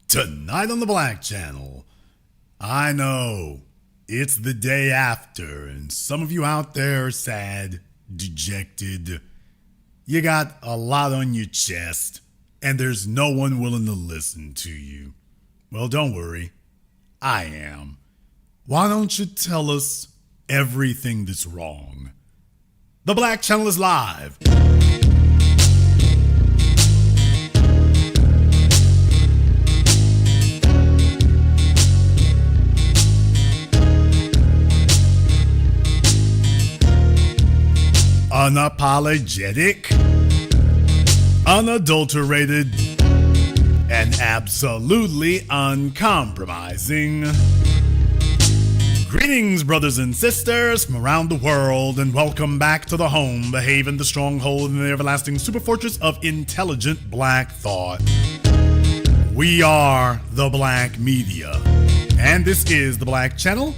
Tonight on the Black Channel, I know it's the day after, and some of you out there are sad, dejected. You got a lot on your chest, and there's no one willing to listen to you. Well, don't worry, I am. Why don't you tell us everything that's wrong? The Black Channel is live. Unapologetic, unadulterated, and absolutely uncompromising. Greetings, brothers and sisters from around the world, and welcome back to the home, the haven, the stronghold, and the everlasting superfortress of intelligent black thought. We are the Black Media, and this is the Black Channel.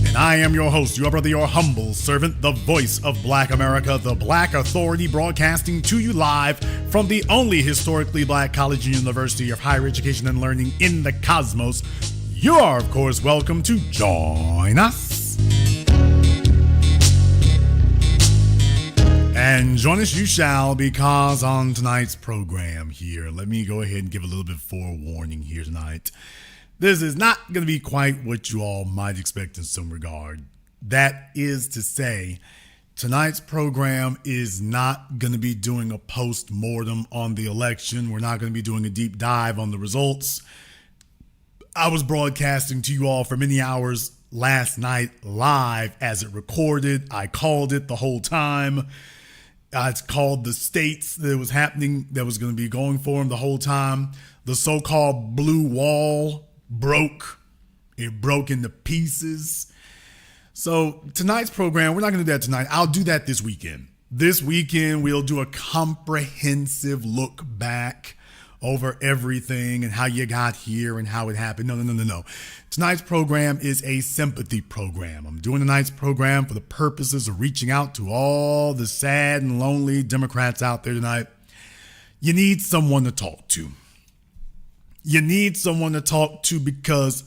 And I am your host, your brother, your humble servant, the voice of Black America, the Black Authority, broadcasting to you live from the only historically black college and university of higher education and learning in the cosmos. You are, of course, welcome to join us. And join us you shall, because on tonight's program here, let me go ahead and give a little bit of forewarning here tonight. This is not going to be quite what you all might expect in some regard. That is to say, tonight's program is not going to be doing a post-mortem on the election. We're not going to be doing a deep dive on the results. I was broadcasting to you all for many hours last night live as it recorded. I called it the whole time. I called the states that was happening, that was going to be going for them the whole time. The so-called blue wall broke. It broke into pieces. So tonight's program, we're not going to do that tonight. I'll do that this weekend. This weekend, we'll do a comprehensive look back over everything and how you got here and how it happened. No. Tonight's program is a sympathy program. I'm doing tonight's program for the purposes of reaching out to all the sad and lonely Democrats out there tonight. You need someone to talk to. You need someone to talk to because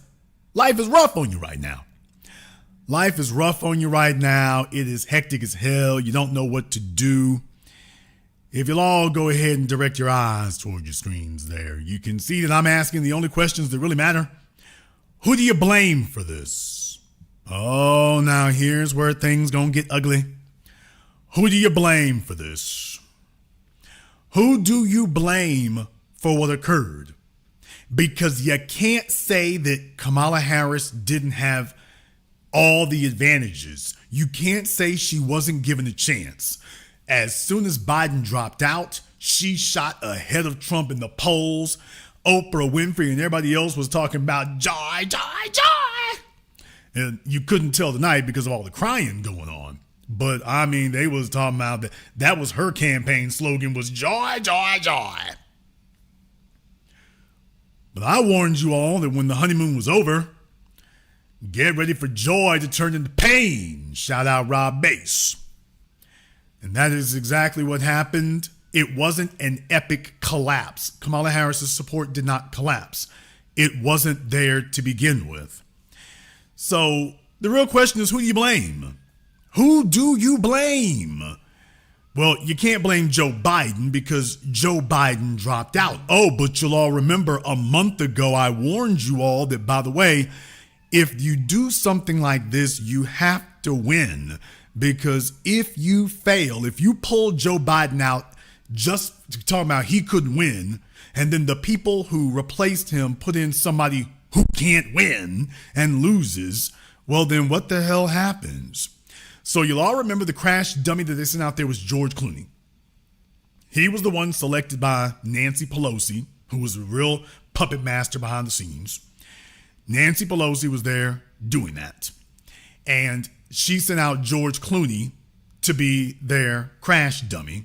life is rough on you right now. Life is rough on you right now. It is hectic as hell. You don't know what to do. If you'll all go ahead and direct your eyes toward your screens there, you can see that I'm asking the only questions that really matter. Who do you blame for this? Oh, now here's where things gonna get ugly. Who do you blame for this? Who do you blame for what occurred? Because you can't say that Kamala Harris didn't have all the advantages. You can't say she wasn't given a chance. As soon as Biden dropped out, she shot ahead of Trump in the polls. Oprah Winfrey and everybody else was talking about joy, joy, joy. And you couldn't tell tonight because of all the crying going on. But I mean, they was talking about that was her campaign slogan, was joy, joy, joy. But I warned you all that when the honeymoon was over, get ready for joy to turn into pain. Shout out Rob Bass. And that is exactly what happened. It wasn't an epic collapse. Kamala Harris's support did not collapse. It wasn't there to begin with. So the real question is, who do you blame? Who do you blame? Well, you can't blame Joe Biden because Joe Biden dropped out. Oh, but you'll all remember a month ago, I warned you all that, by the way, if you do something like this, you have to win. Because if you fail, if you pull Joe Biden out just talking about he couldn't win, and then the people who replaced him put in somebody who can't win and loses, well, then what the hell happens? So you'll all remember the crash dummy that they sent out there was George Clooney. He was the one selected by Nancy Pelosi, who was a real puppet master behind the scenes. Nancy Pelosi was there doing that. And she sent out George Clooney to be their crash dummy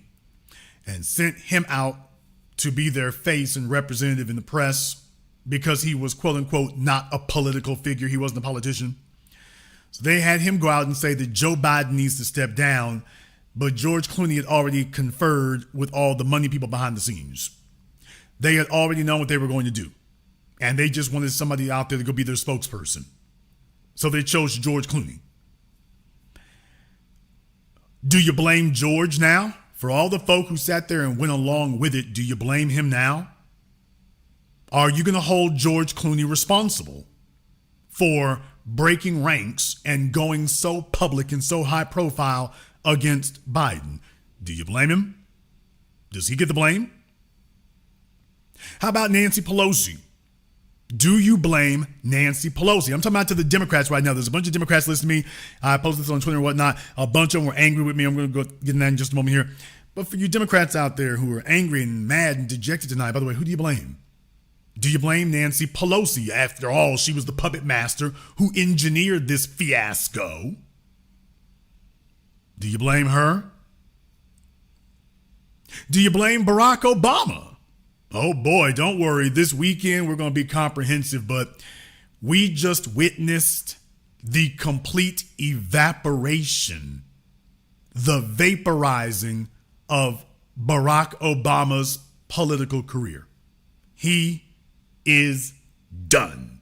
and sent him out to be their face and representative in the press because he was, quote unquote, not a political figure. He wasn't a politician. So they had him go out and say that Joe Biden needs to step down, but George Clooney had already conferred with all the money people behind the scenes. They had already known what they were going to do. And they just wanted somebody out there to go be their spokesperson. So they chose George Clooney. Do you blame George now? For all the folk who sat there and went along with it, do you blame him now? Are you going to hold George Clooney responsible for breaking ranks and going so public and so high profile against Biden? Do you blame him? Does he get the blame? How about Nancy Pelosi? Do you blame Nancy Pelosi? I'm talking about to the Democrats right now. There's a bunch of Democrats listening to me. I posted this on Twitter and whatnot. A bunch of them were angry with me. I'm going to go get in that in just a moment here. But for you Democrats out there who are angry and mad and dejected tonight, by the way, who do you blame? Do you blame Nancy Pelosi? After all, she was the puppet master who engineered this fiasco. Do you blame her? Do you blame Barack Obama? Oh boy, don't worry. This weekend we're going to be comprehensive, but we just witnessed the complete evaporation, the vaporizing of Barack Obama's political career. He is done.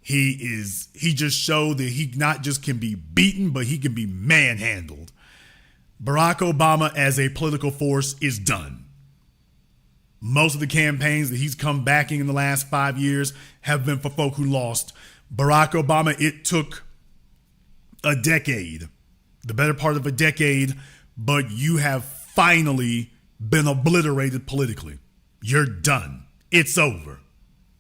He just showed that he not just can be beaten, but he can be manhandled. Barack Obama as a political force is done. Most of the campaigns that he's come backing in the last 5 years have been for folk who lost. Barack Obama, it took a decade, the better part of a decade, but you have finally been obliterated politically. You're done. It's over.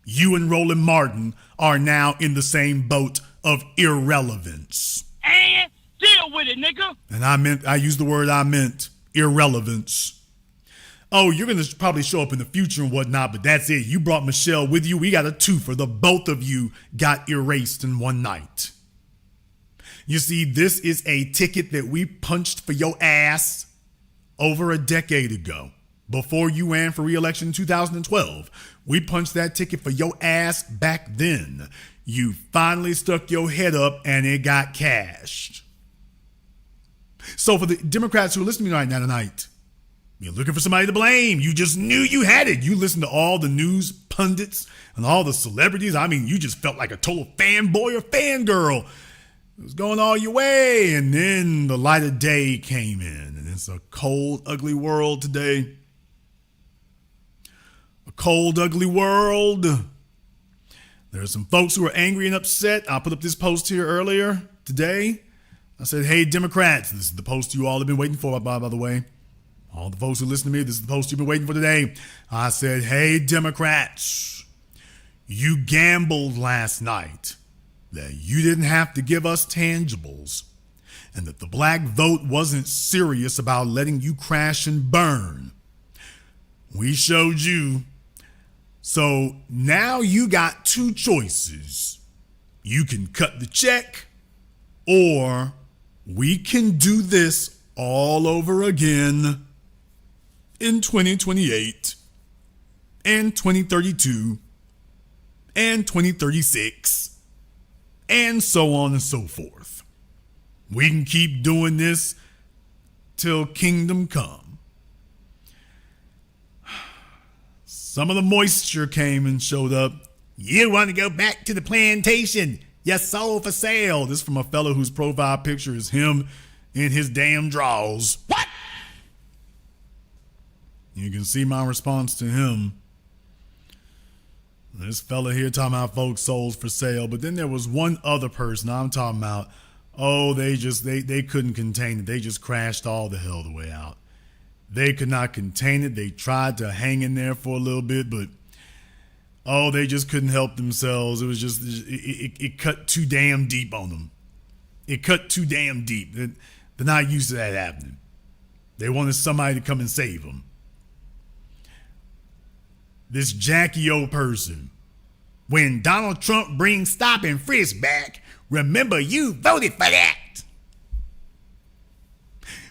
You and Roland Martin are now in the same boat of irrelevance. And deal with it, nigga. And I used the word I meant, irrelevance. Oh, you're going to probably show up in the future and whatnot, but that's it. You brought Michelle with you. We got a twofer. The both of you got erased in one night. You see, this is a ticket that we punched for your ass over a decade ago. Before you ran for re-election in 2012, we punched that ticket for your ass back then. You finally stuck your head up and it got cashed. So for the Democrats who are listening to me right now tonight, you're looking for somebody to blame. You just knew you had it. You listened to all the news pundits and all the celebrities. I mean, you just felt like a total fanboy or fangirl. It was going all your way. And then the light of day came in. And it's a cold, ugly world today. A cold, ugly world. There are some folks who are angry and upset. I put up this post here earlier today. I said, hey, Democrats, this is the post you all have been waiting for, by the way. All the folks who listen to me, this is the post you've been waiting for today. I said, hey, Democrats, you gambled last night that you didn't have to give us tangibles and that the black vote wasn't serious about letting you crash and burn. We showed you. So now you got two choices. You can cut the check, or we can do this all over again in 2028 and 2032 and 2036 and so on and so forth. We can keep doing this till kingdom come. Some of the moisture came and showed up. You want to go back to the plantation? You sold for sale. This is from a fellow whose profile picture is him in his damn drawers. What? You can see my response to him. This fella here talking about folks sold for sale. But then there was one other person I'm talking about. Oh, they couldn't contain it. They just crashed all the hell the way out. They could not contain it. They tried to hang in there for a little bit, but they just couldn't help themselves. It was just, it cut too damn deep on them. It cut too damn deep. They're not used to that happening. They wanted somebody to come and save them. This Jackie O person. When Donald Trump brings stop and frisk back, remember you voted for that.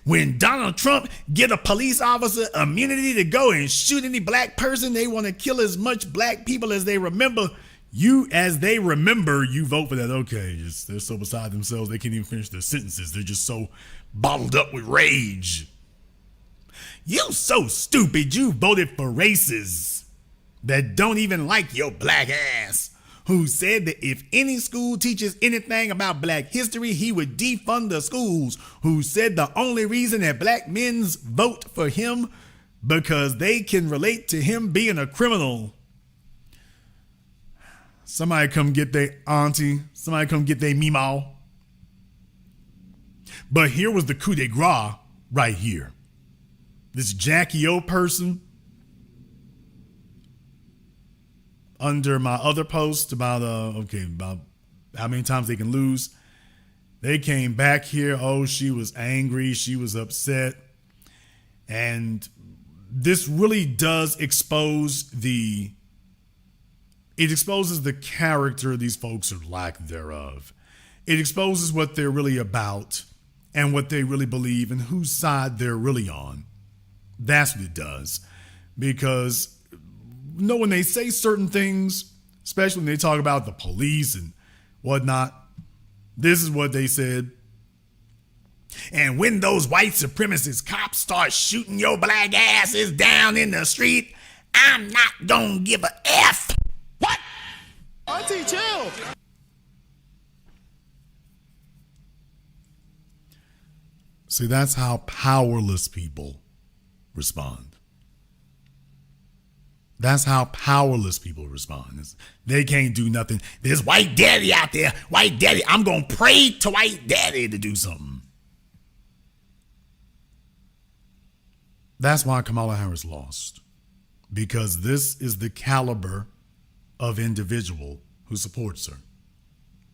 When Donald Trump get a police officer immunity to go and shoot any black person, they want to kill as much black people as they remember. You vote for that. Okay, they're so beside themselves they can't even finish their sentences. They're just so bottled up with rage. You so stupid, you voted for races. that don't even like your black ass, who said that if any school teaches anything about black history, he would defund the schools, who said the only reason that black men vote for him because they can relate to him being a criminal. Somebody come get their auntie. Somebody come get their meemaw. But here was the coup de grace right here. This Jackie O person, under my other post about how many times they can lose, they came back here. Oh, she was angry. She was upset. And this really does expose it exposes the character of these folks, or lack thereof. It exposes what they're really about and what they really believe and whose side they're really on. That's what it does. Because when they say certain things, especially when they talk about the police and whatnot, this is what they said. And when those white supremacist cops start shooting your black asses down in the street, I'm not gonna give a F. What? Auntie, chill. See, that's how powerless people respond. That's how powerless people respond. They can't do nothing. There's white daddy out there. White daddy. I'm going to pray to white daddy to do something. That's why Kamala Harris lost. Because this is the caliber of individual who supports her.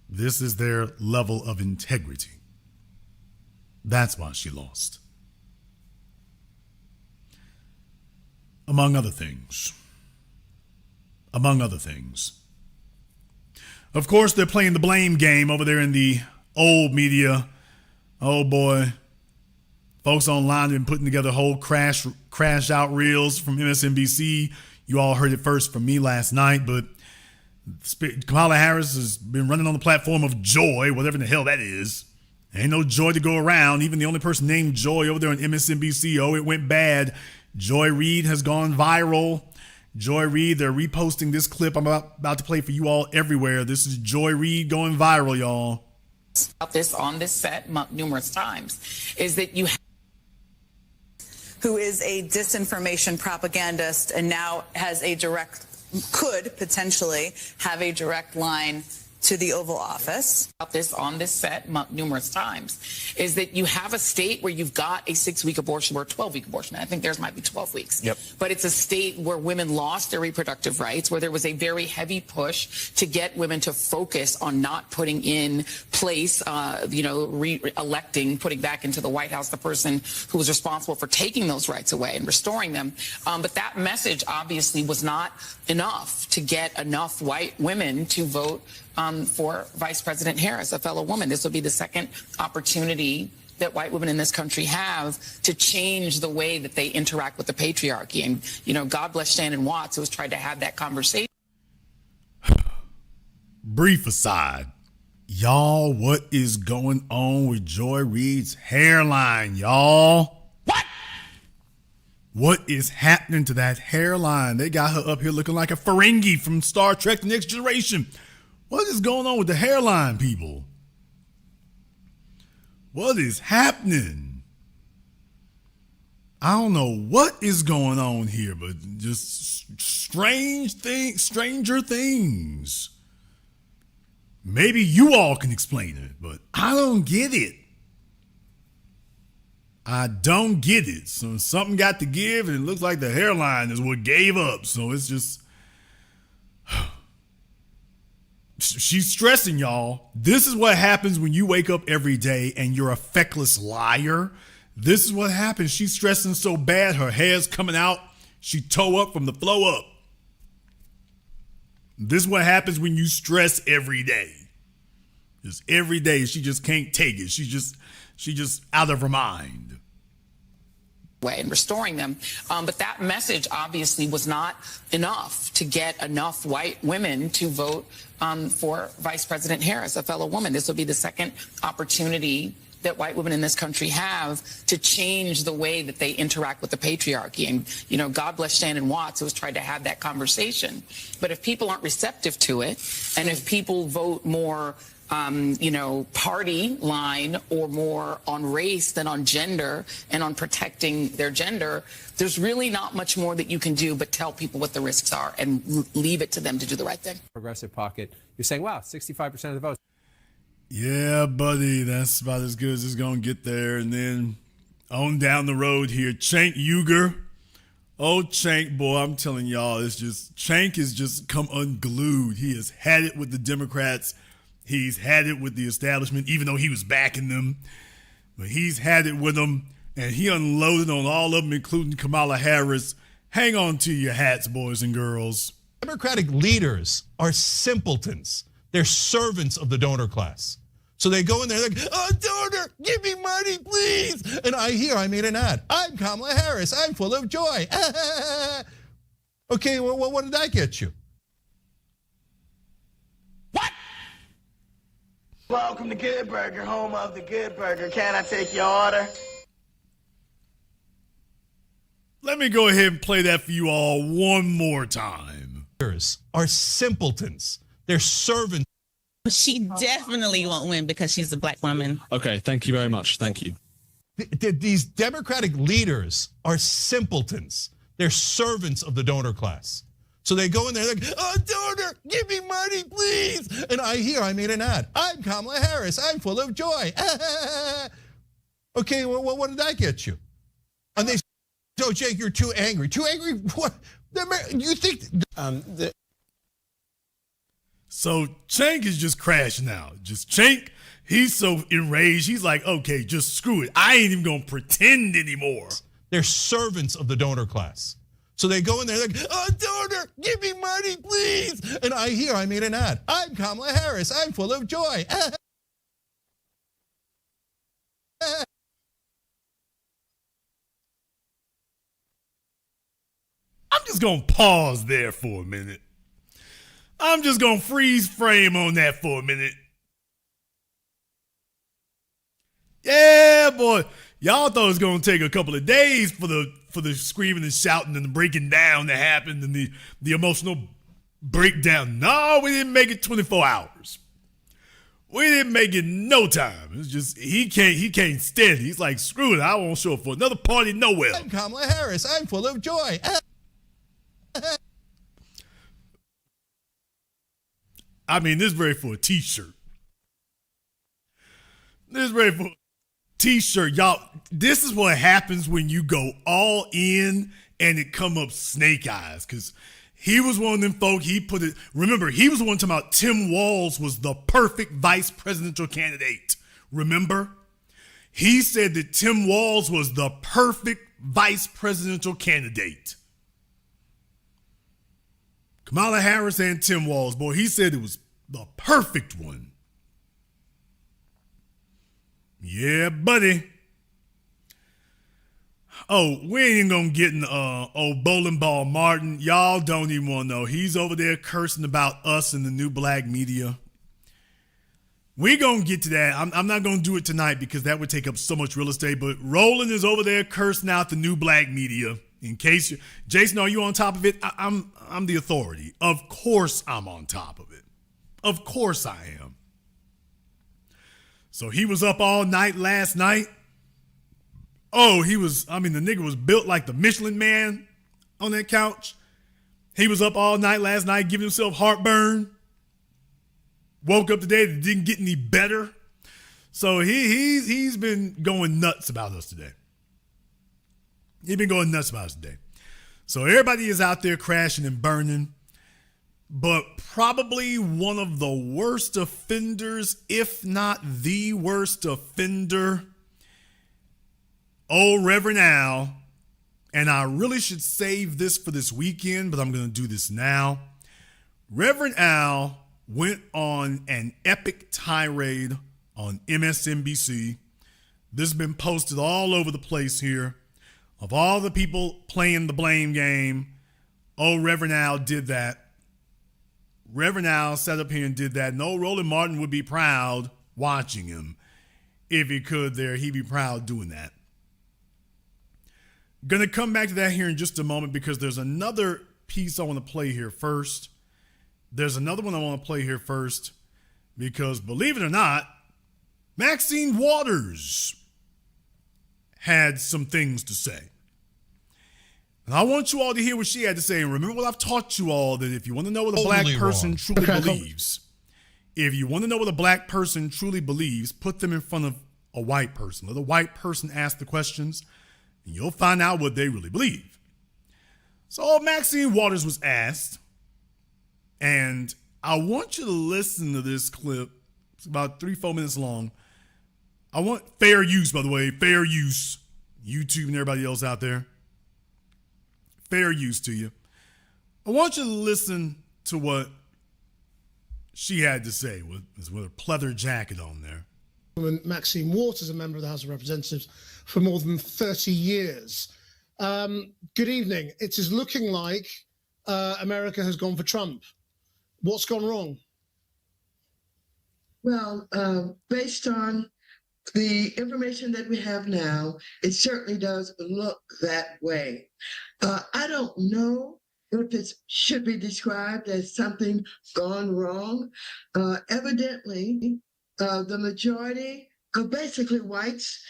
This is their level of integrity. That's why she lost. Among other things. Of course, they're playing the blame game over there in the old media. Oh boy. Folks online have been putting together whole crash out reels from MSNBC. You all heard it first from me last night, but Kamala Harris has been running on the platform of joy, whatever the hell that is. Ain't no joy to go around. Even the only person named Joy over there on MSNBC, oh, it went bad. Joy Reid has gone viral. Joy Reid, they're reposting this clip I'm about to play for you all everywhere. This is Joy Reid going viral, y'all. About this on this set numerous times is that you who is a disinformation propagandist and now could potentially have a direct line to the Oval Office. About this on this set numerous times is that you have a state where you've got a 6-week abortion or a 12-week abortion. I think theirs might be 12 weeks. Yep. But it's a state where women lost their reproductive rights, where there was a very heavy push to get women to focus on not putting in place, re-electing, putting back into the White House the person who was responsible for taking those rights away and restoring them. But that message obviously was not enough to get enough white women to vote for Vice President Harris, a fellow woman. This will be the second opportunity that white women in this country have to change the way that they interact with the patriarchy. And, God bless Shannon Watts, who has tried to have that conversation. Brief aside, y'all, what is going on with Joy Reid's hairline, y'all? What is happening to that hairline? They got her up here looking like a Ferengi from Star Trek The Next Generation. What is going on with the hairline, people? What is happening? I don't know what is going on here, but just stranger things. Maybe you all can explain it, but I don't get it. I don't get it. So something got to give, and it looks like the hairline is what gave up. So it's just... She's stressing, y'all. This is what happens when you wake up every day and you're a feckless liar. This is what happens. She's stressing so bad, her hair's coming out. She toe up from the flow up. This is what happens when you stress every day. Just every day, she just can't take it. She just out of her mind. Way and restoring them. But that message obviously was not enough to get enough white women to vote for Vice President Harris, a fellow woman. This will be the second opportunity that white women in this country have to change the way that they interact with the patriarchy. And, you know, God bless Shannon Watts, who has tried to have that conversation. But if people aren't receptive to it, and if people vote more, party line or more on race than on gender and on protecting their gender, there's really not much more that you can do but tell people what the risks are and leave it to them to do the right thing. Progressive pocket. You're saying, wow, 65% of the votes. Yeah, buddy, that's about as good as it's going to get there. And then on down the road here, Cenk Uygur. Oh, Cenk, boy, I'm telling y'all, Cenk has just come unglued. He has had it with the Democrats. He's had it with the establishment, even though he was backing them. But he's had it with them, and he unloaded on all of them, including Kamala Harris. Hang on to your hats, boys and girls. Democratic leaders are simpletons. They're servants of the donor class. So they go in there like, oh, donor, give me money, please. And I made an ad. I'm Kamala Harris. I'm full of joy. Okay, well, what did that get you? Welcome to Good Burger, home of the Good Burger. Can I take your order? Let me go ahead and play that for you all one more time. Are simpletons. They're servants. She definitely won't win because she's a black woman. Okay, thank you very much. Thank you. These Democratic leaders are simpletons. They're servants of the donor class. So they go in there like, oh, donor, give me money, please. And I made an ad. I'm Kamala Harris. I'm full of joy. Okay, well, what did that get you? And they say, oh, Jake, you're too angry. Too angry? What? You think... So Cenk is just crashing out. Cenk, he's so enraged. He's like, okay, just screw it. I ain't even going to pretend anymore. They're servants of the donor class. So they go in there like, oh, donor, give me money, please. And I made an ad. I'm Kamala Harris. I'm full of joy. I'm just going to pause there for a minute. I'm just going to freeze frame on that for a minute. Yeah, boy. Y'all thought it was going to take a couple of days for the screaming and shouting and the breaking down that happened and the emotional breakdown. No, we didn't make it 24 hours. We didn't make it no time. It's just he can't stand it. He's like, screw it. I won't show up for another party nowhere. I'm Kamala Harris. I'm full of joy. I mean, this is ready for a t-shirt. This is ready for a t-shirt. Y'all, this is what happens when you go all in and it come up snake eyes. Because he was one of them folk, remember, he was the one talking about Tim Walz was the perfect vice presidential candidate. Remember? He said that Tim Walz was the perfect vice presidential candidate. Kamala Harris and Tim Walz, boy, he said it was the perfect one. Yeah, buddy. Oh, we ain't even gonna get in old bowling ball Martin. Y'all don't even want to know. He's over there cursing about us and the new black media. We gonna get to that. I'm not gonna do it tonight because that would take up so much real estate. But Roland is over there cursing out the new black media. In case Jason, are you on top of it? I'm the authority. Of course I'm on top of it. Of course I am. So he was up all night last night. Oh, the nigga was built like the Michelin Man on that couch. He was up all night last night giving himself heartburn. Woke up today that didn't get any better. So he's been going nuts about us today. He's been going nuts about us today. So everybody is out there crashing and burning. But probably one of the worst offenders, if not the worst offender, old Reverend Al, and I really should save this for this weekend, but I'm going to do this now. Reverend Al went on an epic tirade on MSNBC. This has been posted all over the place here. Of all the people playing the blame game, old Reverend Al did that. Reverend Al sat up here and did that. No, Roland Martin would be proud watching him. if he could there, he'd be proud doing that. Gonna come back to that here in just a moment because there's another piece I want to play here first. There's another one I want to play here first because, believe it or not, Maxine Waters had some things to say. And I want you all to hear what she had to say. And remember what I've taught you all, that if you want to know what a black person truly believes, put them in front of a white person. Let a white person ask the questions, and you'll find out what they really believe. So Maxine Waters was asked, and I want you to listen to this clip. It's about 3-4 minutes long. I want fair use, by the way, fair use. YouTube and everybody else out there. Fair use to you. I want you to listen to what she had to say with her pleather jacket on there. Maxine Waters, a member of the House of Representatives for more than 30 years. Good evening. It is looking like America has gone for Trump. What's gone wrong? Well, based on the information that we have now, it certainly does look that way. I don't know if it should be described as something gone wrong. Evidently, the majority of basically whites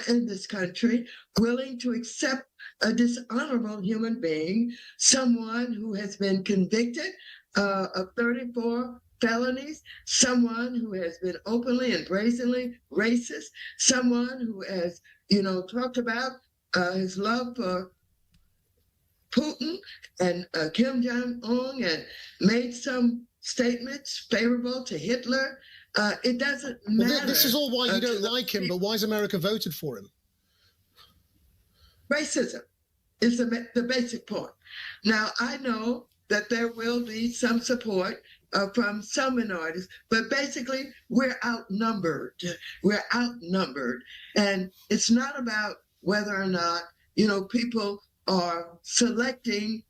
in this country willing to accept a dishonorable human being, someone who has been convicted of 34 felonies, someone who has been openly and brazenly racist, someone who has, talked about his love for Putin and Kim Jong-un and made some statements favorable to Hitler. It doesn't matter. Well, this is all why you don't like him, but why has America voted for him? Racism is the basic point. Now, I know that there will be some support from some minorities, but basically we're outnumbered. We're outnumbered. And it's not about whether or not, people are selecting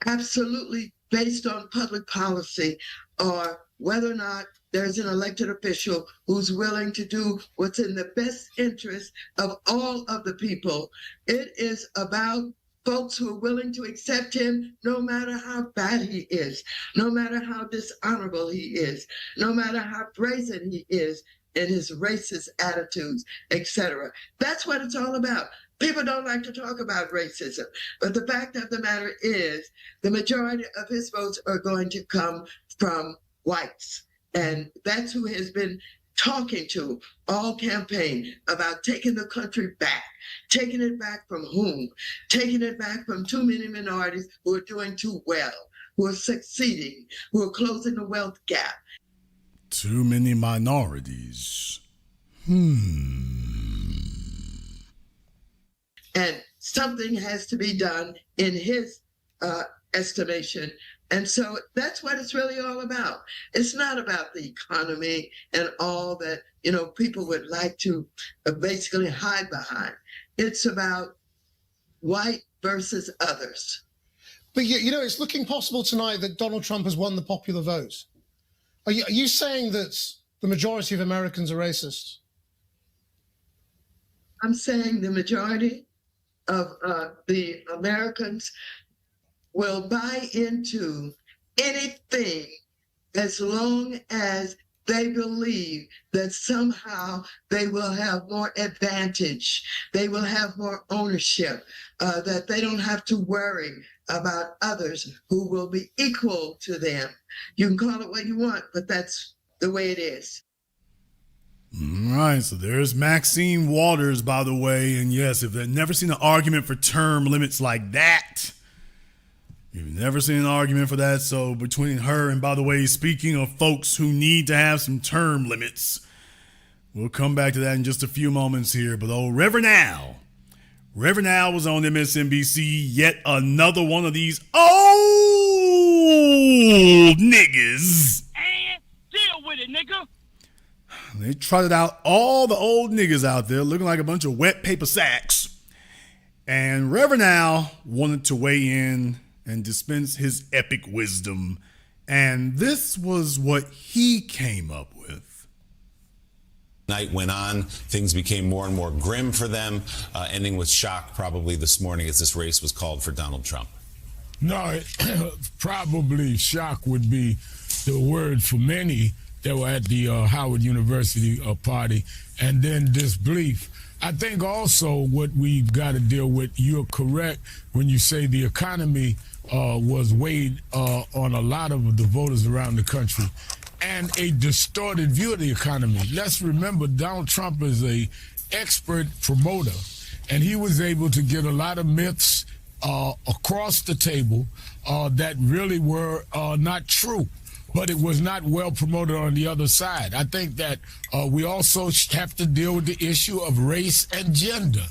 absolutely based on public policy, or whether or not there's an elected official who's willing to do what's in the best interest of all of the people. It is about folks who are willing to accept him no matter how bad he is, no matter how dishonorable he is, no matter how brazen he is in his racist attitudes, etc. That's what it's all about. People don't like to talk about racism, but the fact of the matter is the majority of his votes are going to come from whites. And that's who has been talking to all campaign about taking the country back. Taking it back from whom? Taking it back from too many minorities who are doing too well, who are succeeding, who are closing the wealth gap. Too many minorities. And something has to be done in his estimation. And so that's what it's really all about. It's not about the economy and all that, people would like to basically hide behind. It's about white versus others. But, it's looking possible tonight that Donald Trump has won the popular vote. Are you saying that the majority of Americans are racist? I'm saying the majority of the Americans will buy into anything as long as they believe that somehow they will have more advantage, they will have more ownership, that they don't have to worry about others who will be equal to them. You can call it what you want, but that's the way it is. All right, so there's Maxine Waters, by the way. And yes, if they've never seen an argument for term limits like that, you've never seen an argument for that. So between her and, by the way, speaking of folks who need to have some term limits, we'll come back to that in just a few moments here. But Reverend Al was on MSNBC, yet another one of these old niggas. And deal with it, nigga. They trotted out all the old niggas out there looking like a bunch of wet paper sacks. And Reverend Al wanted to weigh in and dispense his epic wisdom. And this was what he came up with. Night went on, things became more and more grim for them, ending with shock probably this morning as this race was called for Donald Trump. No, probably shock would be the word for many that were at the Howard University party, and then disbelief. I think also what we've got to deal with, you're correct when you say the economy was weighed on a lot of the voters around the country, and a distorted view of the economy. Let's remember Donald Trump is a expert promoter, and he was able to get a lot of myths across the table that really were not true, but it was not well promoted on the other side. I think that we also have to deal with the issue of race and gender.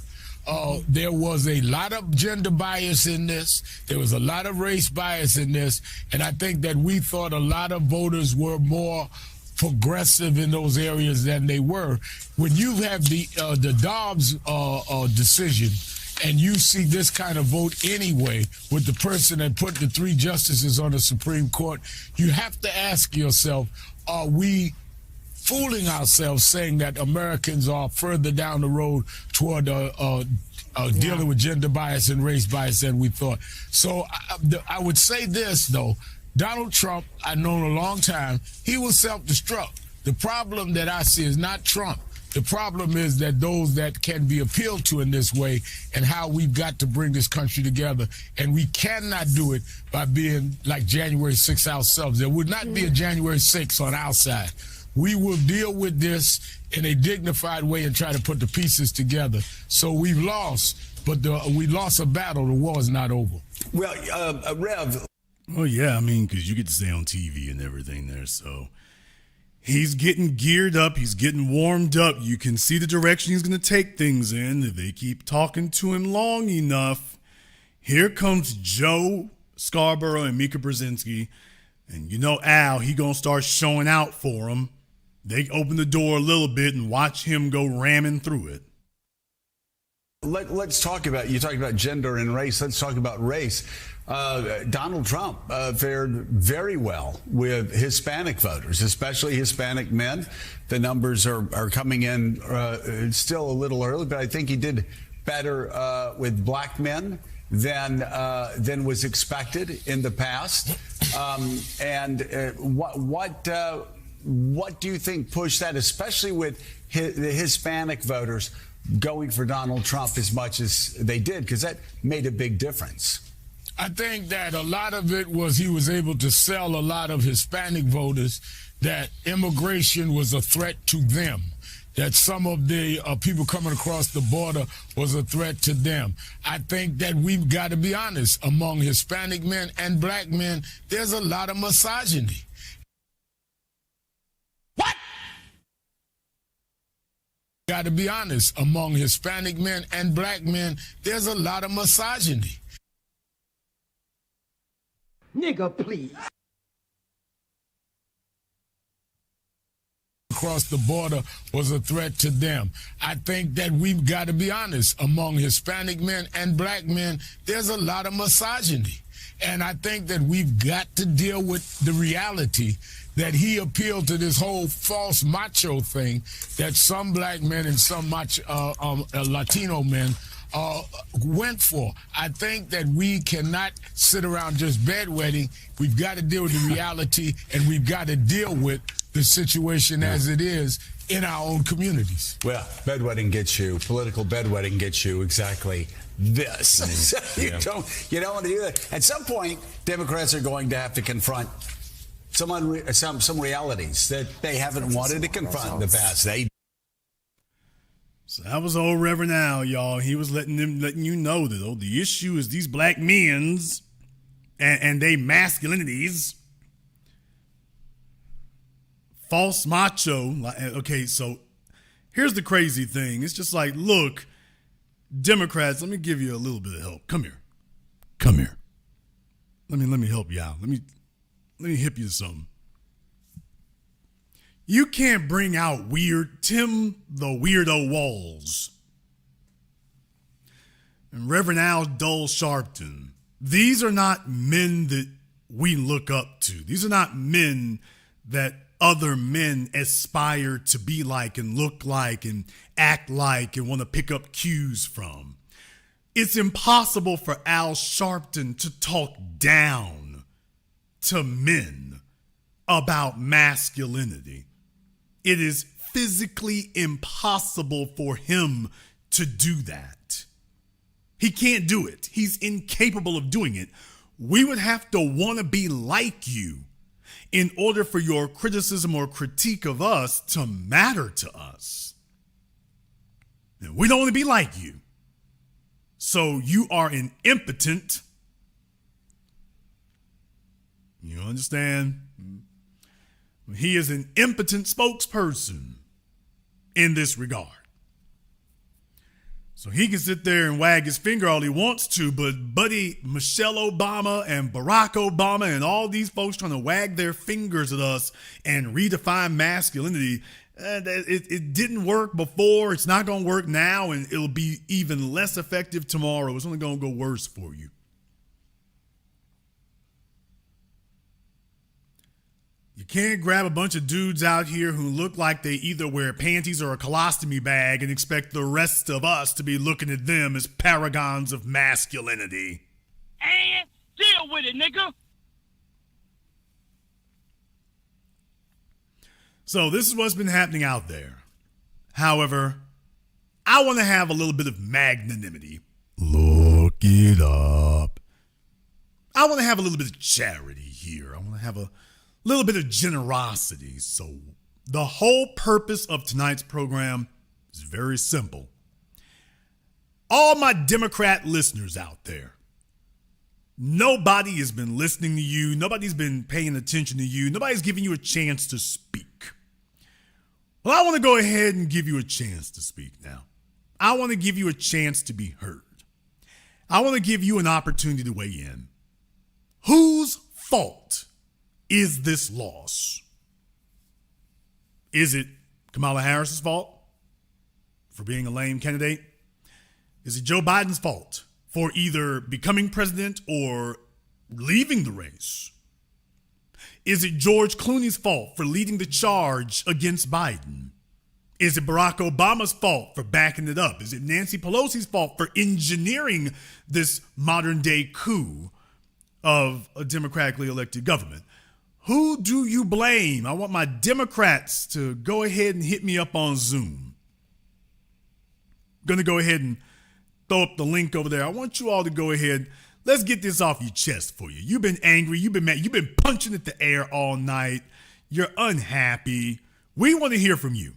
There was a lot of gender bias in this. There was a lot of race bias in this. And I think that we thought a lot of voters were more progressive in those areas than they were. When you have the Dobbs decision and you see this kind of vote anyway with the person that put the 3 justices on the Supreme Court, you have to ask yourself, are we fooling ourselves saying that Americans are further down the road toward dealing with gender bias and race bias than we thought? So I would say this, though. Donald Trump, I've known a long time, he will self-destruct. The problem that I see is not Trump. The problem is that those that can be appealed to in this way and how we've got to bring this country together. And we cannot do it by being like January 6th ourselves. There would not be a January 6th on our side. We will deal with this in a dignified way and try to put the pieces together. So we've lost, but we lost a battle. The war is not over. Well, Rev. Oh, yeah, I mean, because you get to stay on TV and everything there, so he's getting geared up. He's getting warmed up. You can see the direction he's going to take things in. If they keep talking to him long enough, here comes Joe Scarborough and Mika Brzezinski. And you know Al, he going to start showing out for him. They open the door a little bit and watch him go ramming through it. Let's talk about, you talked about gender and race. Let's talk about race. Donald Trump fared very well with Hispanic voters, especially Hispanic men. The numbers are coming in still a little early, but I think he did better with black men than was expected in the past. What do you think pushed that, especially with the Hispanic voters going for Donald Trump as much as they did? Because that made a big difference. I think that a lot of it was he was able to sell a lot of Hispanic voters that immigration was a threat to them, that some of the people coming across the border was a threat to them. I think that we've got to be honest, among Hispanic men and black men, there's a lot of misogyny. What? Got to be honest, among Hispanic men and black men, there's a lot of misogyny. Nigga, please. Across the border was a threat to them. I think that we've got to be honest, among Hispanic men and black men, there's a lot of misogyny. And I think that we've got to deal with the reality that he appealed to this whole false macho thing that some black men and some Latino men went for. I think that we cannot sit around just bedwetting. We've got to deal with the reality, and we've got to deal with the situation as it is in our own communities. Well, bedwetting gets you, political bedwetting gets you exactly this. So you don't want to do that. At some point, Democrats are going to have to confront some realities that they haven't wanted to confront in the past. So that was old Reverend Al, y'all. He was letting you know that the issue is these black men's and they masculinities. False macho. Okay, so here's the crazy thing. It's just like, look, Democrats, let me give you a little bit of help. Come here. Let me help you out. Let me hip you to something. You can't bring out Tim the Weirdo Walls and Reverend Al Dole Sharpton. These are not men that we look up to. These are not men that other men aspire to be like and look like and act like and want to pick up cues from. It's impossible for Al Sharpton to talk down to men about masculinity. It is physically impossible for him to do that. He can't do it. He's incapable of doing it. We would have to want to be like you in order for your criticism or critique of us to matter to us. And we don't want to be like you. So you are an impotent. You understand? He is an impotent spokesperson in this regard. So he can sit there and wag his finger all he wants to, but buddy Michelle Obama and Barack Obama and all these folks trying to wag their fingers at us and redefine masculinity, it didn't work before, it's not going to work now, and it'll be even less effective tomorrow. It's only going to go worse for you. You can't grab a bunch of dudes out here who look like they either wear panties or a colostomy bag and expect the rest of us to be looking at them as paragons of masculinity. And deal with it, nigga. So this is what's been happening out there. However, I want to have a little bit of magnanimity. Look it up. I want to have a little bit of charity here. I want to have a little bit of generosity. So the whole purpose of tonight's program is very simple. All my Democrat listeners out there, nobody has been listening to you. Nobody's been paying attention to you. Nobody's giving you a chance to speak. Well, I want to go ahead and give you a chance to speak now. I want to give you a chance to be heard. I want to give you an opportunity to weigh in. Whose fault is this loss? Is it Kamala Harris's fault for being a lame candidate? Is it Joe Biden's fault for either becoming president or leaving the race? Is it George Clooney's fault for leading the charge against Biden? Is it Barack Obama's fault for backing it up? Is it Nancy Pelosi's fault for engineering this modern day coup of a democratically elected government? Who do you blame? I want my Democrats to go ahead and hit me up on Zoom. I'm going to go ahead and throw up the link over there. I want you all to go ahead. Let's get this off your chest for you. You've been angry. You've been mad. You've been punching at the air all night. You're unhappy. We want to hear from you.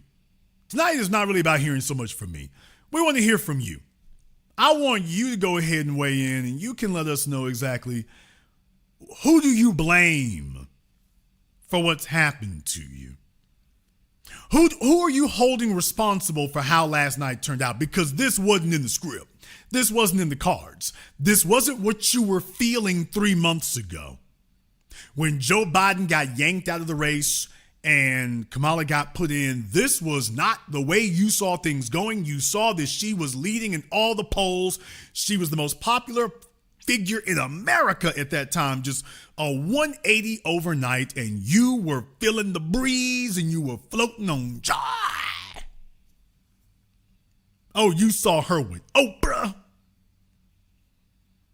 Tonight is not really about hearing so much from me. We want to hear from you. I want you to go ahead and weigh in, and you can let us know exactly who do you blame for what's happened to you. Who are you holding responsible for how last night turned out? Because this wasn't in the script. This wasn't in the cards. This wasn't what you were feeling 3 months ago. When Joe Biden got yanked out of the race and Kamala got put in, this was not the way you saw things going. You saw that she was leading in all the polls. She was the most popular figure in America at that time, just a 180 overnight, and you were feeling the breeze and you were floating on joy. Oh, you saw her with Oprah.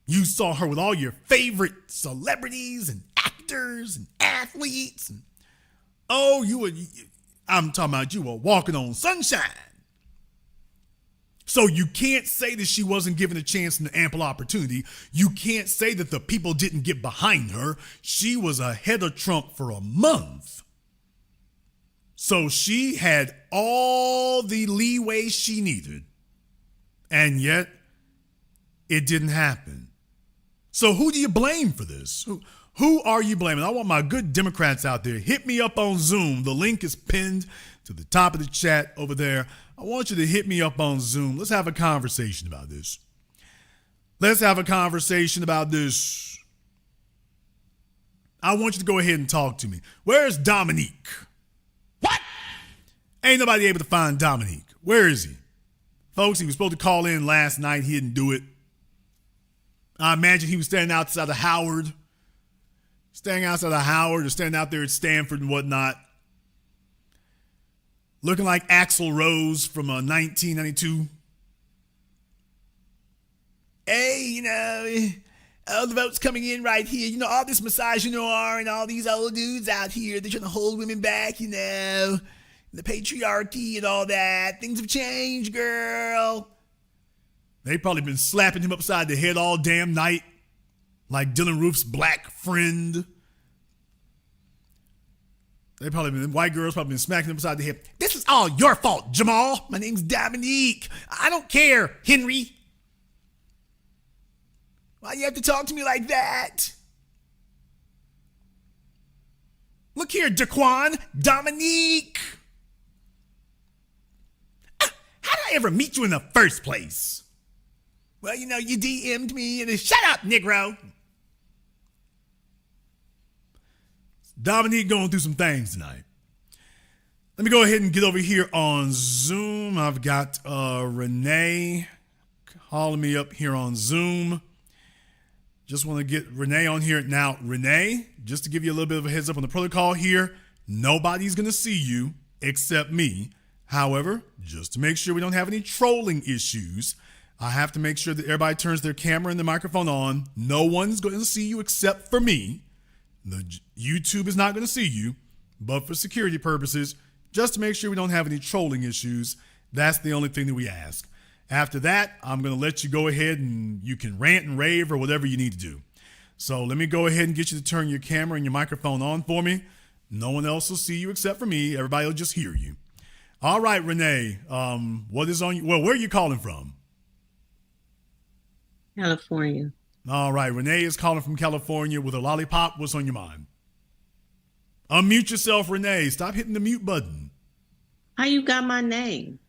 You saw her with all your favorite celebrities and actors and athletes. And I'm talking about you were walking on sunshine. So you can't say that she wasn't given a chance and an ample opportunity. You can't say that the people didn't get behind her. She was ahead of Trump for a month. So she had all the leeway she needed. And yet, it didn't happen. So who do you blame for this? Who are you blaming? I want my good Democrats out there. Hit me up on Zoom. The link is pinned to the top of the chat over there. I want you to hit me up on Zoom. Let's have a conversation about this. Let's have a conversation about this. I want you to go ahead and talk to me. Where's Dominique? What? Ain't nobody able to find Dominique. Where is he? Folks, he was supposed to call in last night. He didn't do it. I imagine he was standing outside of Howard. Standing outside of Howard or standing out there at Stanford and whatnot. looking like Axl Rose from 1992. Hey, all the votes coming in right here. All this misogynoir and all these old dudes out here, they're trying to hold women back, the patriarchy and all that. Things have changed, girl. They've probably been slapping him upside the head all damn night, like Dylan Roof's black friend. White girls probably been smacking him upside the head. This is all your fault, Jamal. My name's Dominique. I don't care, Henry. Why you have to talk to me like that? Look here, Daquan, Dominique. How did I ever meet you in the first place? Well, you DM'd me and shut up, Negro. Dominique going through some things tonight. Let me go ahead and get over here on Zoom. I've got Renee calling me up here on Zoom. Just want to get Renee on here. Now, Renee, just to give you a little bit of a heads up on the protocol here, nobody's going to see you except me. However, just to make sure we don't have any trolling issues, I have to make sure that everybody turns their camera and the microphone on. No one's going to see you except for me. The YouTube is not going to see you, but for security purposes, just to make sure we don't have any trolling issues, that's the only thing that we ask. After that, I'm going to let you go ahead and you can rant and rave or whatever you need to do. So let me go ahead and get you to turn your camera and your microphone on for me. No one else will see you except for me. Everybody will just hear you. All right, Renee, what is on you? Well, where are you calling from? California. All right, Renee is calling from California with a lollipop. What's on your mind? Unmute yourself, Renee. Stop hitting the mute button. How you got my name?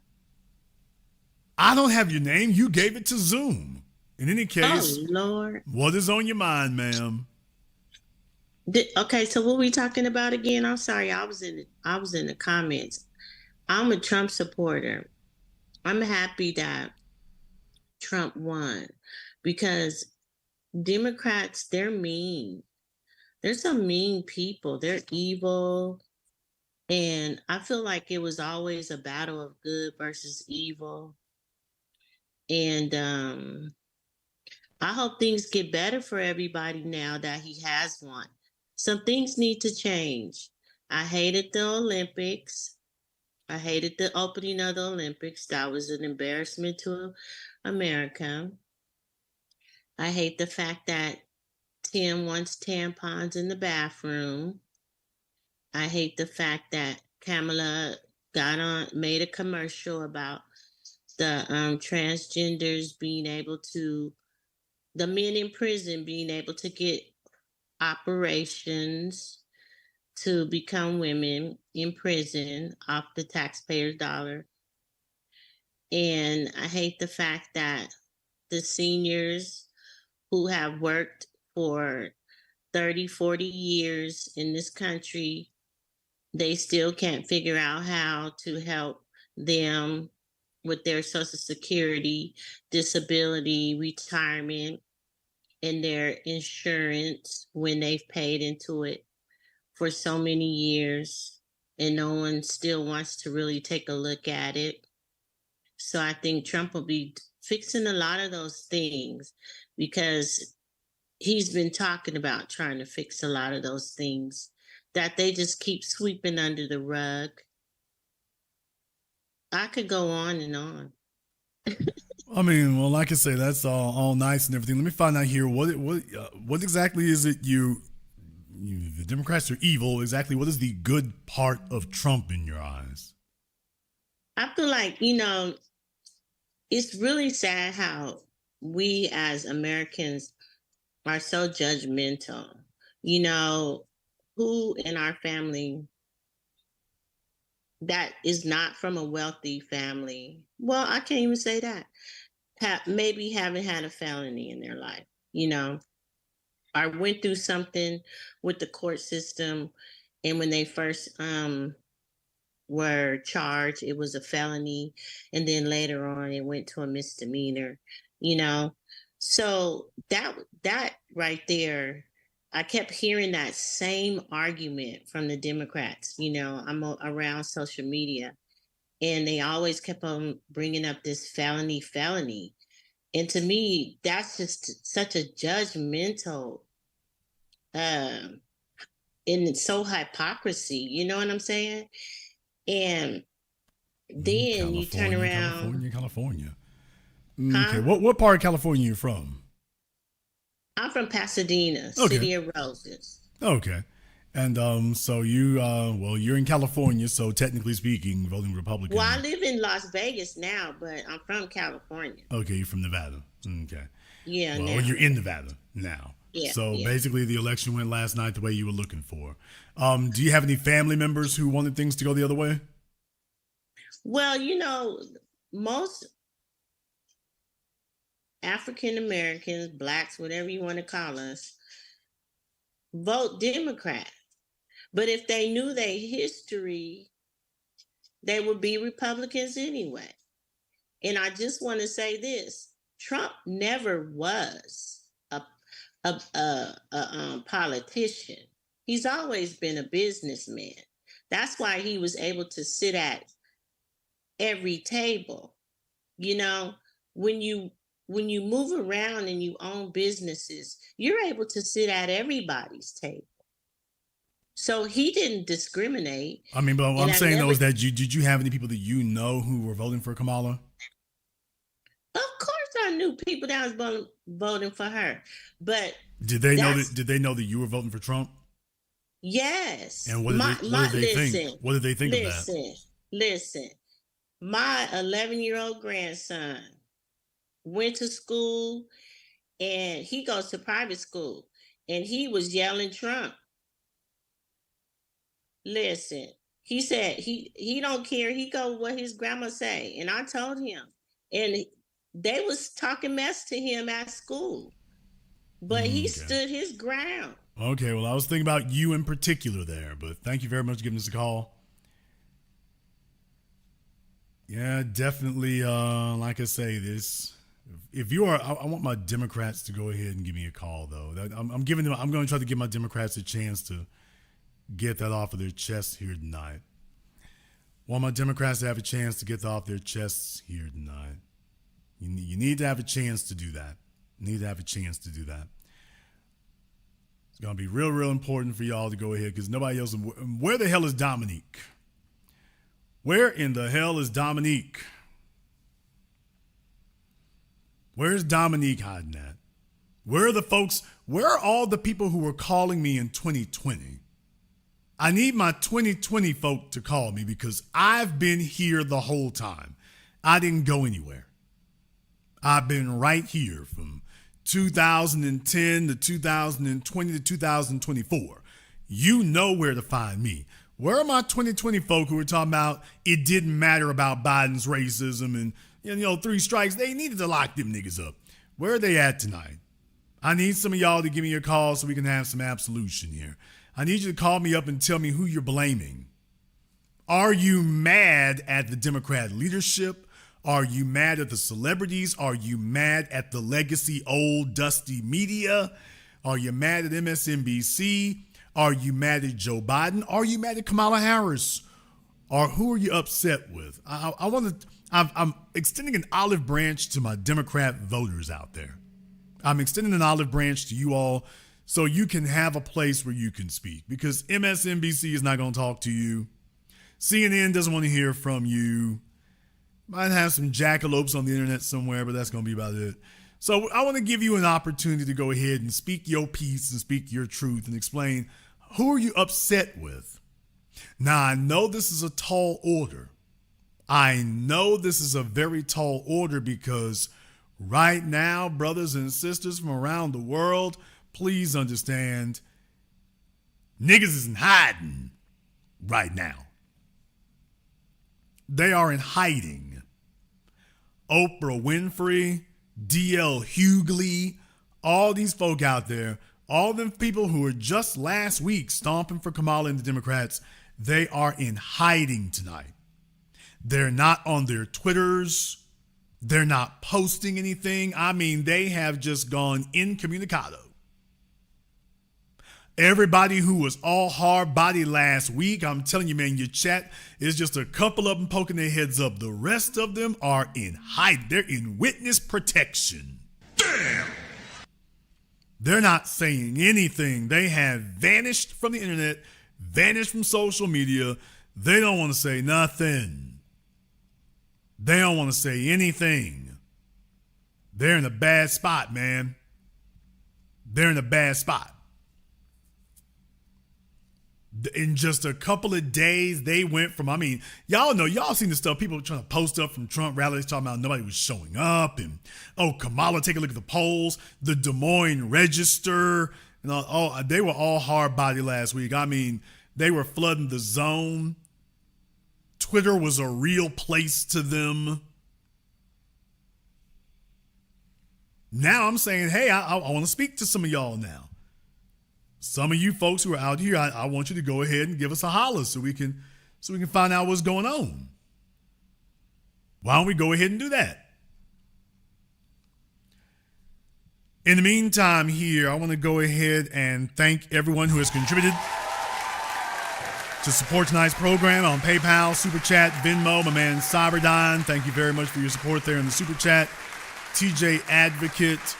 I don't have your name. You gave it to Zoom. In any case, oh Lord, what is on your mind, ma'am? Okay, so what are we talking about again? I'm sorry, I was in the comments. I'm a Trump supporter. I'm happy that Trump won because Democrats, they're mean. They're some mean people. They're evil. And I feel like it was always a battle of good versus evil. And I hope things get better for everybody now that he has won. Some things need to change. I hated the Olympics. I hated the opening of the Olympics. That was an embarrassment to America. I hate the fact that Tim wants tampons in the bathroom. I hate the fact that Kamala made a commercial about the transgenders being able to, the men in prison being able to get operations to become women in prison off the taxpayer's dollar. And I hate the fact that the seniors who have worked for 30, 40 years in this country, they still can't figure out how to help them with their Social Security, disability, retirement, and their insurance when they've paid into it for so many years, and no one still wants to really take a look at it. So I think Trump will be fixing a lot of those things because he's been talking about trying to fix a lot of those things that they just keep sweeping under the rug. I could go on and on. I mean, well, like I say, that's all nice and everything. Let me find out here. What exactly is it the Democrats are evil. Exactly what is the good part of Trump in your eyes? I feel like, it's really sad how we as Americans are so judgmental. Who in our family that is not from a wealthy family, well, I can't even say that, maybe haven't had a felony in their life, or went through something with the court system, and when they first were charged, it was a felony, and then later on it went to a misdemeanor, So that right there, I kept hearing that same argument from the Democrats. I'm around social media, And they always kept on bringing up this felony. And to me, that's just such a judgmental, and it's so hypocrisy. You know what I'm saying? And then you turn around. California. Huh? Okay, what part of California are you from? I'm from Pasadena, Okay. City of Roses. Okay. And so you're in California, so technically speaking, voting Republican. Well, I live in Las Vegas now, but I'm from California. Okay, you're from Nevada. Okay. Yeah, well, you're in Nevada now. Yeah. So yeah. basically, the election went last night the way you were looking for. Do you have any family members who wanted things to go the other way? Well, you know, most African Americans, blacks, whatever you want to call us, vote Democrat. But if they knew their history, they would be Republicans anyway. And I just want to say this: Trump never was a politician. He's always been a businessman. That's why he was able to sit at every table. You know, when you move around and you own businesses, you're able to sit at everybody's table. So he didn't discriminate. I mean, but what I'm saying though is that did you have any people that you know who were voting for Kamala? Of course, I knew people that was voting for her, but did they know that you were voting for Trump? Yes. And what did they think? What did they think of that? Listen, my 11-year-old grandson went to school, and he goes to private school, and he was yelling Trump. Listen, he said he don't care. He go what his grandma say, and I told him, and they was talking mess to him at school, but he stood his ground. Okay, well, I was thinking about you in particular there, but thank you very much for giving us a call. Yeah, definitely. Like I say, if you are, I want my Democrats to go ahead and give me a call, though. I'm going to try to give my Democrats a chance to get that off of their chests here tonight. Want my Democrats to have a chance to get that off their chests here tonight. You need to have a chance to do that. It's going to be real, real important for y'all to go ahead because nobody else. Where the hell is Dominique? Where in the hell is Dominique? Where's Dominique hiding at? Where are the folks? Where are all the people who were calling me in 2020? I need my 2020 folk to call me because I've been here the whole time. I didn't go anywhere. I've been right here from 2010 to 2020 to 2024. You know where to find me. Where are my 2020 folk who were talking about it didn't matter about Biden's racism and 3 strikes? They needed to lock them niggas up. Where are they at tonight? I need some of y'all to give me a call so we can have some absolution here. I need you to call me up and tell me who you're blaming. Are you mad at the Democrat leadership? Are you mad at the celebrities? Are you mad at the legacy old dusty media? Are you mad at MSNBC? Are you mad at Joe Biden? Are you mad at Kamala Harris? Or who are you upset with? I'm extending an olive branch to my Democrat voters out there. I'm extending an olive branch to you all so you can have a place where you can speak because MSNBC is not going to talk to you. CNN doesn't want to hear from you. Might have some jackalopes on the internet somewhere, but that's going to be about it. So I want to give you an opportunity to go ahead and speak your piece and speak your truth and explain who are you upset with. Now, I know this is a tall order. I know this is a very tall order because right now, brothers and sisters from around the world, please understand, niggas isn't hiding right now. They are in hiding. Oprah Winfrey, D.L. Hughley, all these folk out there, all them people who were just last week stomping for Kamala and the Democrats, they are in hiding tonight. They're not on their Twitters. They're not posting anything. I mean, they have just gone incommunicado. Everybody who was all hard body last week, I'm telling you, man, your chat is just a couple of them poking their heads up. The rest of them are in hide. They're in witness protection. Damn! They're not saying anything. They have vanished from the internet, vanished from social media. They don't want to say nothing. They don't want to say anything. They're in a bad spot, man. They're in a bad spot. In just a couple of days, they went from, y'all seen the stuff, people trying to post up from Trump rallies talking about nobody was showing up, and, Kamala, take a look at the polls, the Des Moines Register, and they were all hard body last week. They were flooding the zone. Twitter was a real place to them. Now I'm saying, hey, I want to speak to some of y'all now. Some of you folks who are out here, I want you to go ahead and give us a holler so we can find out what's going on. Why don't we go ahead and do that? In the meantime here, I want to go ahead and thank everyone who has contributed to support tonight's program on PayPal, Super Chat, Venmo. My man Cyberdyne, thank you very much for your support there in the Super Chat. TJ Advocate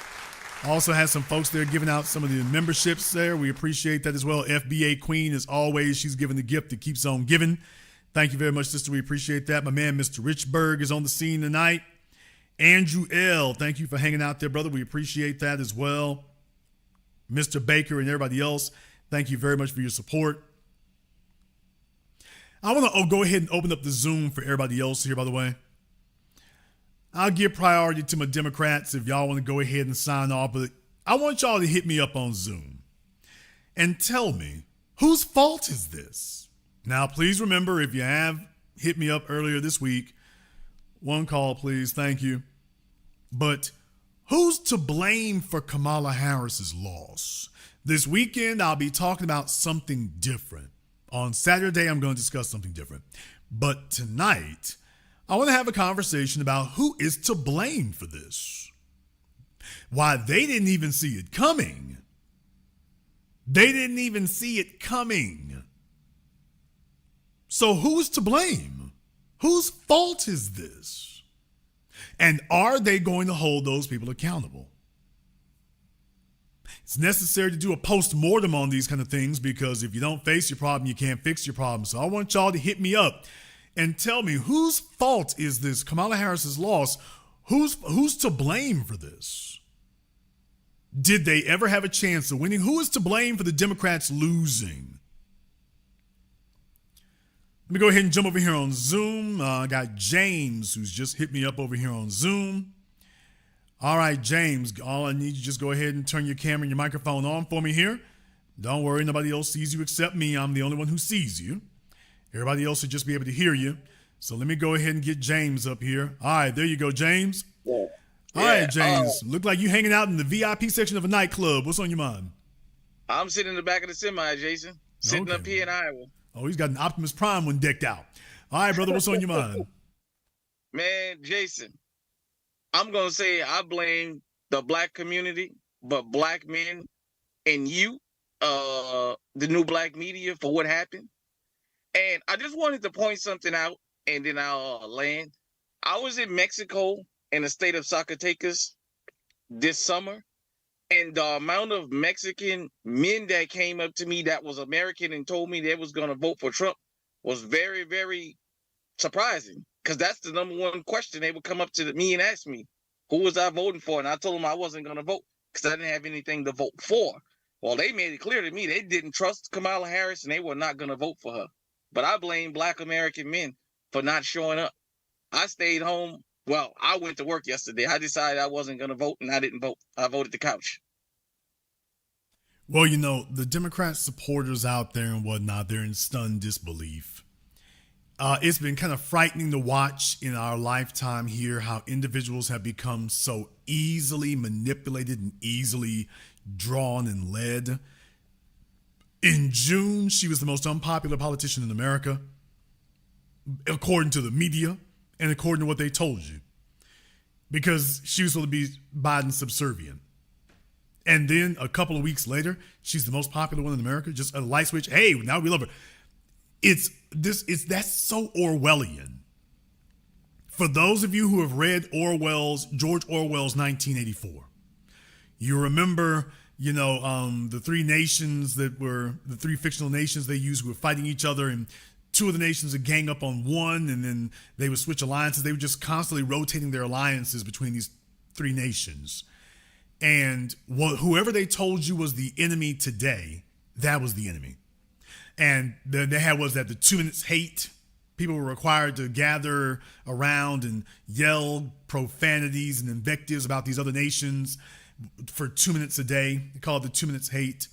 also has some folks there giving out some of the memberships there. We appreciate that as well. FBA Queen, as always, she's giving the gift that keeps on giving. Thank you very much, sister. We appreciate that. My man, Mr. Richburg, is on the scene tonight. Andrew L., thank you for hanging out there, brother. We appreciate that as well. Mr. Baker and everybody else, thank you very much for your support. I want to go ahead and open up the Zoom for everybody else here, by the way. I'll give priority to my Democrats if y'all want to go ahead and sign off, but I want y'all to hit me up on Zoom and tell me, whose fault is this? Now, please remember, if you have hit me up earlier this week, one call, please. Thank you. But who's to blame for Kamala Harris's loss? This weekend, I'll be talking about something different. On Saturday, I'm going to discuss something different. But tonight, I want to have a conversation about who is to blame for this. Why they didn't even see it coming. They didn't even see it coming. So who's to blame? Whose fault is this? And are they going to hold those people accountable? It's necessary to do a post-mortem on these kind of things, because if you don't face your problem, you can't fix your problem. So I want y'all to hit me up and tell me, whose fault is this Kamala Harris's loss? Who's to blame for this? Did they ever have a chance of winning? Who is to blame for the Democrats losing? Let me go ahead and jump over here on Zoom. I got James, who's just hit me up over here on Zoom. All right, James, all I need you just go ahead and turn your camera and your microphone on for me here. Don't worry, nobody else sees you except me. I'm the only one who sees you. Everybody else should just be able to hear you. So let me go ahead and get James up here. All right, there you go, James. Yeah. All right, James. Look like you hanging out in the VIP section of a nightclub. What's on your mind? I'm sitting in the back of the semi, Jason. Sitting up here in Iowa. Oh, he's got an Optimus Prime one decked out. All right, brother, what's on your mind? Man, Jason, I'm going to say I blame the black community, but black men and you, the new black media, for what happened. And I just wanted to point something out, and then I'll land. I was in Mexico in the state of Zacatecas this summer, and the amount of Mexican men that came up to me that was American and told me they was going to vote for Trump was very, very surprising, because that's the number one question. They would come up to me and ask me, who was I voting for? And I told them I wasn't going to vote because I didn't have anything to vote for. Well, they made it clear to me they didn't trust Kamala Harris and they were not going to vote for her. But I blame black American men for not showing up. I stayed home. Well, I went to work yesterday. I decided I wasn't going to vote, and I didn't vote. I voted the couch. Well, you know, the Democrat supporters out there and whatnot, they're in stunned disbelief. It's been kind of frightening to watch in our lifetime here how individuals have become so easily manipulated and easily drawn and led. In June, she was the most unpopular politician in America, according to the media and according to what they told you, because she was supposed to be Biden subservient. And then a couple of weeks later, she's the most popular one in America. Just a light switch. Hey, now we love her. That's so Orwellian. For those of you who have read George Orwell's 1984, you remember, the three nations that were the three fictional nations they used who were fighting each other, and two of the nations would gang up on one, and then they would switch alliances. They were just constantly rotating their alliances between these three nations. And whoever they told you was the enemy today, that was the enemy. And they had the 2 minutes hate. People were required to gather around and yell profanities and invectives about these other nations for 2 minutes a day. They called it the 2 minutes hate.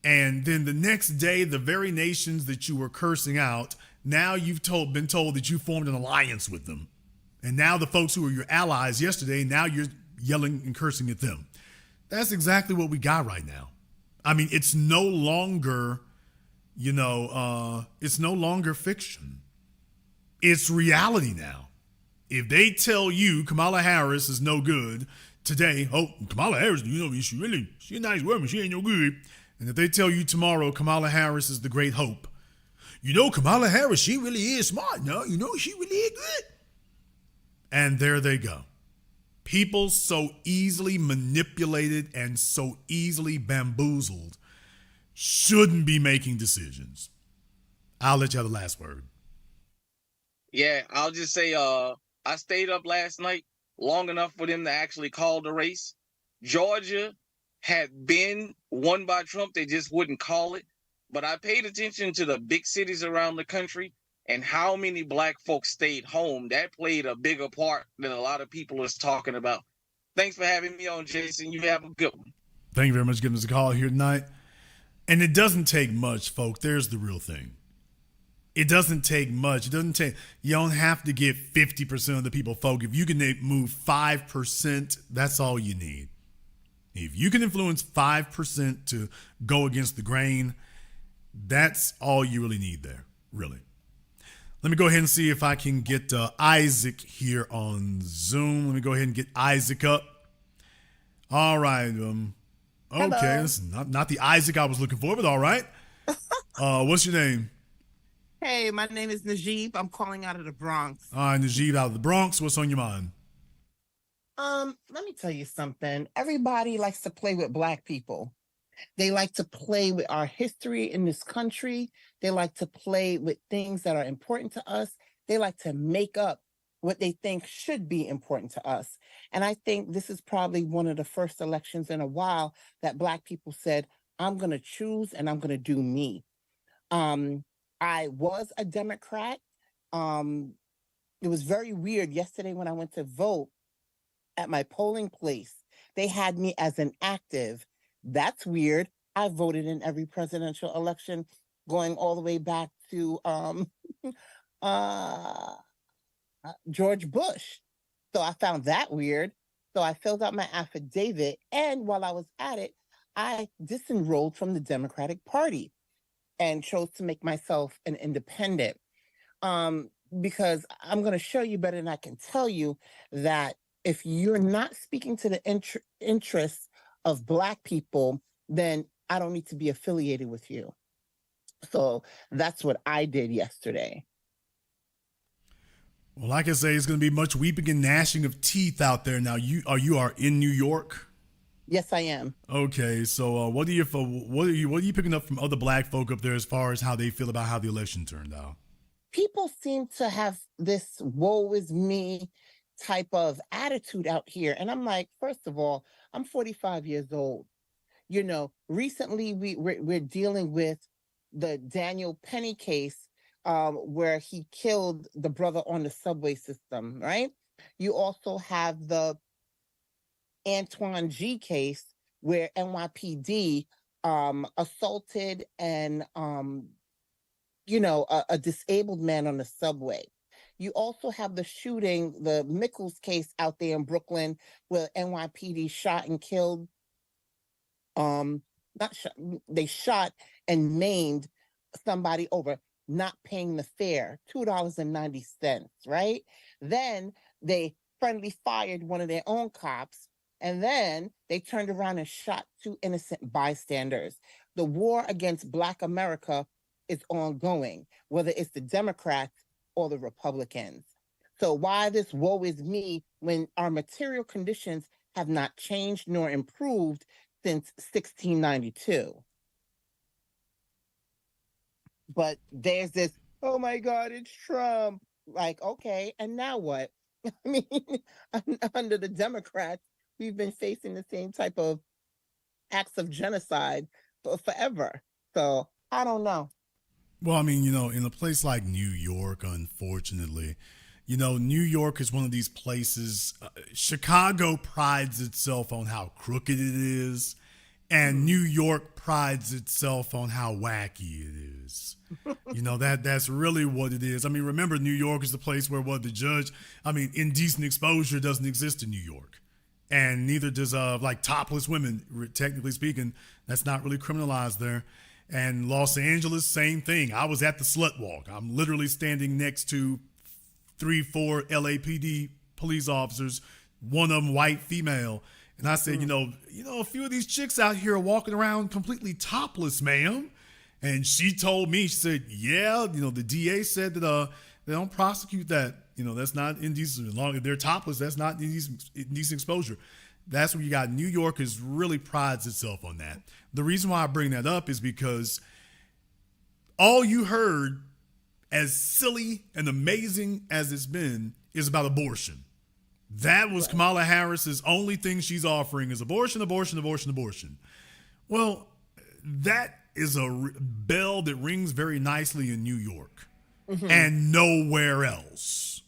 And then the next day, the very nations that you were cursing out, now you've been told that you formed an alliance with them. And now the folks who were your allies yesterday, now you're yelling and cursing at them. That's exactly what we got right now. I mean, it's no longer, it's no longer fiction. It's reality now. If they tell you Kamala Harris is no good today, Kamala Harris, she's a nice woman, she ain't no good. And if they tell you tomorrow Kamala Harris is the great hope, Kamala Harris, she really is smart now, she really is good. And there they go. People so easily manipulated and so easily bamboozled shouldn't be making decisions. I'll let you have the last word. Yeah, I'll just say I stayed up last night long enough for them to actually call the race. Georgia had been won by Trump. They just wouldn't call it. But I paid attention to the big cities around the country and how many black folks stayed home. That played a bigger part than a lot of people is talking about. Thanks for having me on, Jason. You have a good one. Thank you very much for giving us a call here tonight. And it doesn't take much, folks. There's the real thing. It doesn't take much. You don't have to get 50% of the people, folk. If you can move 5%, that's all you need. If you can influence 5% to go against the grain, that's all you really need there, really. Let me go ahead and see if I can get Isaac here on Zoom. Let me go ahead and get Isaac up. All right. Okay, this is not the Isaac I was looking for, but all right. What's your name? Hey, my name is Najib. I'm calling out of the Bronx. All right, Najib out of the Bronx. What's on your mind? Let me tell you something. Everybody likes to play with black people. They like to play with our history in this country. They like to play with things that are important to us. They like to make up what they think should be important to us. And I think this is probably one of the first elections in a while that black people said, I'm going to choose and I'm going to do me. I was a Democrat. It was very weird. Yesterday when I went to vote at my polling place, they had me as an active. That's weird. I voted in every presidential election going all the way back to George Bush. So I found that weird. So I filled out my affidavit. And while I was at it, I disenrolled from the Democratic Party and chose to make myself an independent, because I'm going to show you better than I can tell you that if you're not speaking to the interests of black people, then I don't need to be affiliated with you. So that's what I did yesterday. Well, like I say, it's going to be much weeping and gnashing of teeth out there. Now, you are in New York? Yes, I am. Okay, so what are you picking up from other black folk up there as far as how they feel about how the election turned out? People seem to have this woe is me type of attitude out here. And I'm like, first of all, I'm 45 years old. Recently we're dealing with the Daniel Penny case where he killed the brother on the subway system, right? You also have the Antoine G case where NYPD assaulted and a disabled man on the subway. You also have the shooting, the Mickles case out there in Brooklyn where NYPD shot and killed, they shot and maimed somebody over not paying the fare, $2.90, right? Then they friendly fired one of their own cops And then they turned around and shot 2 innocent bystanders. The war against Black America is ongoing, whether it's the Democrats or the Republicans. So why this woe is me when our material conditions have not changed nor improved since 1692? But there's this, oh my God, it's Trump. Like, okay, and now what? I mean, under the Democrats, we've been facing the same type of acts of genocide for forever. So I don't know. Well, I mean, in a place like New York, unfortunately, New York is one of these places. Chicago prides itself on how crooked it is, and New York prides itself on how wacky it is. That's really what it is. I mean, remember, New York is the place where the judge, indecent exposure doesn't exist in New York. And neither does topless women, technically speaking, that's not really criminalized there. And Los Angeles, same thing. I was at the slut walk. I'm literally standing next to 3-4 LAPD police officers, one of them white female. And I said, a few of these chicks out here are walking around completely topless, ma'am. And she told me, she said, yeah, the DA said that they don't prosecute that. That's not indecent. As long as they're topless, that's not indecent exposure. That's where you got New York really prides itself on that. The reason why I bring that up is because all you heard, as silly and amazing as it's been, is about abortion. That was Kamala Harris's only thing she's offering is abortion, abortion, abortion, abortion. Well, that is a bell that rings very nicely in New York and nowhere else.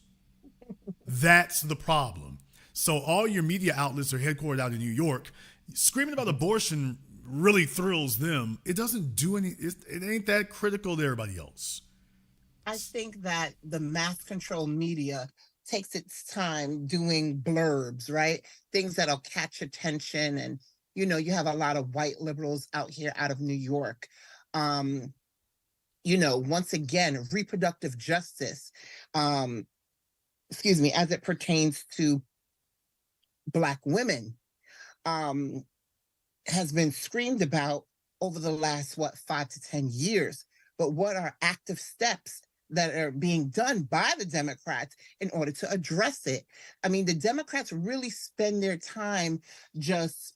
That's the problem. So all your media outlets are headquartered out in New York. Screaming about abortion really thrills them. It doesn't do it ain't that critical to everybody else. I think that the mass control media takes its time doing blurbs, right? Things that'll catch attention. And, you have a lot of white liberals out here out of New York. Once again, reproductive justice, as it pertains to Black women, has been screamed about over the last, 5 to 10 years. But what are active steps that are being done by the Democrats in order to address it? I mean, the Democrats really spend their time just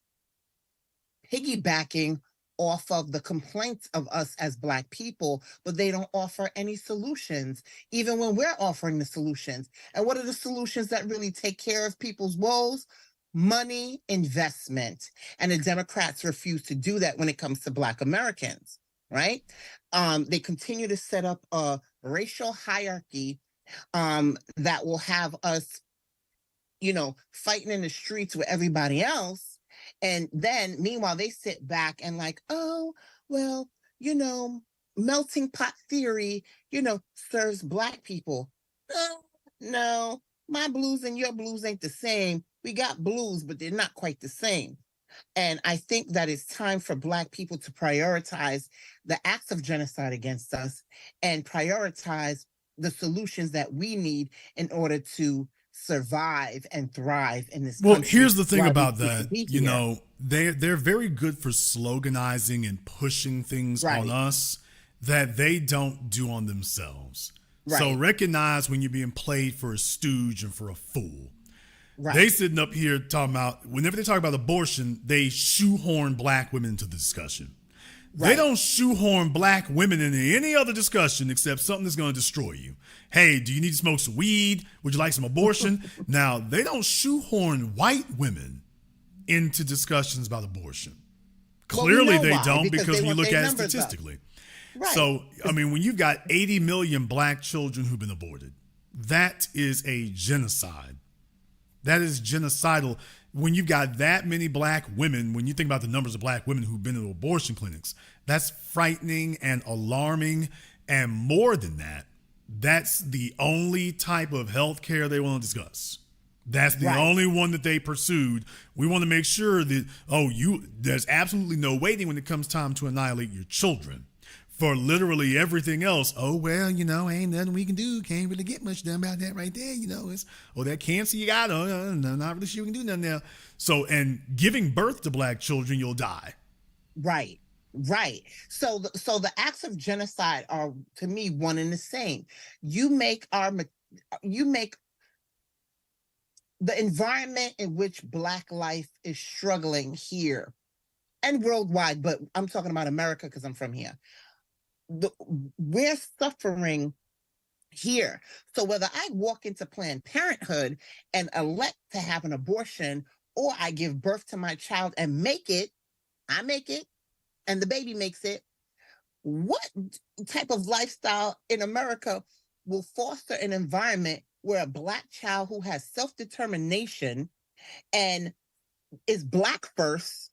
piggybacking off of the complaints of us as Black people, but they don't offer any solutions, even when we're offering the solutions. And what are the solutions that really take care of people's woes? Money, investment. And the Democrats refuse to do that when it comes to Black Americans, right? They continue to set up a racial hierarchy that will have us, fighting in the streets with everybody else. And then, meanwhile, they sit back and melting pot theory, serves Black people. No, my blues and your blues ain't the same. We got blues, but they're not quite the same. And I think that it's time for Black people to prioritize the acts of genocide against us and prioritize the solutions that we need in order to survive and thrive in this country. Well, here's the thing about that. They're very good for sloganizing and pushing things on us that they don't do on themselves. Right. So recognize when you're being played for a stooge and for a fool. Right. They sitting up here talking about, whenever they talk about abortion, they shoehorn Black women into the discussion. Right. They don't shoehorn Black women into any other discussion except something that's going to destroy you. Hey, do you need to smoke some weed? Would you like some abortion? Now, they don't shoehorn white women into discussions about abortion. Clearly they don't, because when you look at it statistically. Right. So, when you've got 80 million Black children who've been aborted, that is a genocide. That is genocidal. When you've got that many Black women, when you think about the numbers of Black women who've been in abortion clinics, that's frightening and alarming. And more than that, that's the only type of health care they want to discuss. That's the only one that they pursued. We want to make sure that, there's absolutely no waiting when it comes time to annihilate your children. for literally everything else. Oh, well, ain't nothing we can do. Can't really get much done about that right there. It's, that cancer you got. Oh, no, not really sure we can do nothing now. So, and giving birth to black children, you'll die. Right. So the acts of genocide are, to me, one and the same. You make the environment in which Black life is struggling here and worldwide, but I'm talking about America because I'm from here. We're suffering here. So whether I walk into Planned Parenthood and elect to have an abortion, or I give birth to my child and I make it, and the baby makes it, what type of lifestyle in America will foster an environment where a Black child who has self-determination and is Black first,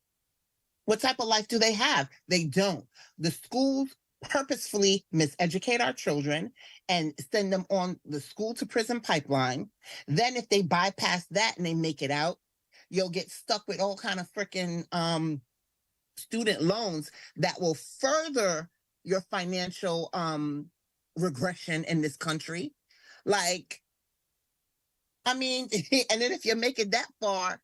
what type of life do they have? They don't. The schools purposefully miseducate our children and send them on the school to prison pipeline. Then if they bypass that and they make it out, you'll get stuck with all kind of freaking student loans that will further your financial regression in this country. And then if you make it that far,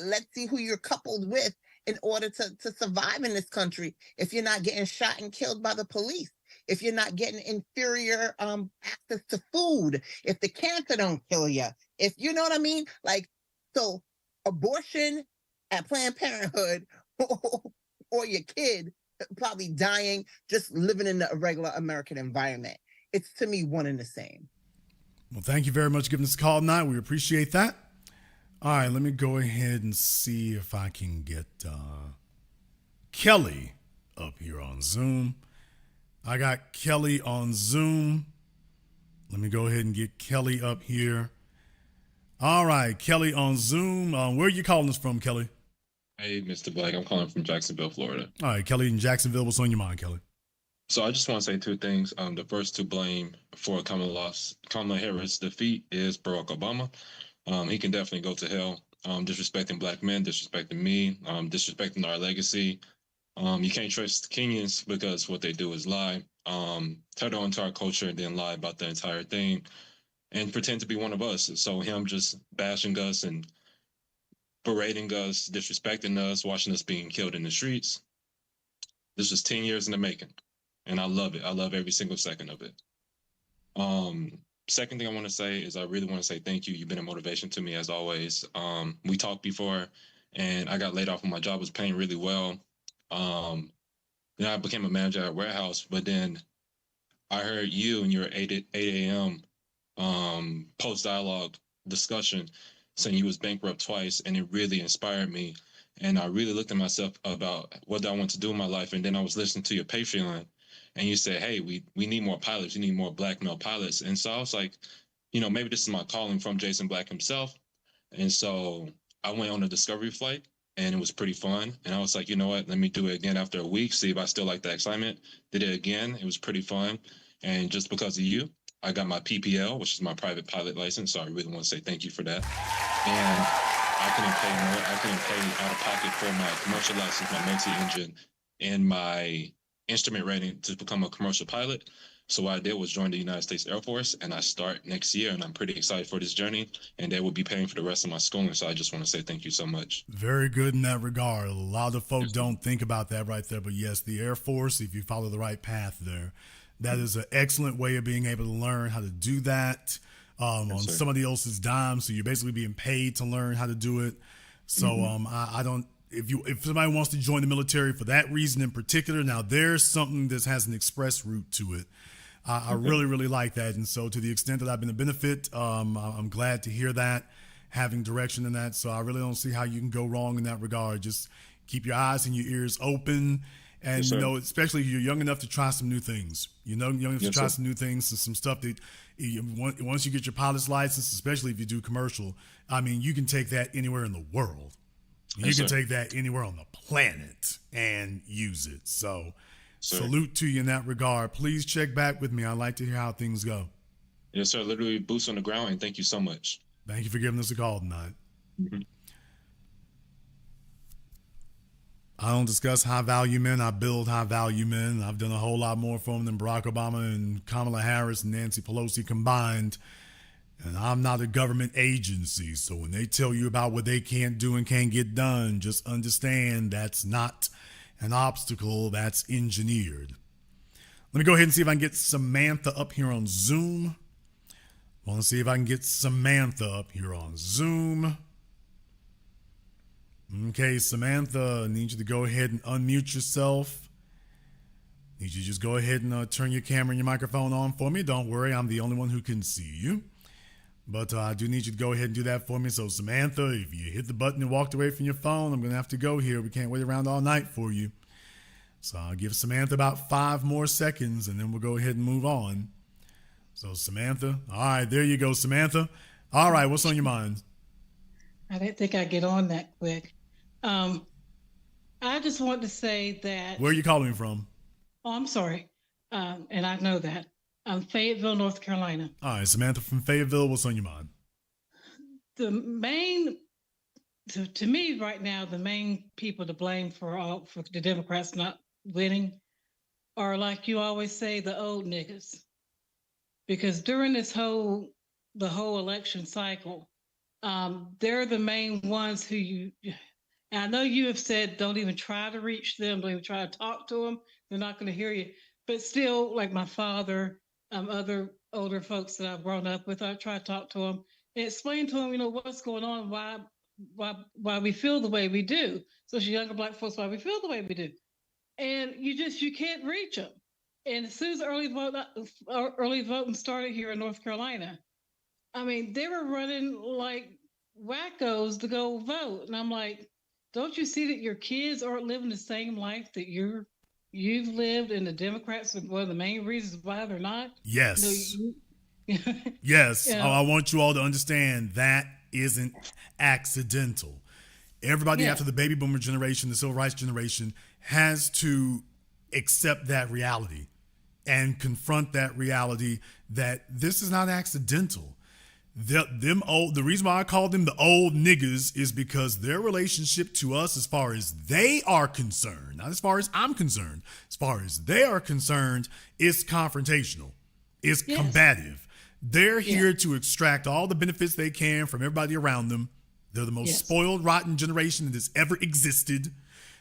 let's see who you're coupled with in order to survive in this country. If you're not getting shot and killed by the police, if you're not getting inferior access to food, if the cancer don't kill you, if you know what I mean? So abortion at Planned Parenthood or your kid probably dying, just living in a regular American environment. It's, to me, one and the same. Well, thank you very much for giving us a call tonight. We appreciate that. All right, let me go ahead and see if I can get Kelly up here on Zoom. I got Kelly on Zoom. Let me go ahead and get Kelly up here. All right, Kelly on Zoom. Where are you calling us from, Kelly? Hey, Mr. Black. I'm calling from Jacksonville, Florida. All right, Kelly in Jacksonville. What's on your mind, Kelly? So I just want to say two things. The first to blame for Kamala Harris' defeat is Barack Obama. He can definitely go to hell. Disrespecting Black men, disrespecting me, disrespecting our legacy. You can't trust Kenyans because what they do is lie, tether onto our culture and then lie about the entire thing and pretend to be one of us. So him just bashing us and berating us, disrespecting us, watching us being killed in the streets. This was 10 years in the making, and I love it. I love every single second of it. Second thing I want to say is I really want to say thank you. You've been a motivation to me as always. We talked before, and I got laid off when my job was paying really well. Then I became a manager at a warehouse, but then I heard you in your 8 a.m. Post-dialogue discussion saying you was bankrupt twice, and it really inspired me. And I really looked at myself about what I want to do in my life. And then I was listening to your Patreon, and you said, hey, we need more pilots. We need more Black male pilots. And so I was like, maybe this is my calling from Jason Black himself. And so I went on a discovery flight, and it was pretty fun. And I was like, you know what, let me do it again after a week, see if I still like the excitement. Did it again. It was pretty fun. And just because of you, I got my PPL, which is my private pilot license. So I really want to say thank you for that. And I couldn't pay more. I couldn't pay out of pocket for my commercial license, my multi-engine, and my instrument rating to become a commercial pilot. So what I did was join the United States Air Force, and I start next year, and I'm pretty excited for this journey, and they will be paying for the rest of my schooling. So I just want to say thank you so much. Very good in that regard. A lot of folks don't think about that right there, but yes, the Air Force, if you follow the right path there, that is an excellent way of being able to learn how to do that on somebody else's dime. So you're basically being paid to learn how to do it. So I don't. If somebody wants to join the military for that reason in particular, now there's something that has an express route to it. I really, really like that. And so to the extent that I've been a benefit, I'm glad to hear that, having direction in that. So I really don't see how you can go wrong in that regard. Just keep your eyes and your ears open. And, especially if you're young enough to try some new things, young enough to try some new things and some stuff that once you get your pilot's license, especially if you do commercial, I mean, you can take that anywhere in the world. You can take that anywhere on the planet and use it. So salute to you in that regard. Please check back with me. I'd like to hear how things go. Yes, sir. Literally boots on the ground. And thank you so much. Thank you for giving us a call tonight. I don't discuss high value men. I build high value men. I've done a whole lot more for them than Barack Obama and Kamala Harris and Nancy Pelosi combined. And I'm not a government agency. So when they tell you about what they can't do and can't get done, just understand that's not an obstacle, that's engineered. Let me go ahead and see if I can get Samantha up here on Zoom. I want to see if I can get Samantha up here on Zoom. Okay, Samantha, I need you to go ahead and unmute yourself. Need you to just go ahead and turn your camera and your microphone on for me. Don't worry, I'm the only one who can see you. But I do need you to go ahead and do that for me. So, Samantha, if you hit the button and walked away from your phone, I'm going to have to go here. We can't wait around all night for you. So I'll give Samantha about 5 more seconds, and then we'll go ahead and move on. So, Samantha. All right, there you go, Samantha. All right, what's on your mind? I didn't think I'd get on that quick. I just want to say that... Where are you calling me from? Oh, I'm sorry. And I know that. Fayetteville, North Carolina. All right, Samantha from Fayetteville, what's on your mind? The main... To me right now, the main people to blame for the Democrats not winning are, like you always say, the old niggas. Because during the whole election cycle, they're the main ones who I know you have said don't even try to reach them, don't even try to talk to them. They're not going to hear you. But still, like my father, other older folks that I've grown up with, I try to talk to them and explain to them, what's going on, why we feel the way we do. Especially younger Black folks, why we feel the way we do. And you can't reach them. And as soon as early voting started here in North Carolina, I mean, they were running like wackos to go vote. And I'm like, don't you see that your kids aren't living the same life that you've lived, and the Democrats are one of the main reasons why they're not? Yes. Yes. Yeah. I want you all to understand that isn't accidental. Everybody after the baby boomer generation, the civil rights generation, has to accept that reality and confront that reality that this is not accidental. The reason why I call them the old niggas is because their relationship to us, as far as they are concerned, not as far as I'm concerned, as far as they are concerned, is confrontational, is combative. They're here to extract all the benefits they can from everybody around them. They're the most spoiled, rotten generation that has ever existed.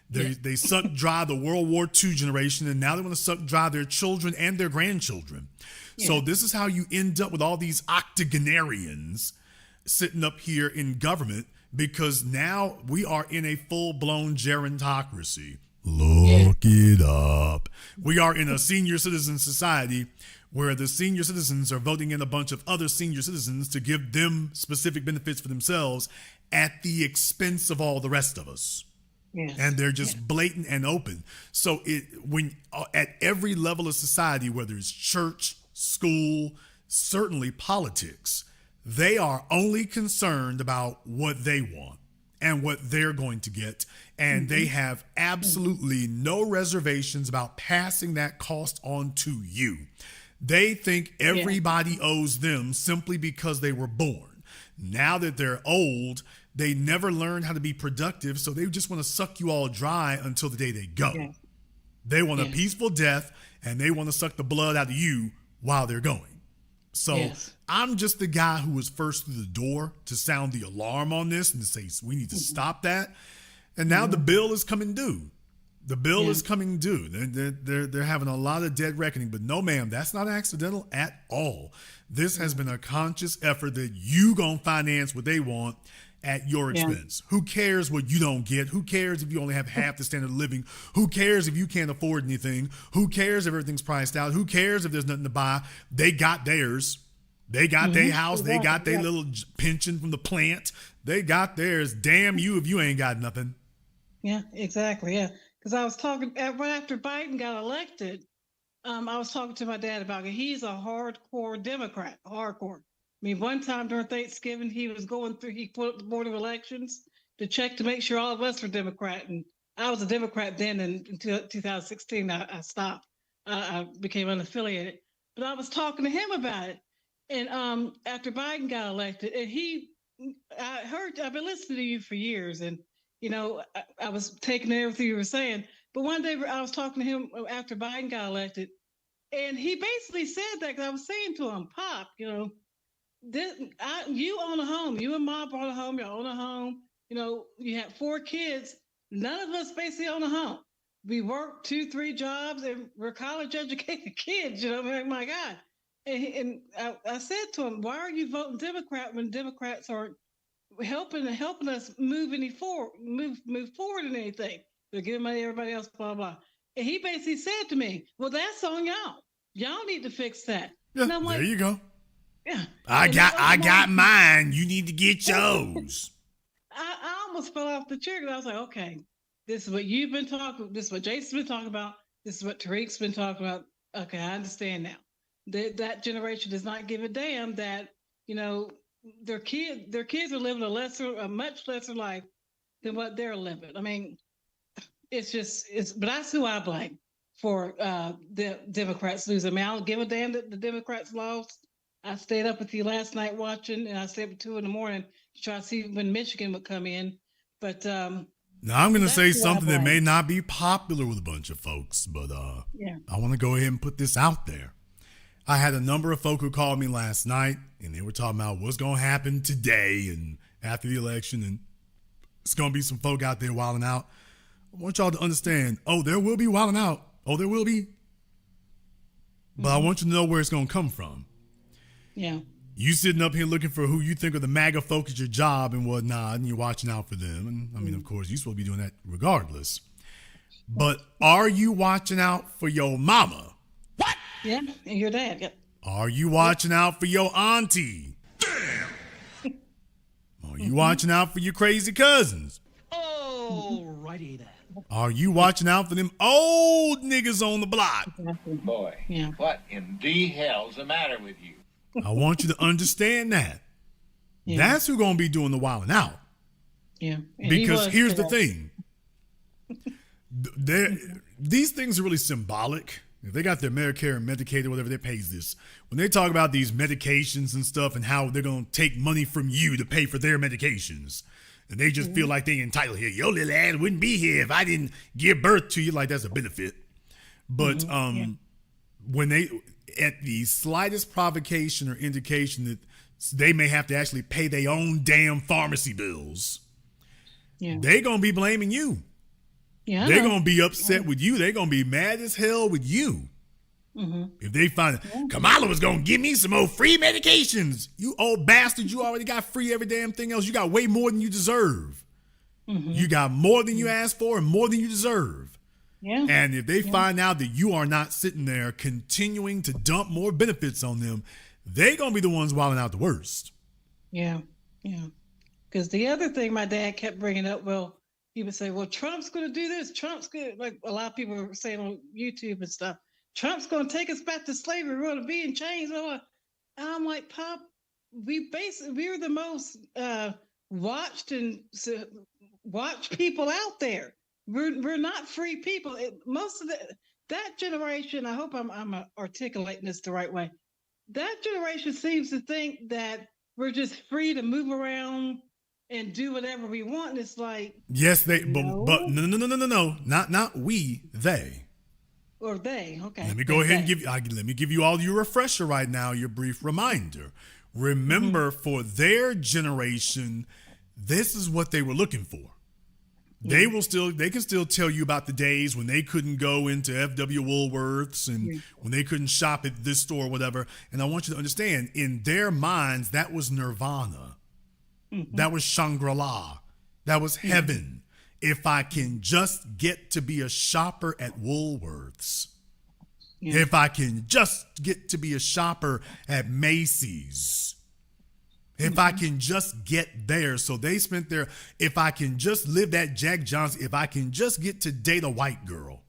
They sucked dry the World War II generation, and now they want to suck dry their children and their grandchildren. So this is how you end up with all these octogenarians sitting up here in government, because now we are in a full-blown gerontocracy. Look it up. We are in a senior citizen society where the senior citizens are voting in a bunch of other senior citizens to give them specific benefits for themselves at the expense of all the rest of us. And they're just blatant and open. So when at every level of society, whether it's church, school, certainly politics, they are only concerned about what they want and what they're going to get. And they have absolutely no reservations about passing that cost on to you. They think everybody owes them simply because they were born. Now that they're old, they never learned how to be productive, so they just want to suck you all dry until the day they go. They want a peaceful death, and they want to suck the blood out of you while they're going. So I'm just the guy who was first through the door to sound the alarm on this and to say, we need to stop that. And now the bill is coming due. The bill is coming due. They're having a lot of dead reckoning, but no, ma'am, that's not accidental at all. This has been a conscious effort that you gonna finance what they want at your expense. Who cares what you don't get? Who cares if you only have half the standard of living? Who cares if you can't afford anything? Who cares if everything's priced out? Who cares if there's nothing to buy? They got theirs. They got their house. They got their little pension from the plant. They got theirs. Damn you if you ain't got nothing. Yeah, exactly. Yeah. Because I was talking right after Biden got elected, I was talking to my dad about it. He's a hardcore Democrat, hardcore. I mean, one time during Thanksgiving, he was going through, he put up the Board of Elections to check to make sure all of us were Democrat. And I was a Democrat then, and in 2016, I stopped. I became unaffiliated. But I was talking to him about it. And after Biden got elected, and I've been listening to you for years, and I was taking everything you were saying. But one day I was talking to him after Biden got elected, and he basically said that, because I was saying to him, Pop, you own a home. You and Mom bought a home. You own a home. You have 4 kids. None of us basically own a home. We work 2-3 jobs, and we're college-educated kids. My God. And I said to him, why are you voting Democrat when Democrats aren't helping us move forward in anything? They're giving money to everybody else, blah, blah. And he basically said to me, well, that's on y'all. Y'all need to fix that. Yeah, and I'm like, there you go. Yeah. I got mine. You need to get yours. I almost fell off the chair, because I was like, okay, this is what you've been talking. This is what Jason's been talking about. This is what Tariq's been talking about. Okay, I understand now. That generation does not give a damn that their kids are living a much lesser life than what they're living. I mean, but that's who I blame for the Democrats losing. I mean, I don't give a damn that the Democrats lost. I stayed up with you last night watching, and I stayed up at 2 a.m. to try to see when Michigan would come in. But now I'm going to say something that may not be popular with a bunch of folks, but I want to go ahead and put this out there. I had a number of folk who called me last night, and they were talking about what's going to happen today and after the election, and it's going to be some folk out there wilding out. I want y'all to understand, there will be wilding out. There will be. But I want you to know where it's going to come from. Yeah. You sitting up here looking for who you think are the MAGA folk at your job and whatnot, and you're watching out for them. And I mean, of course, you're supposed to be doing that regardless. But are you watching out for your mama? What? Yeah, and your dad. Yep. Are you watching out for your auntie? Damn. Are you watching out for your crazy cousins? Alrighty then. Are you watching out for them old niggas on the block? Boy, what in the hell's the matter with you? I want you to understand that. Yeah. That's who's going to be doing the wilding out. Yeah. Because here's the thing. These things are really symbolic. If they got their Medicare and Medicaid or whatever, they pays this. When they talk about these medications and stuff and how they're going to take money from you to pay for their medications, and they just feel like they entitled here. Your little ass wouldn't be here if I didn't give birth to you. Like that's a benefit. But when they, at the slightest provocation or indication that they may have to actually pay their own damn pharmacy bills, they're going to be blaming you. Yeah, they're going to be upset with you. They're going to be mad as hell with you. If they find Kamala was going to give me some old free medications. You old bastard, you already got free every damn thing else. You got way more than you deserve. You got more than you asked for and more than you deserve. Yeah. And if they find out that you are not sitting there continuing to dump more benefits on them, they're going to be the ones wilding out the worst. Yeah. Because the other thing my dad kept bringing up, he would say, well, Trump's going to do this. Trump's going to, like a lot of people were saying on YouTube and stuff, Trump's going to take us back to slavery. We're going to be in chains. And I'm like, Pop, we're the most watched people out there. We're not free people. Most of that generation, I hope I'm articulating this the right way. That generation seems to think that we're just free to move around and do whatever we want. And it's like, yes, but no, not we, they. Or they, okay. Let me go ahead and let me give you all your refresher right now, your brief reminder. Remember, for their generation, this is what they were looking for. They can still tell you about the days when they couldn't go into FW Woolworths and when they couldn't shop at this store or whatever. And I want you to understand, in their minds, that was nirvana. That was Shangri-La. That was heaven. If I can just get to be a shopper at Woolworths. If I can just get to be a shopper at Macy's. If I can just get there. So they spent their, if I can just live that Jack Johnson, if I can just get to date a white girl.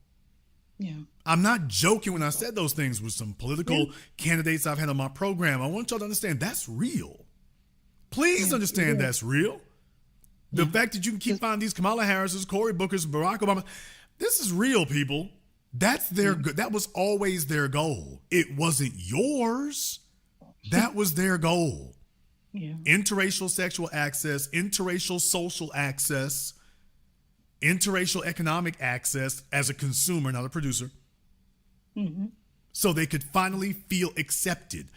Yeah. I'm not joking when I said those things with some political candidates I've had on my program. I want y'all to understand that's real. Please understand that's real. The fact that you can keep finding these Kamala Harris's, Cory Booker's, Barack Obama, this is real, people. That's their that was always their goal. It wasn't yours. That was their goal. Interracial sexual access, interracial social access, interracial economic access as a consumer, not a producer, so they could finally feel accepted.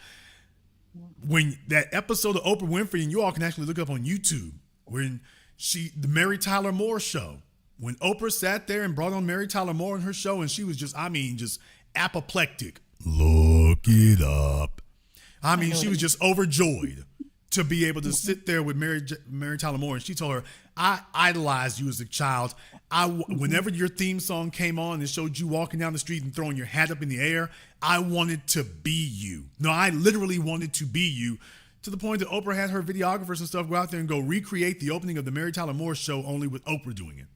When that episode of Oprah Winfrey, and you all can actually look up on YouTube, when the Mary Tyler Moore show, when Oprah sat there and brought on Mary Tyler Moore on her show, and she was just apoplectic. Look it up. She was just overjoyed to be able to sit there with Mary Tyler Moore, and she told her, I idolized you as a child. Whenever your theme song came on and showed you walking down the street and throwing your hat up in the air, I wanted to be you. No, I literally wanted to be you, to the point that Oprah had her videographers and stuff go out there and go recreate the opening of the Mary Tyler Moore show, only with Oprah doing it.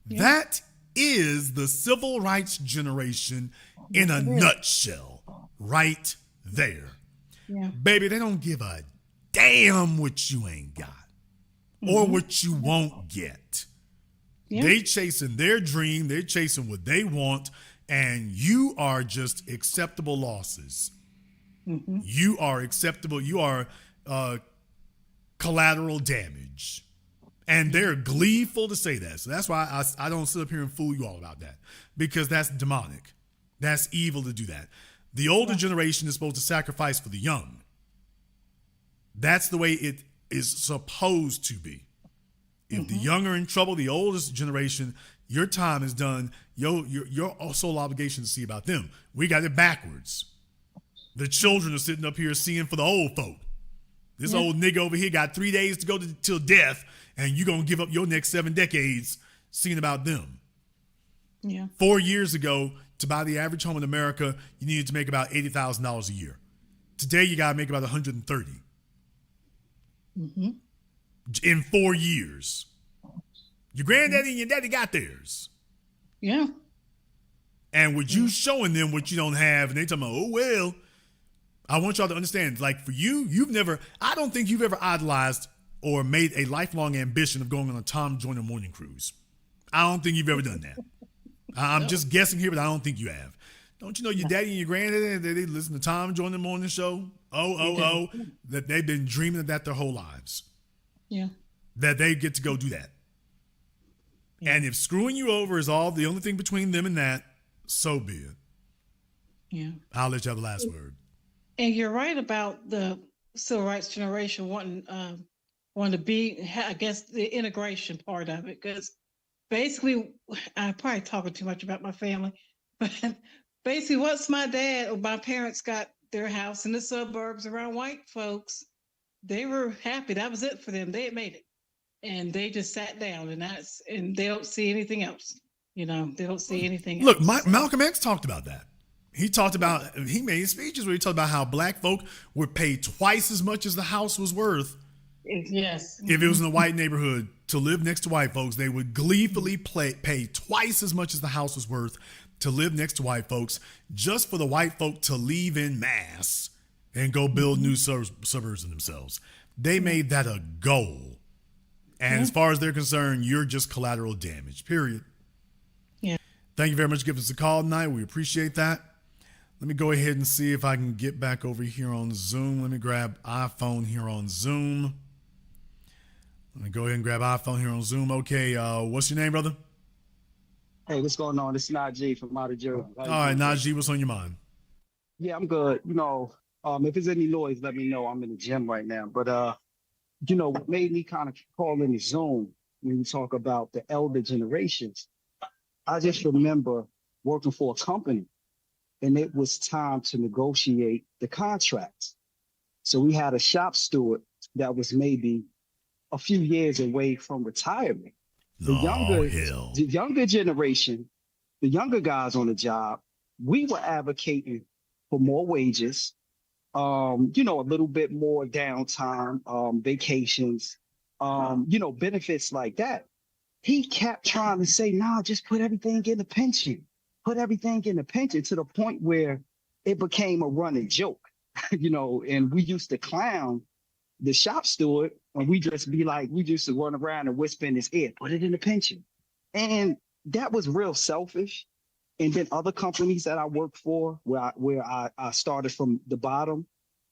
Yeah. That is the civil rights generation in a nutshell right there. Yeah. Baby, they don't give a damn what you ain't got or what you won't get. Yeah. They chasing their dream. They're chasing what they want. And you are just acceptable losses. You are acceptable. You are collateral damage. And they're gleeful to say that. So that's why I don't sit up here and fool you all about that, because that's demonic. That's evil to do that. The older generation is supposed to sacrifice for the young. That's the way it is supposed to be. If the young are in trouble, the oldest generation, your time is done. Your sole obligation to see about them. We got it backwards. The children are sitting up here seeing for the old folk. This old nigga over here got 3 days to go till death, and you're going to give up your next 7 decades seeing about them. Yeah. 4 years ago, to buy the average home in America, you needed to make about $80,000 a year. Today, you got to make about $130,000. In 4 years. Your granddaddy and your daddy got theirs. Yeah. And with you showing them what you don't have, and they talking about, oh, well, I want y'all to understand, like for you, I don't think you've ever idolized or made a lifelong ambition of going on a Tom Joyner morning cruise. I don't think you've ever done that. I'm just guessing here, but I don't think you have. Don't you know your daddy and your granddaddy, they listen to Tom Joyner morning show? That they've been dreaming of that their whole lives. Yeah. That they get to go do that. Yeah. And if screwing you over is the only thing between them and that, so be it. Yeah. I'll let you have the last word. And you're right about the civil rights generation wanting to be, I guess, the integration part of it. Because basically, I'm probably talking too much about my family, but basically once my dad or my parents got their house in the suburbs around white folks, they were happy. That was it for them. They had made it. And they just sat down, and they don't see anything else. They don't see anything else. Look, Malcolm X talked about that. He made speeches where he talked about how black folk were paid twice as much as the house was worth. Yes. If it was in a white neighborhood to live next to white folks, they would gleefully pay twice as much as the house was worth to live next to white folks, just for the white folk to leave in mass and go build new suburbs of themselves. They made that a goal. And as far as they're concerned, you're just collateral damage, period. Yeah. Thank you very much for giving us a call tonight. We appreciate that. Let me go ahead and see if I can get back over here on Zoom. Let me grab iPhone here on Zoom. Let me go ahead and grab iPhone here on Zoom. Okay, what's your name, brother? Hey, what's going on? It's Najee from out of Jersey. All right, Najee, what's on your mind? Yeah, I'm good. If there's any noise, let me know. I'm in the gym right now. But, what made me kind of call in the Zoom when you talk about the elder generations, I just remember working for a company, and it was time to negotiate the contracts. So we had a shop steward that was maybe a few years away from retirement. The younger generation, the younger guys on the job, we were advocating for more wages, a little bit more downtime, vacations, benefits like that. He kept trying to say, nah, just put everything in the pension. Put everything in the pension, to the point where it became a running joke, and we used to clown the shop steward, and we just be like, we used to run around and whisper in his ear, put it in the pension. And that was real selfish. And then other companies that I worked for, where I started from the bottom,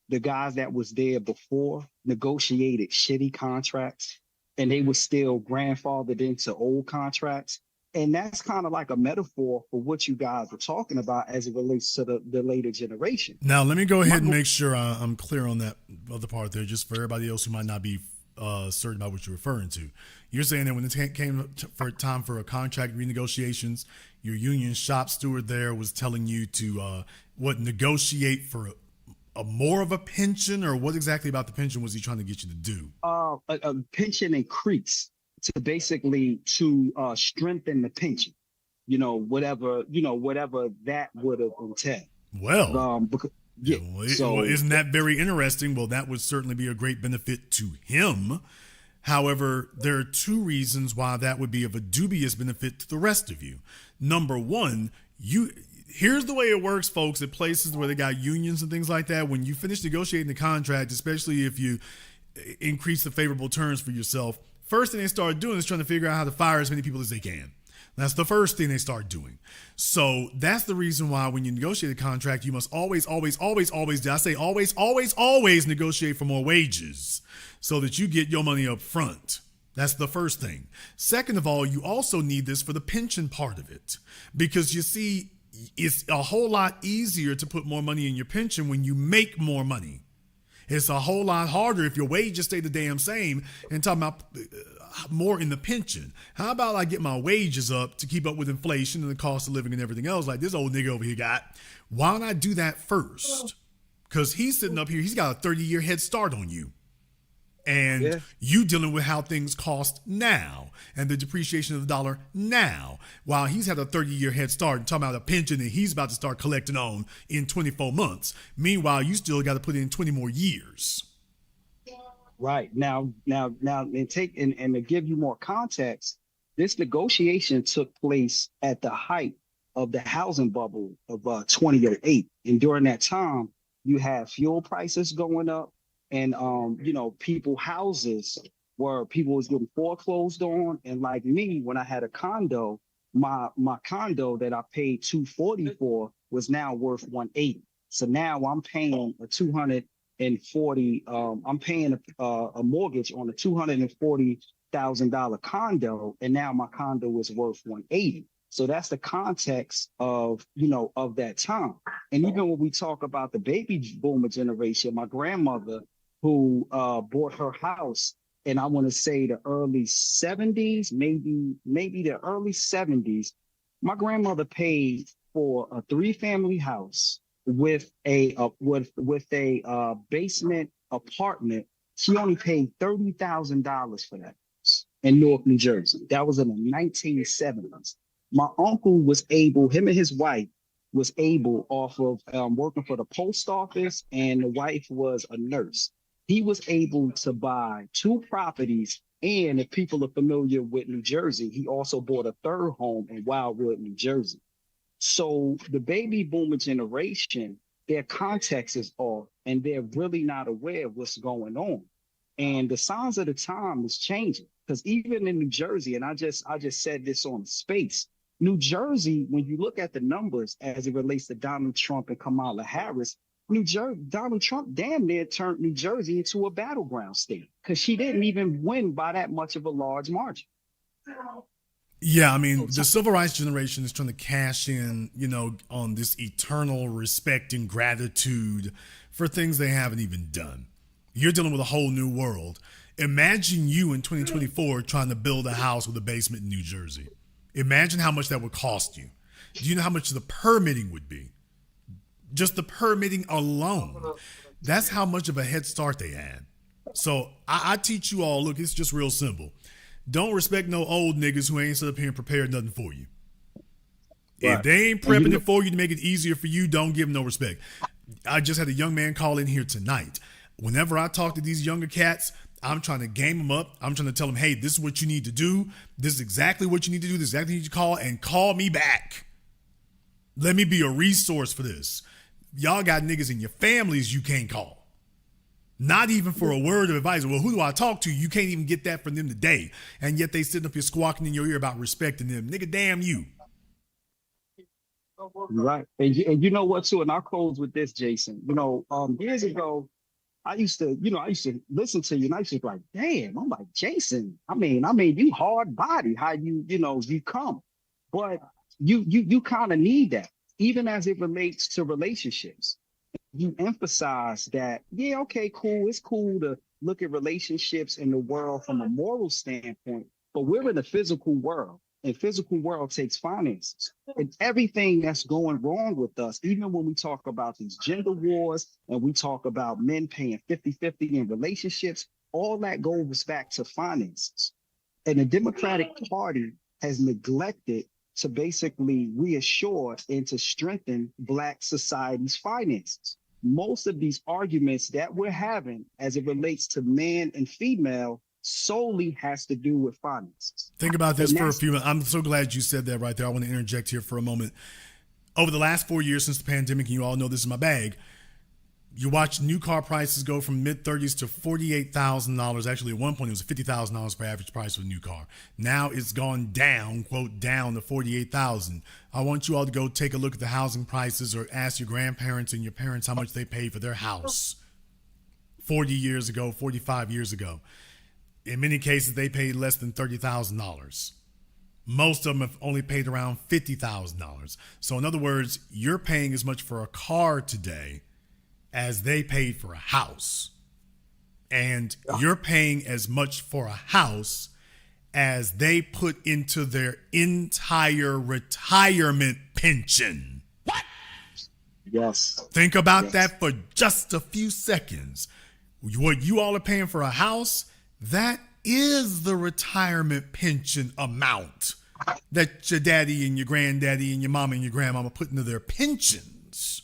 the guys that was there before negotiated shitty contracts. and they were still grandfathered into old contracts. And that's kind of like a metaphor for what you guys are talking about as it relates to the later generation. Now, let me go ahead and make sure I'm clear on that other part there, just for everybody else who might not be certain about what you're referring to. You're saying that when it came for time for a contract renegotiations, your union shop steward there was telling you to negotiate for a more of a pension, or what exactly about the pension was he trying to get you to do? A pension increase to basically strengthen the pension, whatever that would have entailed. Well, so isn't that very interesting? Well, that would certainly be a great benefit to him. However, there are two reasons why that would be of a dubious benefit to the rest of you. Number one, here's the way it works, folks, at places where they got unions and things like that. When you finish negotiating the contract, especially if you increase the favorable terms for yourself, first thing they start doing is trying to figure out how to fire as many people as they can. That's the first thing they start doing. So that's the reason why when you negotiate a contract, you must always negotiate for more wages so that you get your money up front. That's the first thing. Second of all, you also need this for the pension part of it, because you see, it's a whole lot easier to put more money in your pension when you make more money. It's a whole lot harder if your wages stay the damn same and talking about more in the pension. How about I get my wages up to keep up with inflation and the cost of living and everything else like this old nigga over here got? Why don't I do that first? Because he's sitting up here, he's got a 30-year head start on you. And you dealing with how things cost now and the depreciation of the dollar now, while he's had a 30-year head start and talking about a pension that he's about to start collecting on in 24 months. Meanwhile, you still got to put in 20 more years. Right. Now, and to give you more context, this negotiation took place at the height of the housing bubble of 2008. And during that time, you had fuel prices going up. And, people was getting foreclosed on. And like me, when I had a condo, my condo that I paid $240 for was now worth $180. So now I'm paying a $240. I'm paying a mortgage on a $240,000 condo. And now my condo is worth $180. So that's the context of that time. And even when we talk about the baby boomer generation, my grandmother, who bought her house, and I want to say the early 70s, maybe the early 70s, my grandmother paid for a 3-family house with a basement apartment. She only paid $30,000 for that house in Newark, New Jersey. That was in the 1970s. My uncle was able, him and his wife was able, off of working for the post office, and the wife was a nurse. He was able to buy 2 properties, and if people are familiar with New Jersey, he also bought a 3rd home in Wildwood, New Jersey. So the baby boomer generation, their context is off, and they're really not aware of what's going on. And the signs of the time is changing, because even in New Jersey, and I just said this on Space, New Jersey, when you look at the numbers as it relates to Donald Trump and Kamala Harris, Donald Trump damn near turned New Jersey into a battleground state, because she didn't even win by that much of a large margin. Yeah, I mean, the civil rights generation is trying to cash in, on this eternal respect and gratitude for things they haven't even done. You're dealing with a whole new world. Imagine you in 2024 trying to build a house with a basement in New Jersey. Imagine how much that would cost you. Do you know how much the permitting would be? Just the permitting alone. That's how much of a head start they had. So I teach you all, look, it's just real simple. Don't respect no old niggas who ain't set up here and prepared nothing for you. Right. If they ain't prepping it for you to make it easier for you, don't give them no respect. I just had a young man call in here tonight. Whenever I talk to these younger cats, I'm trying to game them up. I'm trying to tell them, hey, this is what you need to do. This is exactly what you need to do. This is exactly what you call, and call me back. Let me be a resource for this. Y'all got niggas in your families you can't call. Not even for a word of advice. Well, who do I talk to? You can't even get that from them today. And yet they sitting up here squawking in your ear about respecting them. Nigga, damn you. Right. And you know what, too? And I'll close with this, Jason. Years ago, I used to listen to you, and I used to be like, damn, I'm like, Jason. I mean, you hard body, how you come, but you kind of need that, even as it relates to relationships. You emphasize that, yeah, okay, cool. It's cool to look at relationships in the world from a moral standpoint, but we're in a physical world, and physical world takes finances. And everything that's going wrong with us, even when we talk about these gender wars and we talk about men paying 50-50 in relationships, all that goes back to finances. And the Democratic Party has neglected to basically reassure and to strengthen Black society's finances. Most of these arguments that we're having as it relates to man and female solely has to do with finances. Think about this for a few minutes. I'm so glad you said that right there. I want to interject here for a moment. Over the last 4 years since the pandemic, and you all know this is my bag, you watch new car prices go from mid-30s to $48,000. Actually, at one point, it was $50,000 per average price of a new car. Now it's gone down, quote, down to $48,000. I want you all to go take a look at the housing prices or ask your grandparents and your parents how much they paid for their house 40 years ago, 45 years ago. In many cases, they paid less than $30,000. Most of them have only paid around $50,000. So in other words, you're paying as much for a car today as they paid for a house. And you're paying as much for a house as they put into their entire retirement pension. What? Yes. Think about that for just a few seconds. What you all are paying for a house, that is the retirement pension amount that your daddy and your granddaddy and your mama and your grandmama put into their pensions.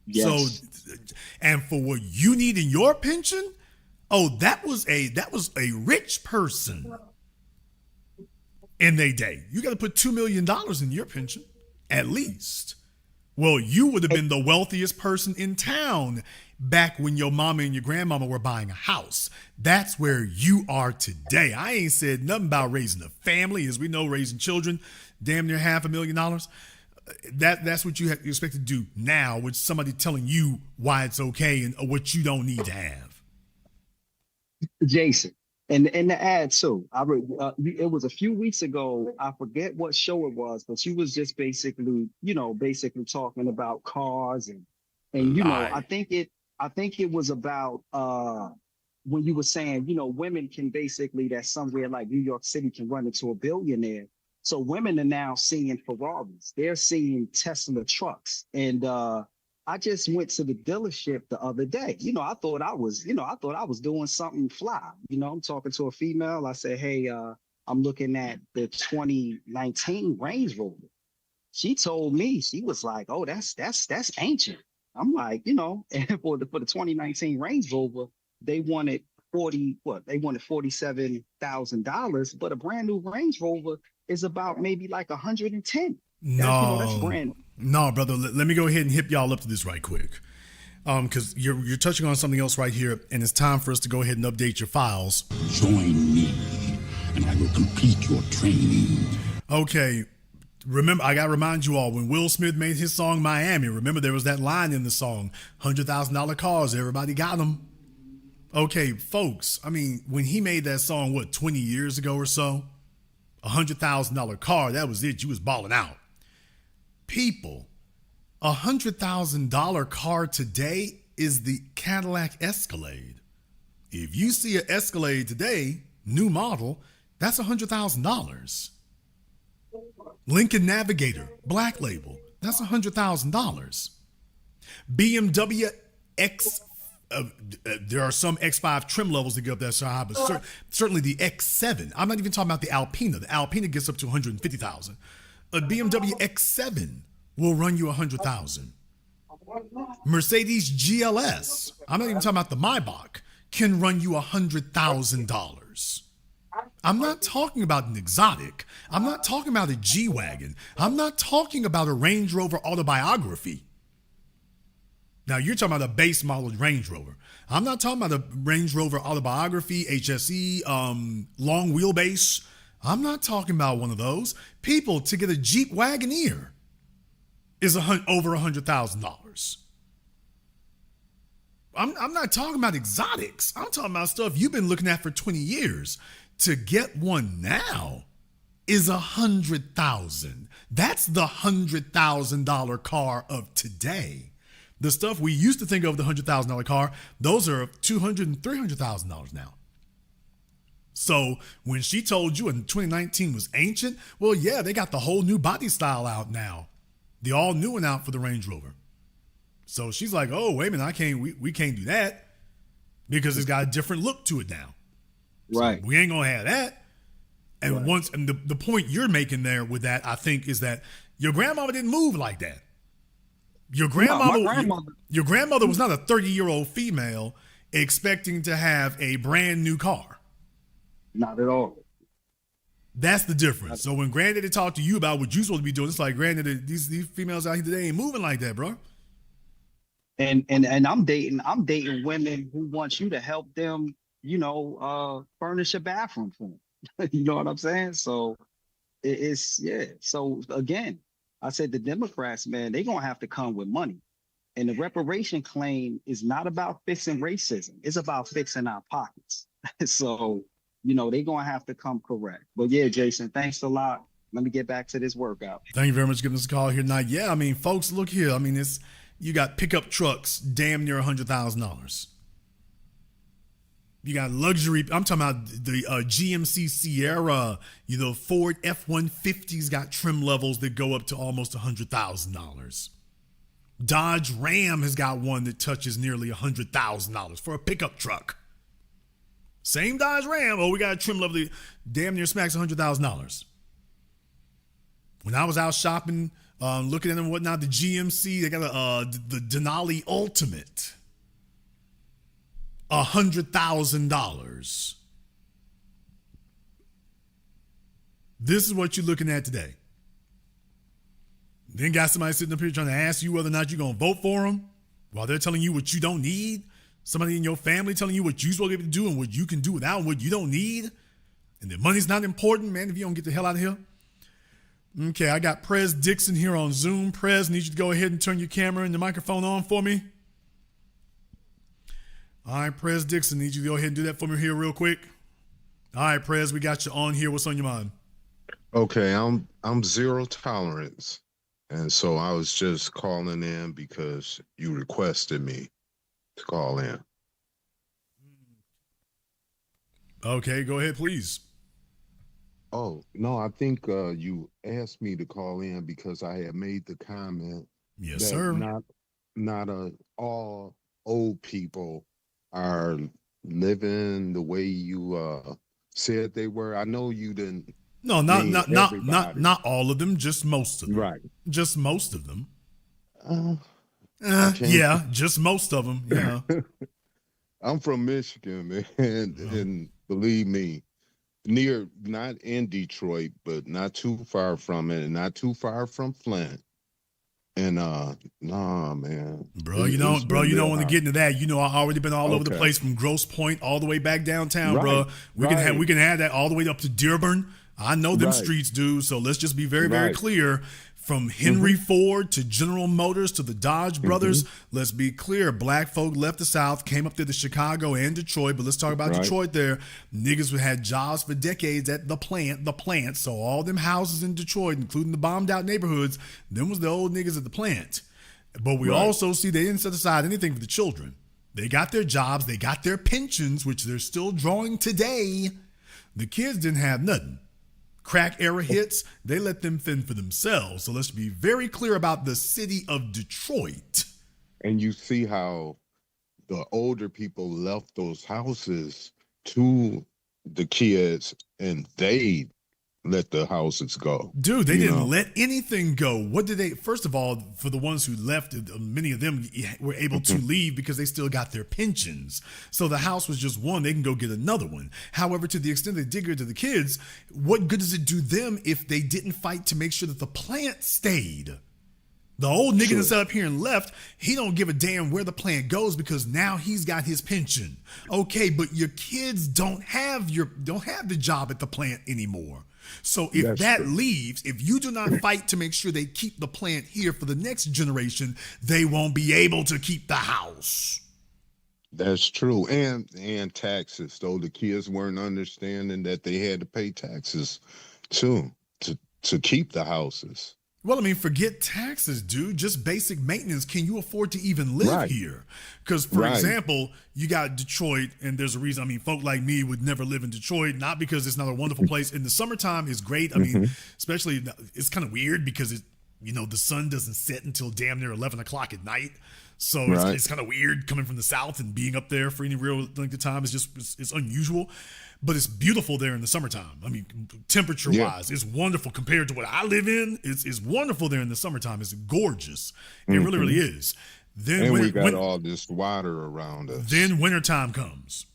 Yes. So, and for what you need in your pension, that was a rich person in their day. You got to put $2 million in your pension, at least. Well, you would have been the wealthiest person in town back when your mama and your grandmama were buying a house. That's where you are today. I ain't said nothing about raising a family. As we know, raising children, damn near $500,000. That's what you expect to do now with somebody telling you why it's okay and what you don't need to have. Jason, and the ad too. It was a few weeks ago. I forget what show it was, but she was just basically talking about cars and I think it was about when you were saying women can basically, that somewhere like New York City can run into a billionaire. So women are now seeing Ferraris. They're seeing Tesla trucks. And I just went to the dealership the other day. I thought I was doing something fly. I'm talking to a female. I said, hey, I'm looking at the 2019 Range Rover. She told me, she was like, oh, that's ancient. I'm like, and for the 2019 Range Rover, they wanted $47,000, but a brand new Range Rover is about maybe like 110. That's brand new. No, brother. Let me go ahead and hip y'all up to this right quick, because you're touching on something else right here, and it's time for us to go ahead and update your files. Join me, and I will complete your training. Okay. Remember, I got to remind you all, when Will Smith made his song Miami, remember there was that line in the song, $100,000 cars, everybody got them. Okay, folks, I mean, when he made that song, 20 years ago or so, $100,000 car, that was it. You was balling out. People, $100,000 car today is the Cadillac Escalade. If you see an Escalade today, new model, that's $100,000. Lincoln Navigator, black label, that's $100,000. BMW X, there are some X5 trim levels that get up that high, but certainly the X7. I'm not even talking about the Alpina. The Alpina gets up to $150,000. A BMW X7 will run you $100,000. Mercedes GLS, I'm not even talking about the Maybach, can run you $100,000. I'm not talking about an exotic. I'm not talking about a G-Wagon. I'm not talking about a Range Rover Autobiography. Now, you're talking about a base model Range Rover. I'm not talking about a Range Rover Autobiography, HSE, long wheelbase. I'm not talking about one of those. People, to get a Jeep Wagoneer is over $100,000. I'm not talking about exotics. I'm talking about stuff you've been looking at for 20 years. To get one now is $100,000. That's the $100,000 car of today. The stuff we used to think of the $100,000 car, those are $200,000 and $300,000 now. So when she told you in 2019 was ancient, well, yeah, they got the whole new body style out now. The all new one out for the Range Rover. So she's like, oh, wait a minute, we can't do that because it's got a different look to it now. Right. So we ain't gonna have that. And the point you're making there with that, I think, is that your grandmama didn't move like that. Your grandmother was not a 30-year-old female expecting to have a brand new car. Not at all. That's the difference. So when granddaddy talked to you about what you're supposed to be doing, it's like, granddaddy, these females out here today ain't moving like that, bro. And I'm dating women who want you to help them, furnish a bathroom for them. You know what I'm saying? So So again, I said the Democrats, man, they're gonna have to come with money. And the reparation claim is not about fixing racism. It's about fixing our pockets. So, they're gonna have to come correct. But yeah, Jason, thanks a lot. Let me get back to this workout. Thank you very much for giving us a call here tonight. Yeah, I mean, folks, look here. I mean, you got pickup trucks damn near $100,000. You got luxury. I'm talking about the GMC Sierra. Ford F-150s got trim levels that go up to almost $100,000. Dodge Ram has got one that touches nearly $100,000 for a pickup truck. Same Dodge Ram. Oh, we got a trim level that damn near smacks $100,000. When I was out shopping, looking at them and whatnot, the GMC, they got the Denali Ultimate. $100,000. This is what you're looking at today. Then got somebody sitting up here trying to ask you whether or not you're going to vote for them while they're telling you what you don't need. Somebody in your family telling you what you're supposed to be able to do and what you can do without and what you don't need. And that money's not important, man, if you don't get the hell out of here. Okay, I got Prez Dixon here on Zoom. Prez, need you to go ahead and turn your camera and the microphone on for me. All right, Prez Dixon, need you to go ahead and do that for me here real quick. All right, Prez, we got you on here. What's on your mind? Okay, I'm zero tolerance. And so I was just calling in because you requested me to call in. Okay, go ahead, please. Oh, no, I think you asked me to call in because I had made the comment. Yes, that sir. Not all old people are living the way you said they were. I know you didn't. No, not all of them, just most of them. Right. Just most of them. Yeah, just most of them. Yeah. I'm from Michigan, man, and believe me, not in Detroit, but not too far from it, and not too far from Flint. And nah, man, bro, you don't want to get into that. I already been all over the place from Grosse Pointe all the way back downtown, bro. We can have that all the way up to Dearborn. I know them streets, dude. So let's just be very, very clear. From Henry Ford to General Motors to the Dodge brothers, let's be clear. Black folk left the South, came up there to Chicago and Detroit, but let's talk about Detroit there. Niggas who had jobs for decades at the plant. So all them houses in Detroit, including the bombed out neighborhoods, them was the old niggas at the plant. But we also see they didn't set aside anything for the children. They got their jobs, they got their pensions, which they're still drawing today. The kids didn't have nothing. Crack era hits, they let them fend for themselves. So let's be very clear about the city of Detroit. And you see how the older people left those houses to the kids and they let the houses go. Dude, they didn't let anything go. What did they, first of all, for the ones who left, many of them were able to leave because they still got their pensions. So the house was just one, they can go get another one. However, to the extent they dig it to the kids, what good does it do them if they didn't fight to make sure that the plant stayed? The old nigga that sat up here and left, he don't give a damn where the plant goes because now he's got his pension. Okay, but your kids don't have the job at the plant anymore. So if leaves, if you do not fight to make sure they keep the plant here for the next generation, they won't be able to keep the house. That's true. And taxes, though the kids weren't understanding that they had to pay taxes too to keep the houses. Well, I mean, forget taxes, dude. Just basic maintenance. Can you afford to even live here? Because, for example, you got Detroit, and there's a reason. I mean, folk like me would never live in Detroit, not because it's not a wonderful place. In the summertime, it's great. I mean, especially, it's kind of weird because the sun doesn't set until damn near 11 o'clock at night. So it's kind of weird coming from the South and being up there for any real length of time. It's unusual, but it's beautiful there in the summertime. I mean, temperature wise, it's wonderful compared to what I live in. It's wonderful there in the summertime. It's gorgeous. It really, really is. Then we got all this water around us. Then wintertime comes.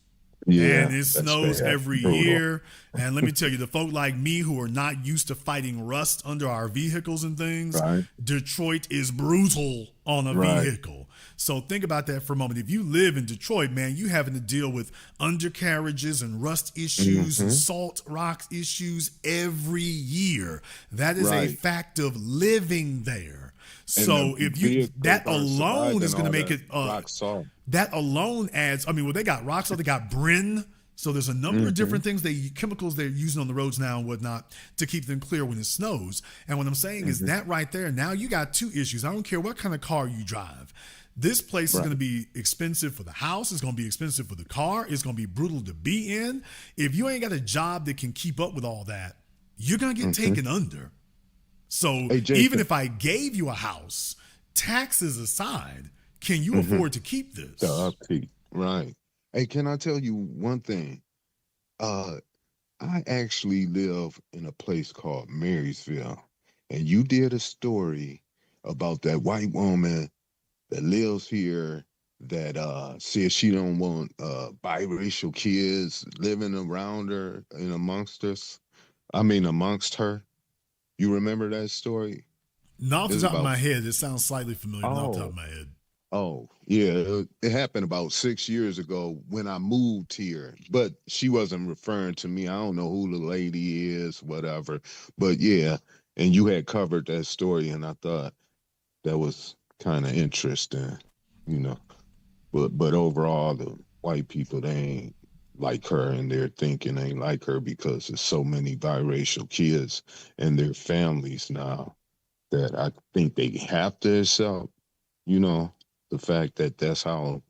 Yeah, and it snows every year. And let me tell you, the folk like me who are not used to fighting rust under our vehicles and things, Detroit is brutal on a vehicle. So think about that for a moment. If you live in Detroit, man, you having to deal with undercarriages and rust issues and salt rocks issues every year. That is a fact of living there. So if you, that alone is going to make it, that alone adds, I mean, well, they got rock salt, they got Bryn. So there's a number of different things, chemicals they're using on the roads now and whatnot to keep them clear when it snows. And what I'm saying is that right there, now you got two issues. I don't care what kind of car you drive. This place is going to be expensive for the house. It's going to be expensive for the car. It's going to be brutal to be in. If you ain't got a job that can keep up with all that, you're going to get taken under. So even if I gave you a house, taxes aside, can you afford to keep this? The upkeep, right. Hey, can I tell you one thing? I actually live in a place called Marysville, and you did a story about that white woman that lives here that says she don't want biracial kids living around her and amongst her. You remember that story? Not off the top of my head. It sounds slightly familiar, but not off the top of my head. Oh, yeah. It happened about 6 years ago when I moved here, but she wasn't referring to me. I don't know who the lady is, whatever. But yeah, and you had covered that story, and I thought that was kind of interesting, But overall, the white people, they ain't like her, and their thinking ain't like her because there's so many biracial kids and their families now that I think they have to accept, the fact that that's how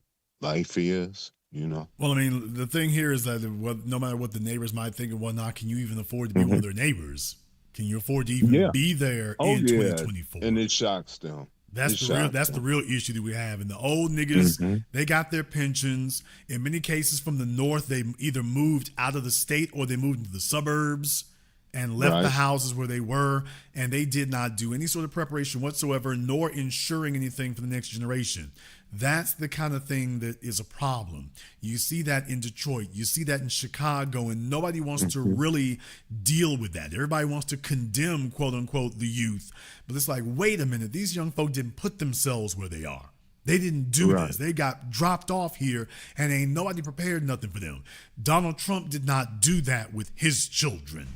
life is, Well, I mean, the thing here is that no matter what the neighbors might think and whatnot, can you even afford to be one of their neighbors? Can you afford to even be there in 2024? And it shocks them. That's the real issue that we have. And the old niggas, they got their pensions. In many cases from the north, they either moved out of the state or they moved into the suburbs and left the houses where they were, and they did not do any sort of preparation whatsoever, nor ensuring anything for the next generation. That's the kind of thing that is a problem. You see that in Detroit. You see that in Chicago, and nobody wants to really deal with that. Everybody wants to condemn, quote unquote, the youth. But it's like, wait a minute, these young folk didn't put themselves where they are. They didn't do this. They got dropped off here, and ain't nobody prepared nothing for them. Donald Trump did not do that with his children.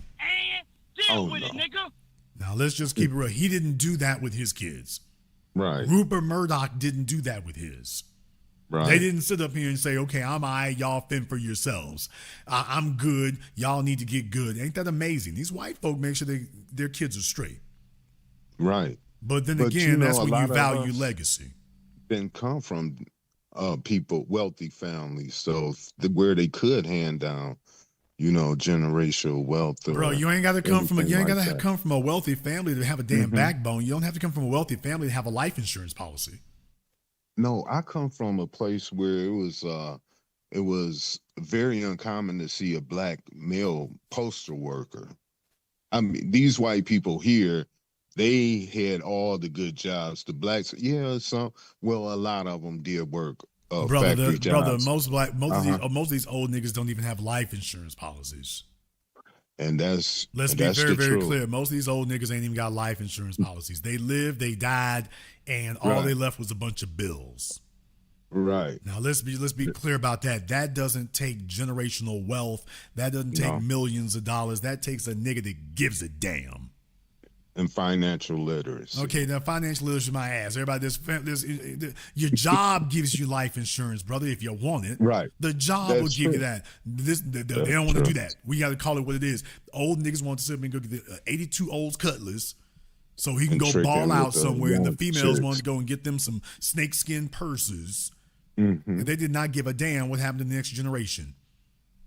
Deal with it, nigga. Now, let's just keep it real. He didn't do that with his kids. Right. Rupert Murdoch didn't do that with his. Right. They didn't sit up here and say, okay, I'm all right, y'all fend for yourselves. I'm good. Y'all need to get good. Ain't that amazing? These white folk make sure their kids are straight. Right. But then again, that's when you value legacy. Then come from people, wealthy families, so where they could hand down, generational wealth. Bro, you ain't got to come from come from a wealthy family to have a damn backbone. You don't have to come from a wealthy family to have a life insurance policy. No, I come from a place where it was very uncommon to see a black male postal worker. I mean, these white people here, they had all the good jobs. The blacks, a lot of them did work. Factory jobs. Most of these old niggas don't even have life insurance policies. And let's be very, very clear. Most of these old niggas ain't even got life insurance policies. They lived, they died, and all they left was a bunch of bills. Right. Now let's be clear about that. That doesn't take generational wealth. That doesn't take millions of dollars. That takes a nigga that gives a damn. and financial literacy. Okay, now financial literacy, my ass. Everybody, your job gives you life insurance, brother. If you want it, Right? The job will give you that. They don't want to do that. We got to call it what it is. Old niggas want to sit up and go get the 82 Olds Cutlass, so he can go ball out somewhere. And the females want to go and get them some snakeskin purses. Mm-hmm. And they did not give a damn what happened to the next generation.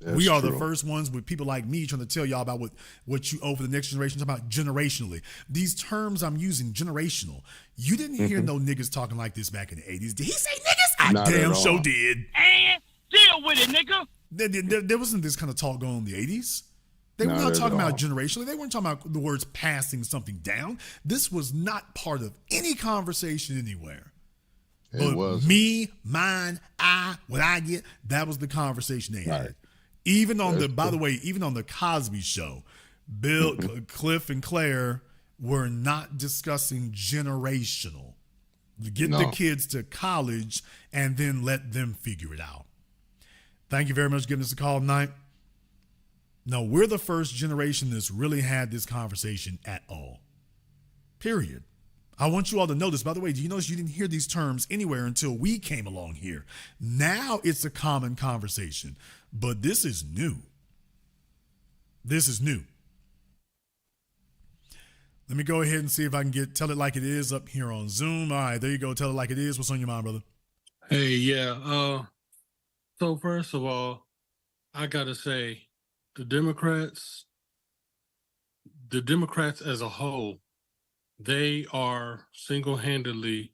We are the first ones with people like me trying to tell y'all about what you owe for the next generation. Talking about generationally. These terms I'm using, generational. You didn't hear no niggas talking like this back in the 80s. Did he say niggas? I damn sure did. And deal with it, nigga. There wasn't this kind of talk going on in the 80s. They were not talking about generationally. They weren't talking about the words passing something down. This was not part of any conversation anywhere. But me, mine, what I get, that was the conversation they had. Even on by the way, even on the Cosby Show, Bill, Cliff, and Claire were not discussing generational. Get the kids to college and then let them figure it out. Thank you very much for giving us a call tonight. No, we're the first generation that's really had this conversation at all. Period. I want you all to know this. By the way, do you notice you didn't hear these terms anywhere until we came along here? Now it's a common conversation, but this is new. This is new. Let me go ahead and see if I can get Tell It Like It Is up here on Zoom. All right, there you go. Tell It Like It Is. What's on your mind, brother? Hey, yeah. So first of all, I got to say the Democrats as a whole, they are single-handedly,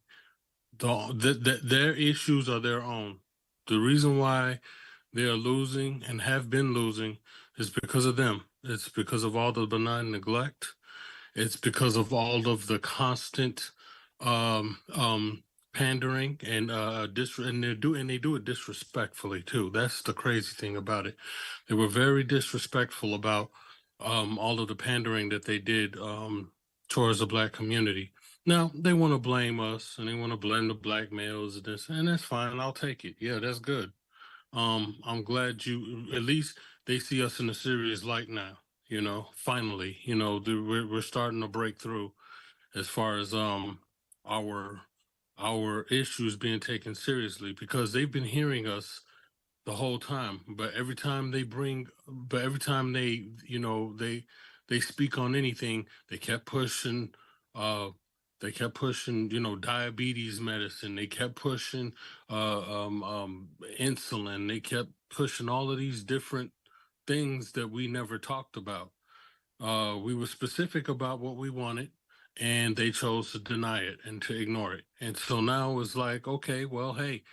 their issues are their own. The reason why they are losing and have been losing is because of them. It's because of all the benign neglect. It's because of all of the constant pandering and they do it disrespectfully too. That's the crazy thing about it. They were very disrespectful about all of the pandering that they did towards the black community. Now they want to blame us and they want to blame the black males and this, and that's fine. I'll take it. Yeah, that's good. I'm glad at least they see us in a serious light now. You know, finally, you know, we're starting to break through as far as our issues being taken seriously, because they've been hearing us the whole time. But every time they speak on anything, they kept pushing, you know, diabetes medicine. They kept pushing insulin. They kept pushing all of these different things that we never talked about. We were specific about what we wanted, and they chose to deny it and to ignore it. And so now it's like, okay, well, hey,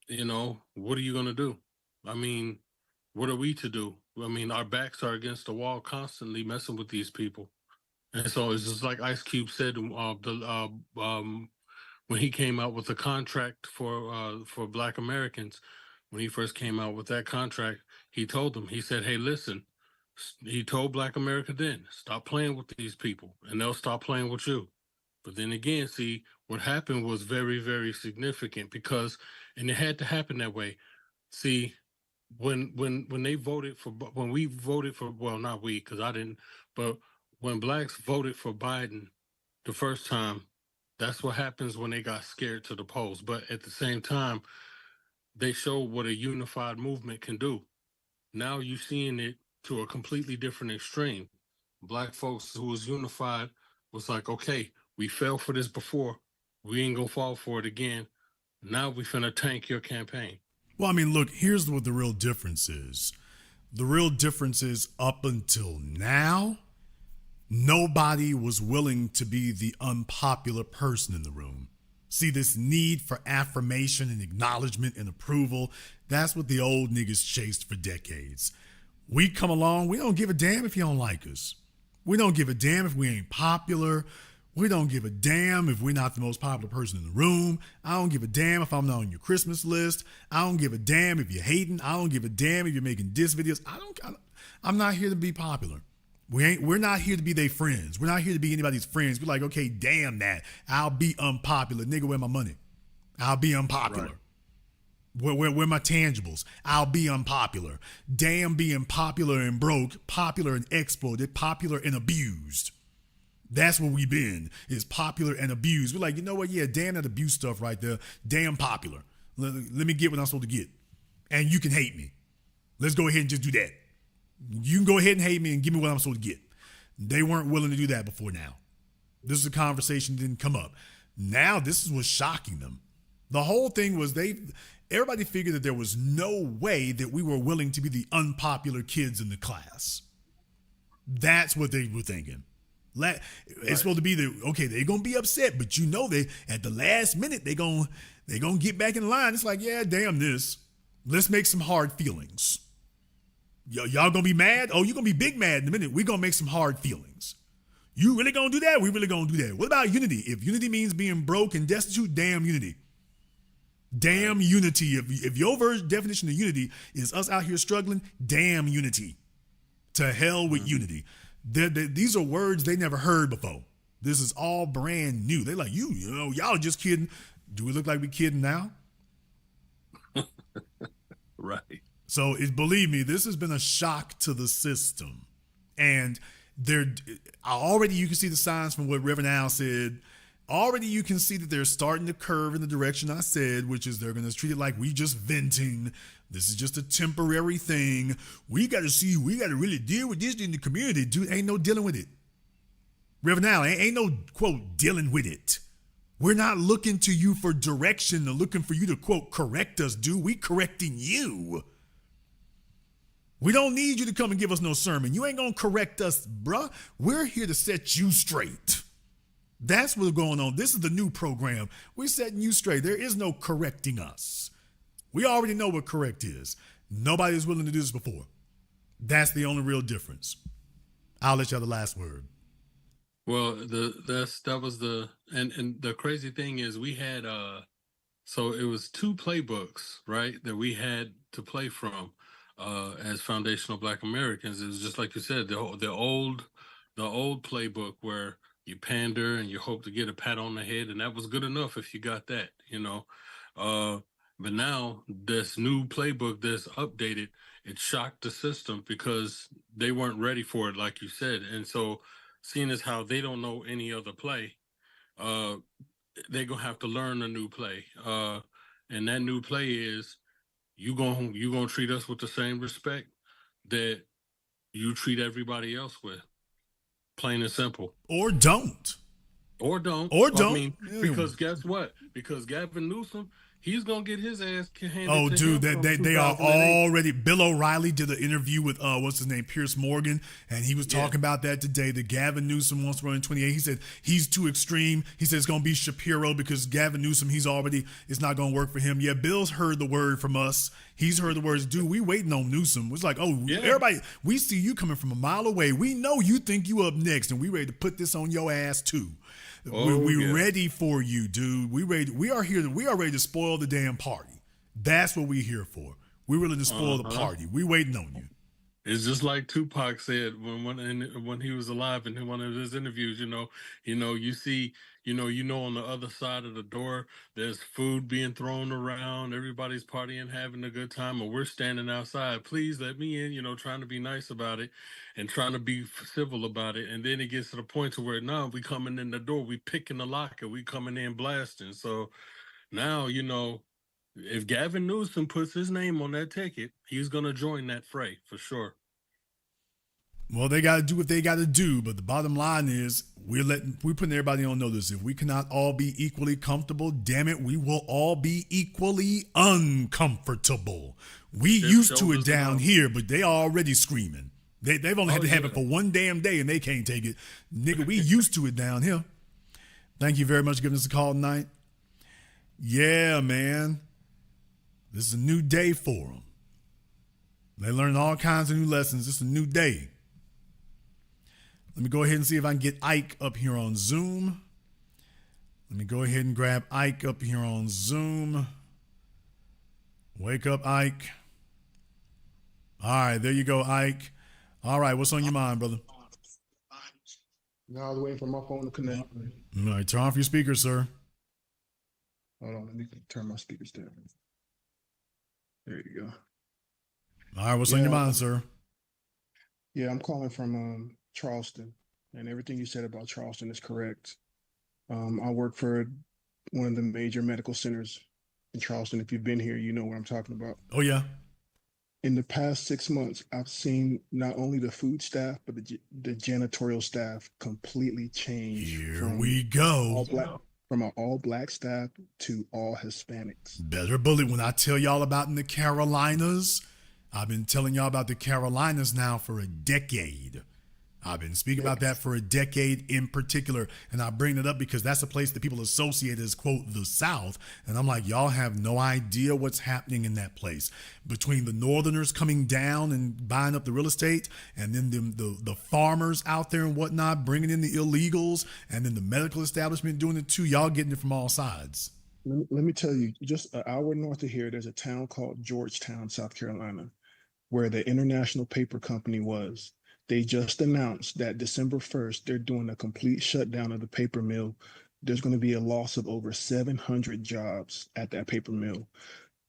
you know, what are you going to do? I mean, what are we to do? I mean, our backs are against the wall constantly messing with these people. And so it's just like Ice Cube said when he came out with the contract for Black Americans. When he first came out with that contract, he told them, he said, hey, listen, he told Black America then, stop playing with these people and they'll stop playing with you. But then again, see, what happened was very, very significant and it had to happen that way. See, when we voted for, well, not we, because I didn't, but when blacks voted for Biden the first time, that's what happens when they got scared to the polls. But at the same time, they showed what a unified movement can do. Now you're seeing it to a completely different extreme. Black folks who was unified was like, okay, we fell for this before. We ain't gonna fall for it again. Now we finna tank your campaign. Well, I mean, look, here's what the real difference is. The real difference is up until now, nobody was willing to be the unpopular person in the room. See, this need for affirmation and acknowledgement and approval, that's what the old niggas chased for decades. We come along, we don't give a damn if you don't like us. We don't give a damn if we ain't popular. We don't give a damn if we're not the most popular person in the room. I don't give a damn if I'm not on your Christmas list. I don't give a damn if you're hating. I don't give a damn if you're making diss videos. I'm not here to be popular. We're not here to be their friends. We're not here to be anybody's friends. We're like, okay, damn that. I'll be unpopular. Nigga, where my money? I'll be unpopular. Right. Where my tangibles? I'll be unpopular. Damn being popular and broke, popular and exploited, popular and abused. That's where we've been, is popular and abused. We're like, you know what? Yeah, damn that abuse stuff right there. Damn popular. Let me get what I'm supposed to get. And you can hate me. Let's go ahead and just do that. You can go ahead and hate me and give me what I'm supposed to get. They weren't willing to do that before now. This is a conversation that didn't come up. Now this is what's shocking them. The whole thing was everybody figured that there was no way that we were willing to be the unpopular kids in the class. That's what they were thinking. It's supposed to be they're gonna be upset, but you know they at the last minute they're gonna get back in line. It's like, yeah, damn this. Let's make some hard feelings. Y'all gonna be mad? Oh, you're gonna be big mad in a minute. We're gonna make some hard feelings. You really gonna do that? We really gonna do that. What about unity? If unity means being broke and destitute, damn unity. Damn unity. If your definition of unity is us out here struggling, damn unity. To hell with unity. These are words they never heard before. This is all brand new. They're like, y'all just kidding. Do we look like we kidding now? Right. So believe me, this has been a shock to the system. And already you can see the signs from what Reverend Al said. Already you can see that they're starting to curve in the direction I said, which is they're going to treat it like we just venting. This is just a temporary thing. We got to really deal with this in the community. Dude, ain't no dealing with it. Reverend Al, ain't no, quote, dealing with it. We're not looking to you for direction or looking for you to, quote, correct us, dude. We correcting you. We don't need you to come and give us no sermon. You ain't going to correct us, bruh. We're here to set you straight. That's what's going on. This is the new program. We're setting you straight. There is no correcting us. We already know what correct is. Nobody was willing to do this before. That's the only real difference. I'll let you have the last word. Well, that was and the crazy thing is we had so it was 2 playbooks, right, that we had to play from as foundational Black Americans. It was just like you said, the old playbook where you pander and you hope to get a pat on the head, and that was good enough if you got that, but now this new playbook that's updated, it shocked the system because they weren't ready for it, like you said. And so seeing as how they don't know any other play, they're gonna have to learn a new play. And that new play is you gonna treat us with the same respect that you treat everybody else with. Plain and simple. Or don't. I mean, because guess what? Because Gavin Newsom, he's gonna get his ass handed Oh, to dude, him they are already. Bill O'Reilly did an interview with what's his name, Pierce Morgan, and he was talking about that today. That Gavin Newsom wants to run in 28. He said he's too extreme. He said it's gonna be Shapiro because Gavin Newsom, it's not gonna work for him. Yeah, Bill's heard the word from us. He's heard the words. Dude, we waiting on Newsom. It's like, everybody, we see you coming from a mile away. We know you think you up next, and we ready to put this on your ass too. We're ready for you, dude. We are ready to spoil the damn party. That's what we're here for. We're willing to spoil the party. We waiting on you. It's just like Tupac said when he was alive in one of his interviews. You see, on the other side of the door, there's food being thrown around. Everybody's partying, having a good time, and we're standing outside. Please let me in. Trying to be nice about it and trying to be civil about it. And then it gets to the point to where now we coming in the door, we picking the lock, and we coming in blasting. So now if Gavin Newsom puts his name on that ticket, he's gonna join that fray for sure. Well, they got to do what they got to do, but the bottom line is we're putting everybody on notice. If we cannot all be equally comfortable, damn it, we will all be equally uncomfortable. We used to it down here, but they already screaming. They've only had to have it for one damn day, and they can't take it. Nigga, we used to it down here. Thank you very much for giving us a call tonight. Yeah, man. This is a new day for them. They learn all kinds of new lessons. It's a new day. Let me go ahead and see if I can get Ike up here on Zoom. Let me go ahead and grab Ike up here on Zoom. Wake up, Ike. All right, there you go, Ike. All right, what's on your mind, brother? No, I was waiting for my phone to connect. All right, turn off your speaker, sir. Hold on, let me turn my speakers down. There you go. All right, what's on your mind, sir? Yeah, I'm calling from Charleston. And everything you said about Charleston is correct. I work for one of the major medical centers in Charleston. If you've been here, you know what I'm talking about. Oh, yeah. In the past 6 months, I've seen not only the food staff, but the janitorial staff completely change. Here we go. From an all black staff to all Hispanics. Better believe when I tell y'all about in the Carolinas, I've been telling y'all about the Carolinas now for a decade. I've been speaking about that for a decade in particular, and I bring it up because that's a place that people associate as, quote, the South, and I'm like, y'all have no idea what's happening in that place. Between the Northerners coming down and buying up the real estate, and then the farmers out there and whatnot, bringing in the illegals, and then the medical establishment doing it too, y'all getting it from all sides. Let me tell you, just an hour north of here, there's a town called Georgetown, South Carolina, where the International Paper Company was. They just announced that December 1st, they're doing a complete shutdown of the paper mill. There's going to be a loss of over 700 jobs at that paper mill.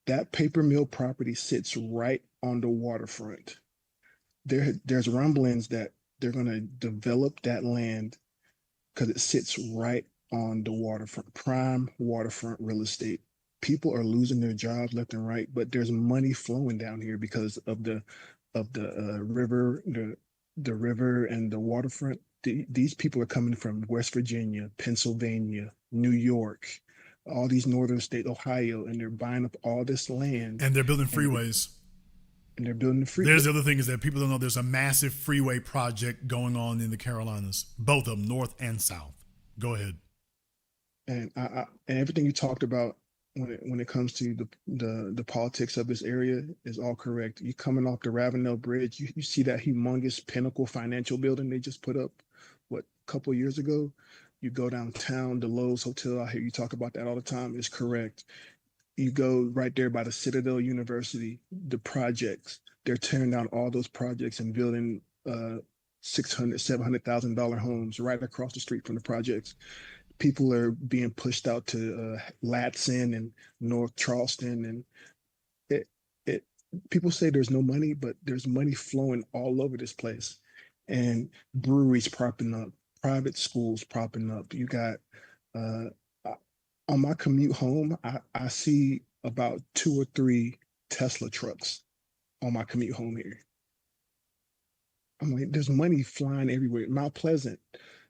That paper mill property sits right on the waterfront. There's rumblings that they're going to develop that land because it sits right on the waterfront, prime waterfront real estate. People are losing their jobs left and right, but there's money flowing down here because of the river, the river and the waterfront. These people are coming from West Virginia, Pennsylvania, New York, all these northern states, Ohio, and they're buying up all this land. And they're building freeways. And they're building the freeway. There's the other thing is that people don't know there's a massive freeway project going on in the Carolinas, both of them, north and south. Go ahead. And and everything you talked about when it comes to the politics of this area is all correct. You coming off the Ravenel Bridge, you see that humongous Pinnacle financial building they just put up, a couple years ago? You go downtown, the Lowe's Hotel, I hear you talk about that all the time, is correct. You go right there by the Citadel University, the projects, they're tearing down all those projects and building $600,000, $700,000 homes right across the street from the projects. People are being pushed out to Latson and North Charleston, and people say there's no money, but there's money flowing all over this place. And breweries propping up, private schools propping up. You got on my commute home, I see about 2 or 3 Tesla trucks on my commute home here. I'm like, there's money flying everywhere. Mount Pleasant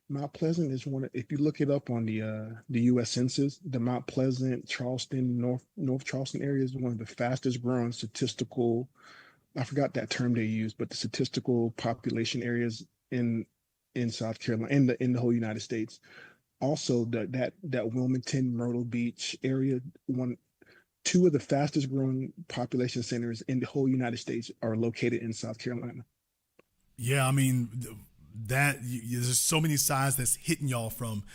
is one. If you look it up on the U.S. Census, the Mount Pleasant, Charleston, North Charleston area is one of the fastest growing statistical. I forgot that term they use, but the statistical population areas in South Carolina, in the whole United States. Also, that Wilmington, Myrtle Beach area, 2 of the fastest growing population centers in the whole United States are located in South Carolina. Yeah, I mean. There's so many sides that's hitting y'all from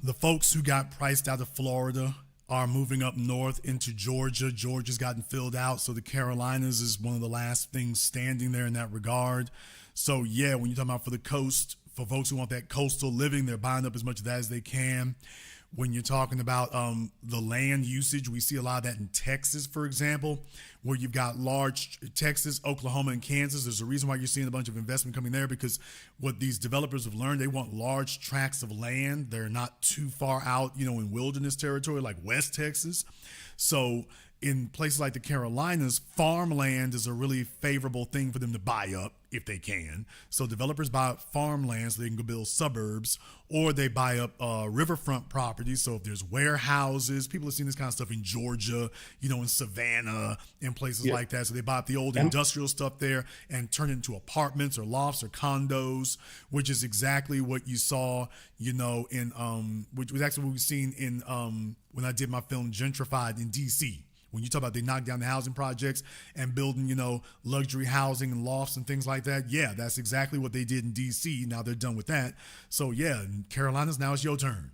the folks who got priced out of Florida are moving up north into Georgia. Georgia's gotten filled out, so the Carolinas is one of the last things standing there in that regard. So yeah, when you're talking about for the coast, for folks who want that coastal living, they're buying up as much of that as they can. When you're talking about the land usage, we see a lot of that in Texas, for example, where you've got large Texas, Oklahoma, and Kansas. There's a reason why you're seeing a bunch of investment coming there, because what these developers have learned, they want large tracts of land. They're not too far out, in wilderness territory like West Texas. So in places like the Carolinas, farmland is a really favorable thing for them to buy up if they can. So developers buy up farmland so they can go build suburbs, or they buy up riverfront properties. So if there's warehouses, people have seen this kind of stuff in Georgia, in Savannah and places like that. So they buy up the old industrial stuff there and turn it into apartments or lofts or condos, which is exactly what you saw, which was actually what we've seen in when I did my film Gentrified in DC. When you talk about they knock down the housing projects and building, luxury housing and lofts and things like that. Yeah, that's exactly what they did in DC. Now they're done with that. So yeah, in Carolinas, now it's your turn.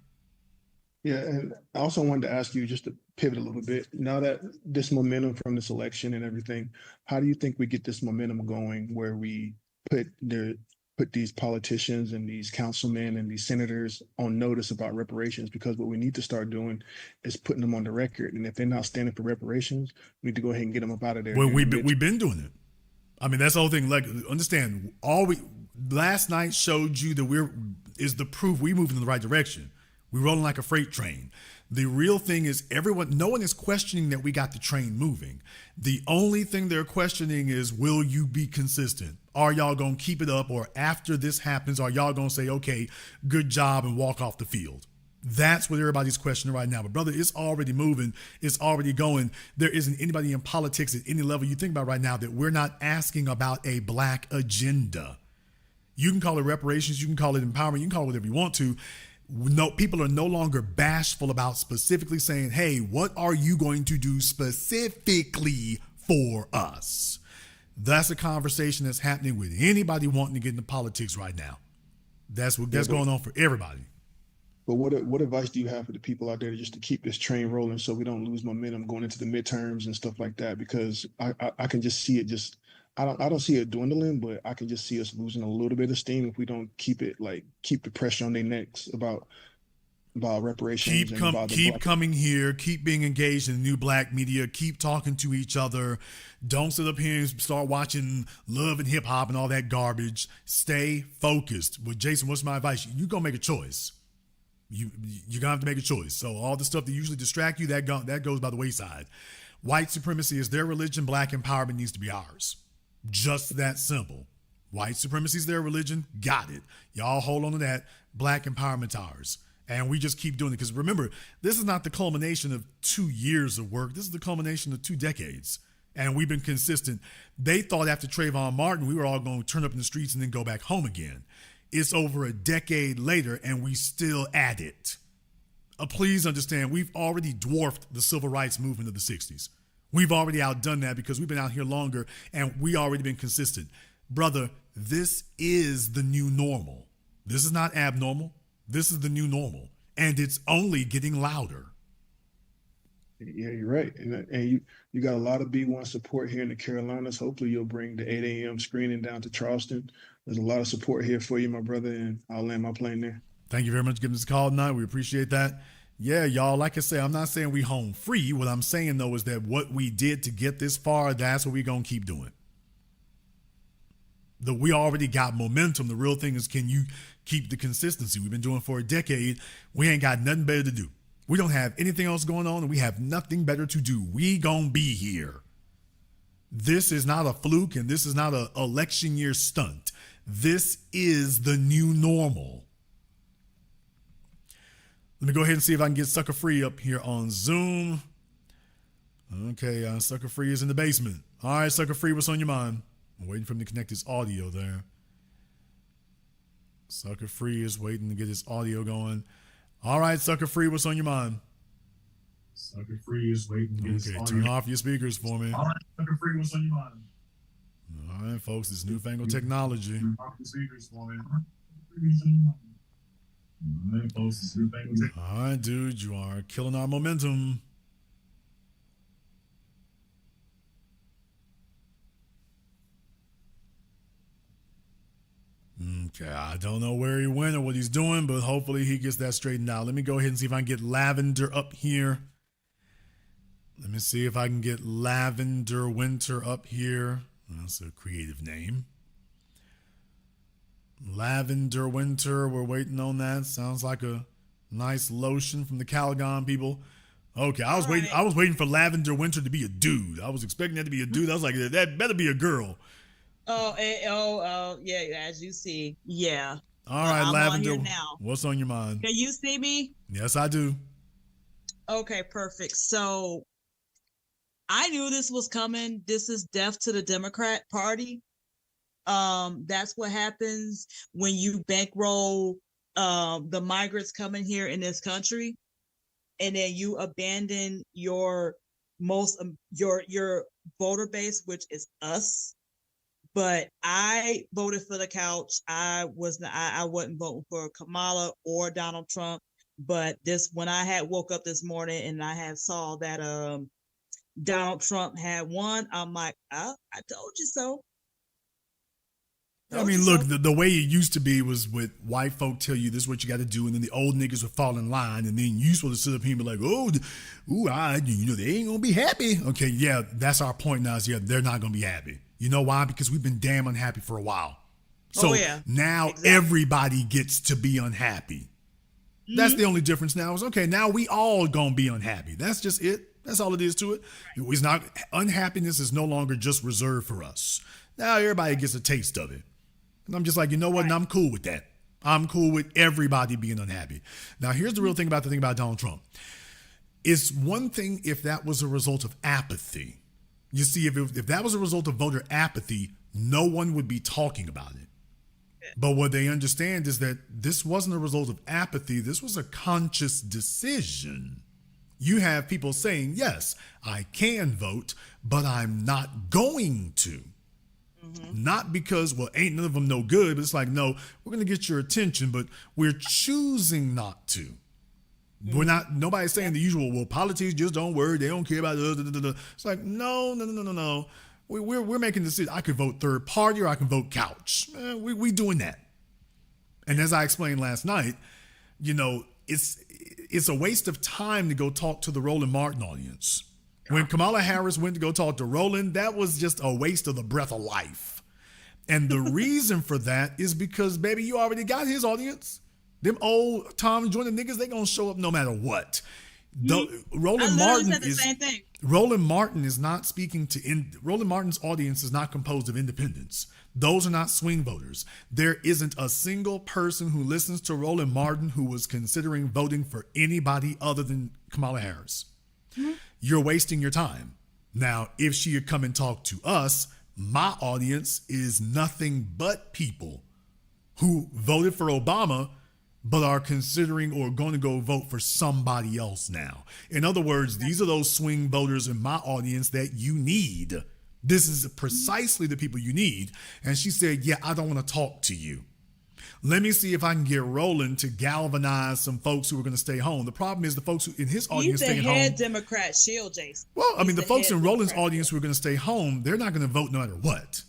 Yeah, and I also wanted to ask you, just to pivot a little bit, now that this momentum from this election and everything, how do you think we get this momentum going where we put these politicians and these councilmen and these senators on notice about reparations? Because what we need to start doing is putting them on the record. And if they're not standing for reparations, we need to go ahead and get them up out of there. Well, we've been doing it. I mean, that's the whole thing. Like, understand, last night showed you that is the proof we moving in the right direction. We're rolling like a freight train. The real thing is no one is questioning that we got the train moving. The only thing they're questioning is, will you be consistent? Are y'all going to keep it up? Or after this happens, are y'all going to say, okay, good job, and walk off the field? That's what everybody's questioning right now. But brother, it's already moving. It's already going. There isn't anybody in politics at any level you think about right now that we're not asking about a black agenda. You can call it reparations. You can call it empowerment. You can call it whatever you want to. No, people are no longer bashful about specifically saying, hey, what are you going to do specifically for us? That's a conversation that's happening with anybody wanting to get into politics right now. That's going on for everybody. But what advice do you have for the people out there just to keep this train rolling so we don't lose momentum going into the midterms and stuff like that? Because I can just see it I don't see it dwindling, but I can just see us losing a little bit of steam if we don't keep the pressure on their necks about reparations. Keep coming here, keep being engaged in the new black media, keep talking to each other. Don't sit up here and start watching Love and Hip Hop and all that garbage. Stay focused. Well, Jason, what's my advice? You're gonna make a choice. You're gonna have to make a choice. So all the stuff that usually distract you, that goes by the wayside. White supremacy is their religion. Black empowerment needs to be ours. Just that simple. White supremacy is their religion. Got it. Y'all hold on to that. Black empowerment ours. And we just keep doing it. Because remember, this is not the culmination of 2 years of work. This is the culmination of 2 decades. And we've been consistent. They thought after Trayvon Martin, we were all going to turn up in the streets and then go back home again. It's over a decade later, and we still at it. Please understand, we've already dwarfed the civil rights movement of the 60s. We've already outdone that because we've been out here longer and we already been consistent. Brother, this is the new normal. This is not abnormal. This is the new normal. And it's only getting louder. Yeah, you're right. And you got a lot of B1 support here in the Carolinas. Hopefully you'll bring the 8 a.m. screening down to Charleston. There's a lot of support here for you, my brother, and I'll land my plane there. Thank you very much for giving us a call tonight. We appreciate that. Yeah, y'all, like I say, I'm not saying we home free. What I'm saying, though, is that what we did to get this far, that's what we're going to keep doing. We already got momentum. The real thing is, can you keep the consistency? We've been doing it for a decade. We ain't got nothing better to do. We don't have anything else going on, and we have nothing better to do. We gonna be here. This is not a fluke, and this is not an election year stunt. This is the new normal. Let me go ahead and see if I can get Sucker Free up here on Zoom. Okay, Sucker Free is in the basement. All right, Sucker Free, what's on your mind? I'm waiting for him to connect his audio there. Sucker Free is waiting to get his audio going. All right, Sucker Free, what's on your mind? Sucker Free is waiting to get his audio. Turn off your speakers for me. All right, Sucker Free, what's on your mind? All right, folks, this newfangled technology. Turn off the speakers for me. All right, dude, you are killing our momentum. Okay, I don't know where he went or what he's doing, but hopefully he gets that straightened out. Let me go ahead and see if I can get Lavender up here. Let me see if I can get Lavender Winter up here. That's a creative name. Lavender Winter, we're waiting on that. Sounds like a nice lotion from the Calgon people. Okay, I was waiting for Lavender Winter to be a dude. I was expecting that to be a dude. I was like, that better be a girl. Yeah, as you see. Yeah. All right, Lavender. What's on your mind? Can you see me? Yes, I do. Okay, perfect. So I knew this was coming. This is death to the Democrat Party. That's what happens when you bankroll the migrants coming here in this country, and then you abandon your your voter base, which is us. But I voted for the couch. I wasn't voting for Kamala or Donald Trump. But when I had woke up this morning and I had saw that Donald Trump had won, I'm like, I told you so. I mean, look, the way it used to be was with white folk tell you this is what you got to do, and then the old niggas would fall in line, and then you supposed to sit up here and be like, they ain't gonna be happy. Okay, yeah, that's our point now. Is they're not gonna be happy. You know why? Because we've been damn unhappy for a while. So now everybody gets to be unhappy. That's the only difference now is, okay, now we all gonna be unhappy. That's just it. That's all it is to it. It's not, unhappiness is no longer just reserved for us. Now everybody gets a taste of it. And I'm just like, you know what? And I'm cool with that. I'm cool with everybody being unhappy. Now, here's the real thing about Donald Trump. It's one thing if that was a result of apathy. You see, if that was a result of voter apathy, no one would be talking about it. But what they understand is that this wasn't a result of apathy. This was a conscious decision. You have people saying, yes, I can vote, but I'm not going to. Not because, well, ain't none of them no good, but it's like, no, we're going to get your attention, but we're choosing not to. We're not, nobody's saying the usual, well, politics just don't work. They don't care about it. It's like, no. We're making decisions. I could vote third party or I can vote couch. We doing that. And as I explained last night, you know, it's a waste of time to go talk to the Roland Martin audience. When Kamala Harris went to go talk to Roland, that was just a waste of the breath of life. And the reason for that is because, baby, you already got his audience. Them old Tom Joyner niggas, they gonna show up no matter what. Roland Martin is not speaking to Roland Martin's audience is not composed of independents. Those are not swing voters. There isn't a single person who listens to Roland Martin who was considering voting for anybody other than Kamala Harris. You're wasting your time. Now, if she had come and talked to us, my audience is nothing but people who voted for Obama but are considering or going to go vote for somebody else now. In other words, these are those swing voters in my audience that you need. This is precisely the people you need. And she said, yeah, I don't want to talk to you. Let me see if I can get Roland to galvanize some folks who are going to stay home. The problem is the folks who in his audience staying home. He's the head Democrat shield, Jason. Well, I mean, the folks in Roland's audience who are going to stay home, they're not going to vote no matter what.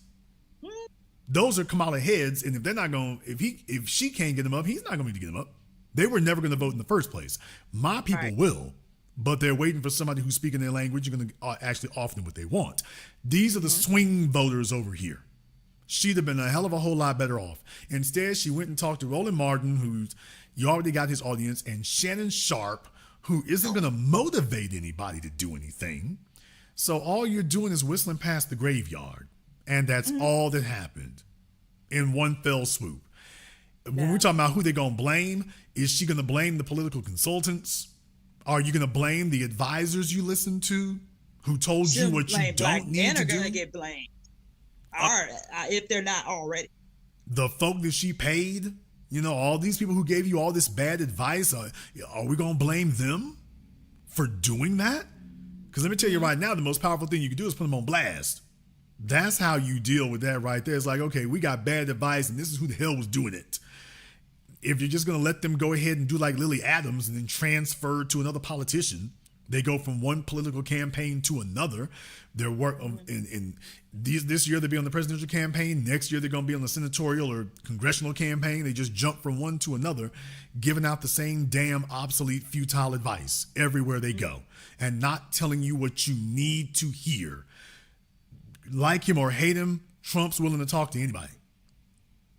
Those are Kamala heads, and if they're not going, if she can't get them up, he's not going to get them up. They were never going to vote in the first place. My people will, but they're waiting for somebody who's speaking their language and going to actually offer them what they want. These are the swing voters over here. She'd have been a hell of a whole lot better off. Instead, she went and talked to Roland Martin, who's you already got his audience, and Shannon Sharp, who isn't going to motivate anybody to do anything. So all you're doing is whistling past the graveyard. And that's all that happened in one fell swoop. When we're talking about who they're going to blame, is she going to blame the political consultants? Are you going to blame the advisors you listen to who told you what you don't need to do? Men are going to get blamed. If they're not already. The folk that she paid, you know, all these people who gave you all this bad advice, are we going to blame them for doing that? Because let me tell you right now, the most powerful thing you can do is put them on blast. That's how you deal with that right there. It's like, okay, we got bad advice and this is who the hell was doing it. If you're just going to let them go ahead and do like Lily Adams and then transfer to another politician, they go from one political campaign to another. Their work in this year they'll be on the presidential campaign. Next year they're going to be on the senatorial or congressional campaign. They just jump from one to another, giving out the same damn obsolete, futile advice everywhere they go and not telling you what you need to hear. Like him or hate him, Trump's willing to talk to anybody.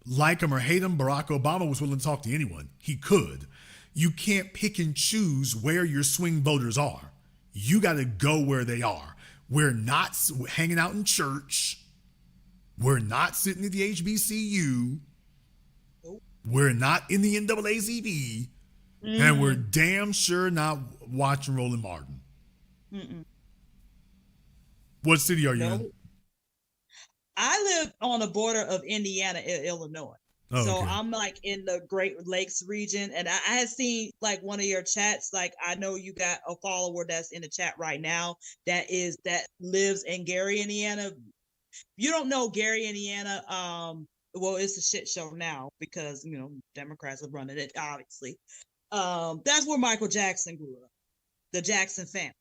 Like him or hate him, Barack Obama was willing to talk to anyone. He could. You can't pick and choose where your swing voters are. You got to go where they are. We're not hanging out in church. We're not sitting at the HBCU. We're not in the NAACP. And we're damn sure not watching Roland Martin. What city are you in? I live on the border of Indiana and Illinois. So I'm like in the Great Lakes region. And I had seen like one of your chats. Like I know you got a follower that's in the chat right now that lives in Gary, Indiana. You don't know Gary, Indiana. Well, it's a shit show now because, you know, Democrats are running it, obviously. That's where Michael Jackson grew up. The Jackson family.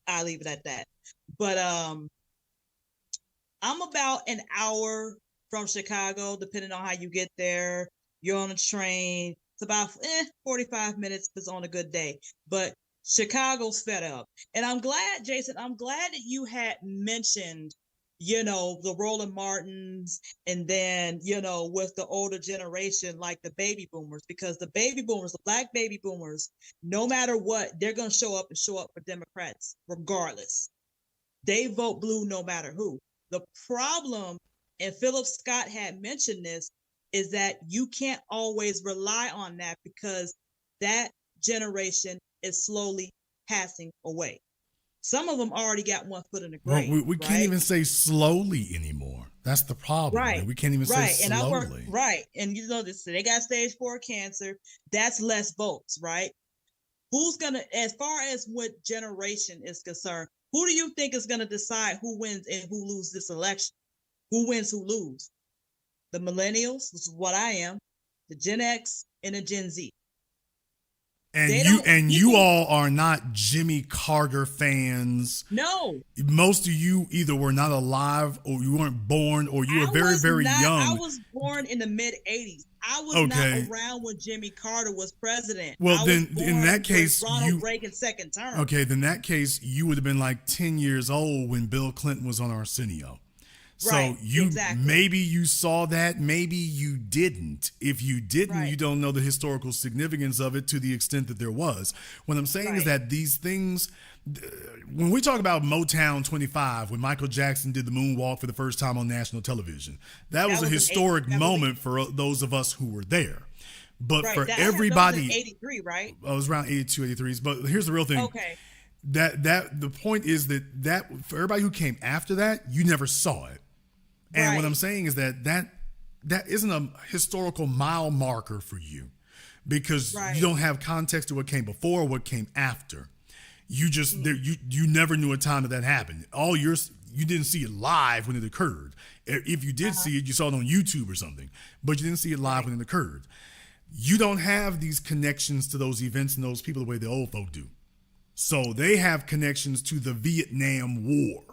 I'll leave it at that. But I'm about an hour from Chicago, depending on how you get there. You're on a train. It's about 45 minutes if it's on a good day. But Chicago's fed up. And I'm glad, Jason, that you had mentioned the Roland Martins, and then, with the older generation, like the baby boomers, because the baby boomers, the black baby boomers, no matter what, they're going to show up for Democrats regardless. They vote blue no matter who. The problem, and Philip Scott had mentioned this, is that you can't always rely on that because that generation is slowly passing away. Some of them already got one foot in the grave. Well, we can't even say slowly anymore. That's the problem. Right. Man. We can't even say slowly. And they got stage 4 cancer. That's less votes, right? Who's gonna, as far as what generation is concerned, who do you think is gonna decide who wins and who loses this election? Who wins, who loses? The millennials, which is what I am, the Gen X, and the Gen Z. And you all are not Jimmy Carter fans. No. Most of you either were not alive, or you weren't born, or you were very, very young. I was born in the mid 80s. I was not around when Jimmy Carter was president. Well, then in that case, Ronald Reagan's second term. Okay, then in that case, you would have been like 10 years old when Bill Clinton was on Arsenio. So maybe you saw that, maybe you didn't. If you didn't, you don't know the historical significance of it to the extent that there was. What I'm saying is that these things, when we talk about Motown 25, when Michael Jackson did the moonwalk for the first time on national television, that was a historic moment for those of us who were there. But for everybody, that was 83, right? It was around 82, 83. But here's the real thing. Okay. That the point is that for everybody who came after that, you never saw it. And what I'm saying is that isn't a historical mile marker for you, because you don't have context to what came before or what came after. You just you never knew a time that happened. You didn't see it live when it occurred. If you did see it, you saw it on YouTube or something, but you didn't see it live when it occurred. You don't have these connections to those events and those people the way the old folk do. So they have connections to the Vietnam War.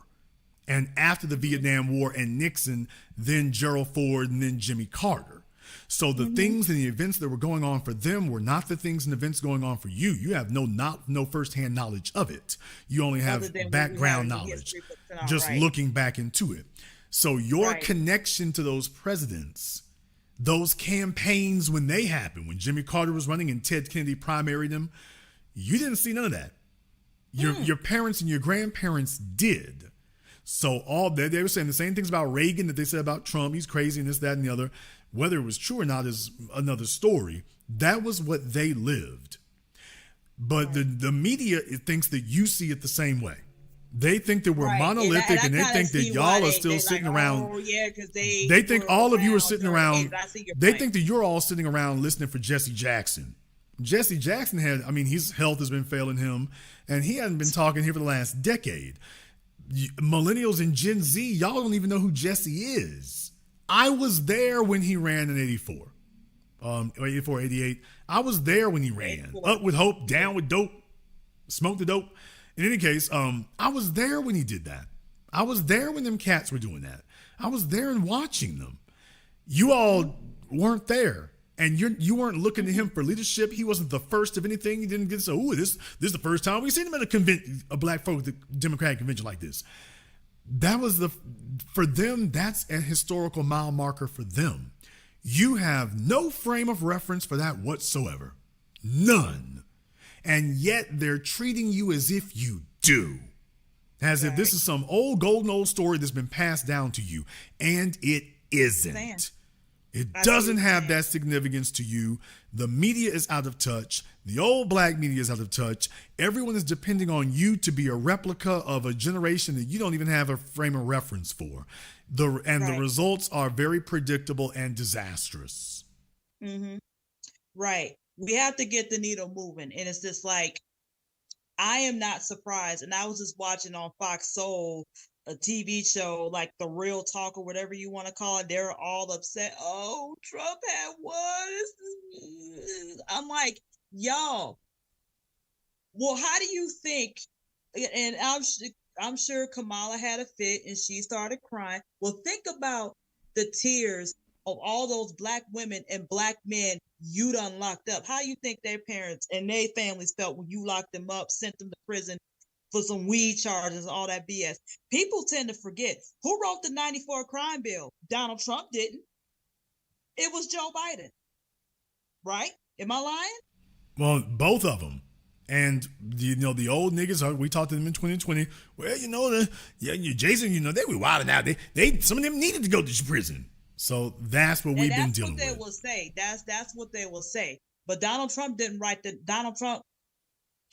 And after the Vietnam War and Nixon, then Gerald Ford, and then Jimmy Carter. So the things and the events that were going on for them were not the things and events going on for you. You have no firsthand knowledge of it. You only have background knowledge, just looking back into it. So your connection to those presidents, those campaigns when they happened, when Jimmy Carter was running and Ted Kennedy primaried him, you didn't see none of that. Your parents and your grandparents did. So they were saying the same things about Reagan that they said about Trump. He's crazy and this, that, and the other. Whether it was true or not is another story. That was what they lived. But the media thinks that you see it the same way. They think that we're monolithic, and they think that y'all are still sitting around. Oh, yeah, because they think all of you are sitting around. They think that you're all sitting around listening for Jesse Jackson. Jesse Jackson his health has been failing him, and he hasn't been talking here for the last decade. Millennials and Gen Z, y'all don't even know who Jesse is. I was there when he ran in 84. 84, 88. I was there when he ran. 84. Up with hope, down with dope, smoke the dope. In any case, I was there when he did that. I was there when them cats were doing that. I was there and watching them. You all weren't there. And you weren't looking to him for leadership. He wasn't the first of anything. He didn't get this is the first time we've seen him at a black folk Democratic convention like this. That was for them, that's a historical mile marker for them. You have no frame of reference for that whatsoever. None. And yet they're treating you as if you do. As if this is some old story that's been passed down to you. And it isn't. It doesn't have that significance to you. The media is out of touch. The old black media is out of touch. Everyone is depending on you to be a replica of a generation that you don't even have a frame of reference for. The results are very predictable and disastrous. Mm-hmm. Right. We have to get the needle moving. And it's just like, I am not surprised. And I was just watching on Fox Soul, a TV show like The Real Talk or whatever you want to call it. They're all upset. Oh, Trump had won. I'm like, y'all, well, how do you think? And I'm sure Kamala had a fit and she started crying. Well, think about the tears of all those black women and black men you done locked up. How you think their parents and their families felt when you locked them up, sent them to prison, for some weed charges and all that BS. People tend to forget who wrote the 94 crime bill. Donald Trump didn't. It was Joe Biden. Right? Am I lying? Well, both of them. And the old niggas, we talked to them in 2020. Well, Jason, they were wilding out. They some of them needed to go to prison. So that's what we've been dealing with. That's what they will say. That's what they will say. But Donald Trump didn't write the Donald Trump.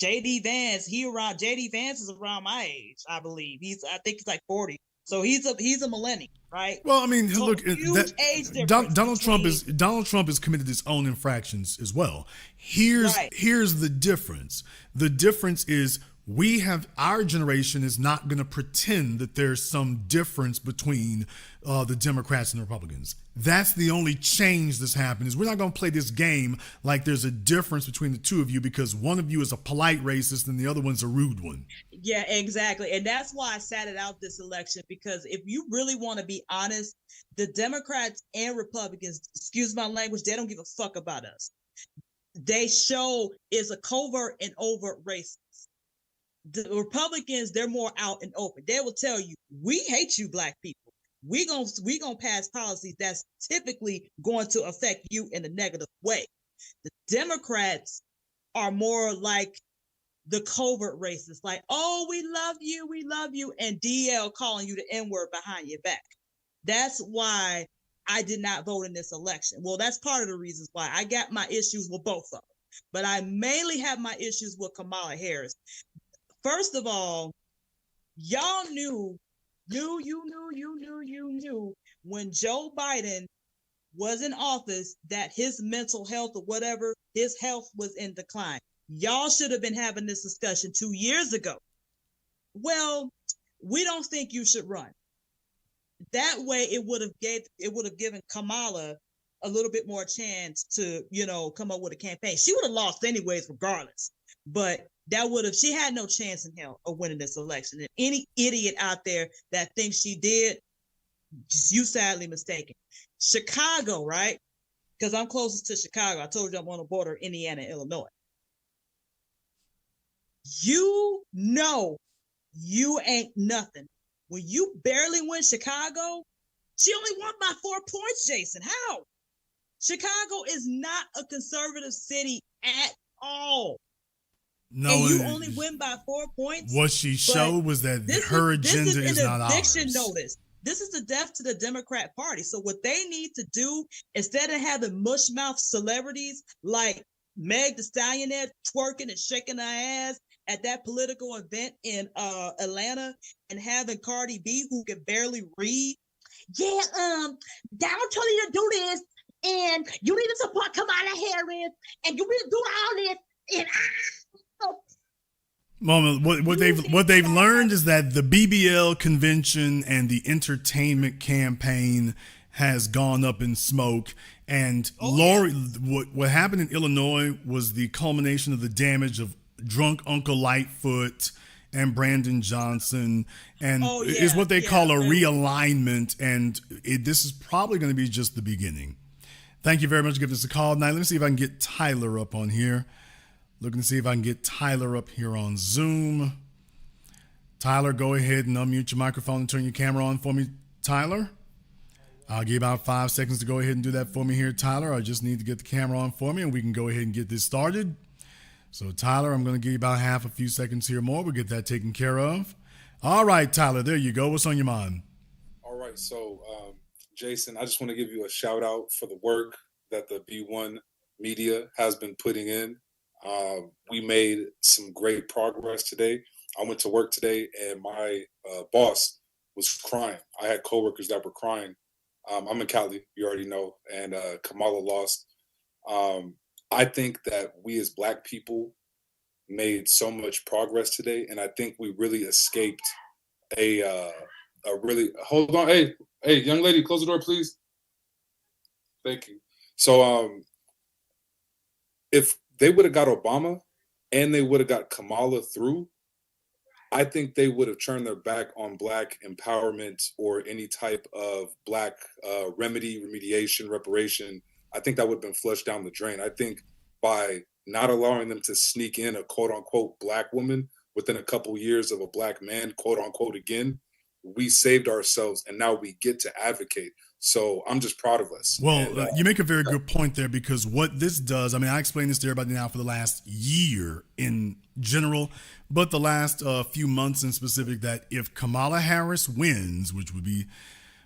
JD Vance, JD Vance is around my age, I believe. I think he's like 40. So he's a millennial, right? Well, I mean, so look, age difference Donald Trump has committed his own infractions as well. Here's the difference. The difference is our generation is not going to pretend that there's some difference between the Democrats and the Republicans. That's the only change that's happened is we're not going to play this game like there's a difference between the two of you because one of you is a polite racist and the other one's a rude one. Yeah, exactly. And that's why I sat it out this election, because if you really want to be honest, the Democrats and Republicans, excuse my language, they don't give a fuck about us. They show is a covert and overt racist. The Republicans, they're more out and open. They will tell you, we hate you black people. We gonna pass policies that's typically going to affect you in a negative way. The Democrats are more like the covert racists, like, oh, we love you, and DL calling you the N-word behind your back. That's why I did not vote in this election. Well, that's part of the reasons why. I got my issues with both of them, but I mainly have my issues with Kamala Harris. First of all, y'all knew when Joe Biden was in office that his mental health or whatever, his health was in decline. Y'all should have been having this discussion 2 years ago. Well, we don't think you should run. That way it would have given Kamala a little bit more chance to, come up with a campaign. She would have lost anyways, regardless. But she had no chance in hell of winning this election. And any idiot out there that thinks she did, you sadly mistaken. Chicago, right? Because I'm closest to Chicago. I told you I'm on the border of Indiana and Illinois. You ain't nothing. When you barely win Chicago, she only won by 4 points, Jason. How? Chicago is not a conservative city at all. No, and you only win by 4 points. What she showed was that her agenda is not ours. This is an eviction notice. This is the death to the Democrat Party. So what they need to do, instead of having mushmouth celebrities like Meg Thee Stallion twerking and shaking her ass at that political event in Atlanta, and having Cardi B, who can barely read. Yeah, Donald told you to do this, and you need to support Kamala Harris, and you need to do all this, and Mama, what they've learned is that the BBL convention and the entertainment campaign has gone up in smoke. And Lori, what happened in Illinois was the culmination of the damage of drunk Uncle Lightfoot and Brandon Johnson, and is what they call a realignment. And this is probably going to be just the beginning. Thank you very much for giving us a call tonight. Let me see if I can get Tyler up on here. Looking to see if I can get Tyler up here on Zoom. Tyler, go ahead and unmute your microphone and turn your camera on for me, Tyler. I'll give you about 5 seconds to go ahead and do that for me here, Tyler. I just need to get the camera on for me, and we can go ahead and get this started. So, Tyler, I'm going to give you about a few seconds here more. We'll get that taken care of. All right, Tyler, there you go. What's on your mind? All right, so, Jason, I just want to give you a shout out for the work that the B1 media has been putting in. We made some great progress today. I went to work today and my boss was crying. I had coworkers that were crying. I'm in Cali, you already know, and Kamala lost. I think that we as Black people made so much progress today, and I think we really escaped a really, hold on, hey, young lady, close the door, please. Thank you. So if they would have got Obama and they would have got Kamala through, I think they would have turned their back on Black empowerment or any type of Black remediation, reparation. I think that would have been flushed down the drain. I think by not allowing them to sneak in a quote unquote Black woman within a couple years of a black man, quote unquote, again, we saved ourselves and now we get to advocate. So I'm just proud of us. Well, you make a very good point there, because what this does, I mean, I explained this to everybody now for the last year in general, but the last few months in specific, that if Kamala Harris wins, which would be,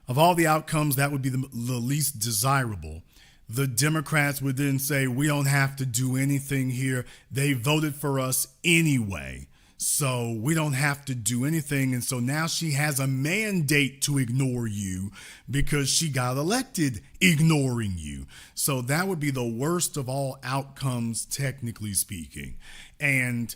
of all the outcomes, that would be the least desirable. The Democrats would then say, we don't have to do anything here. They voted for us anyway, so we don't have to do anything. And so now she has a mandate to ignore you because she got elected ignoring you. So that would be the worst of all outcomes, technically speaking. And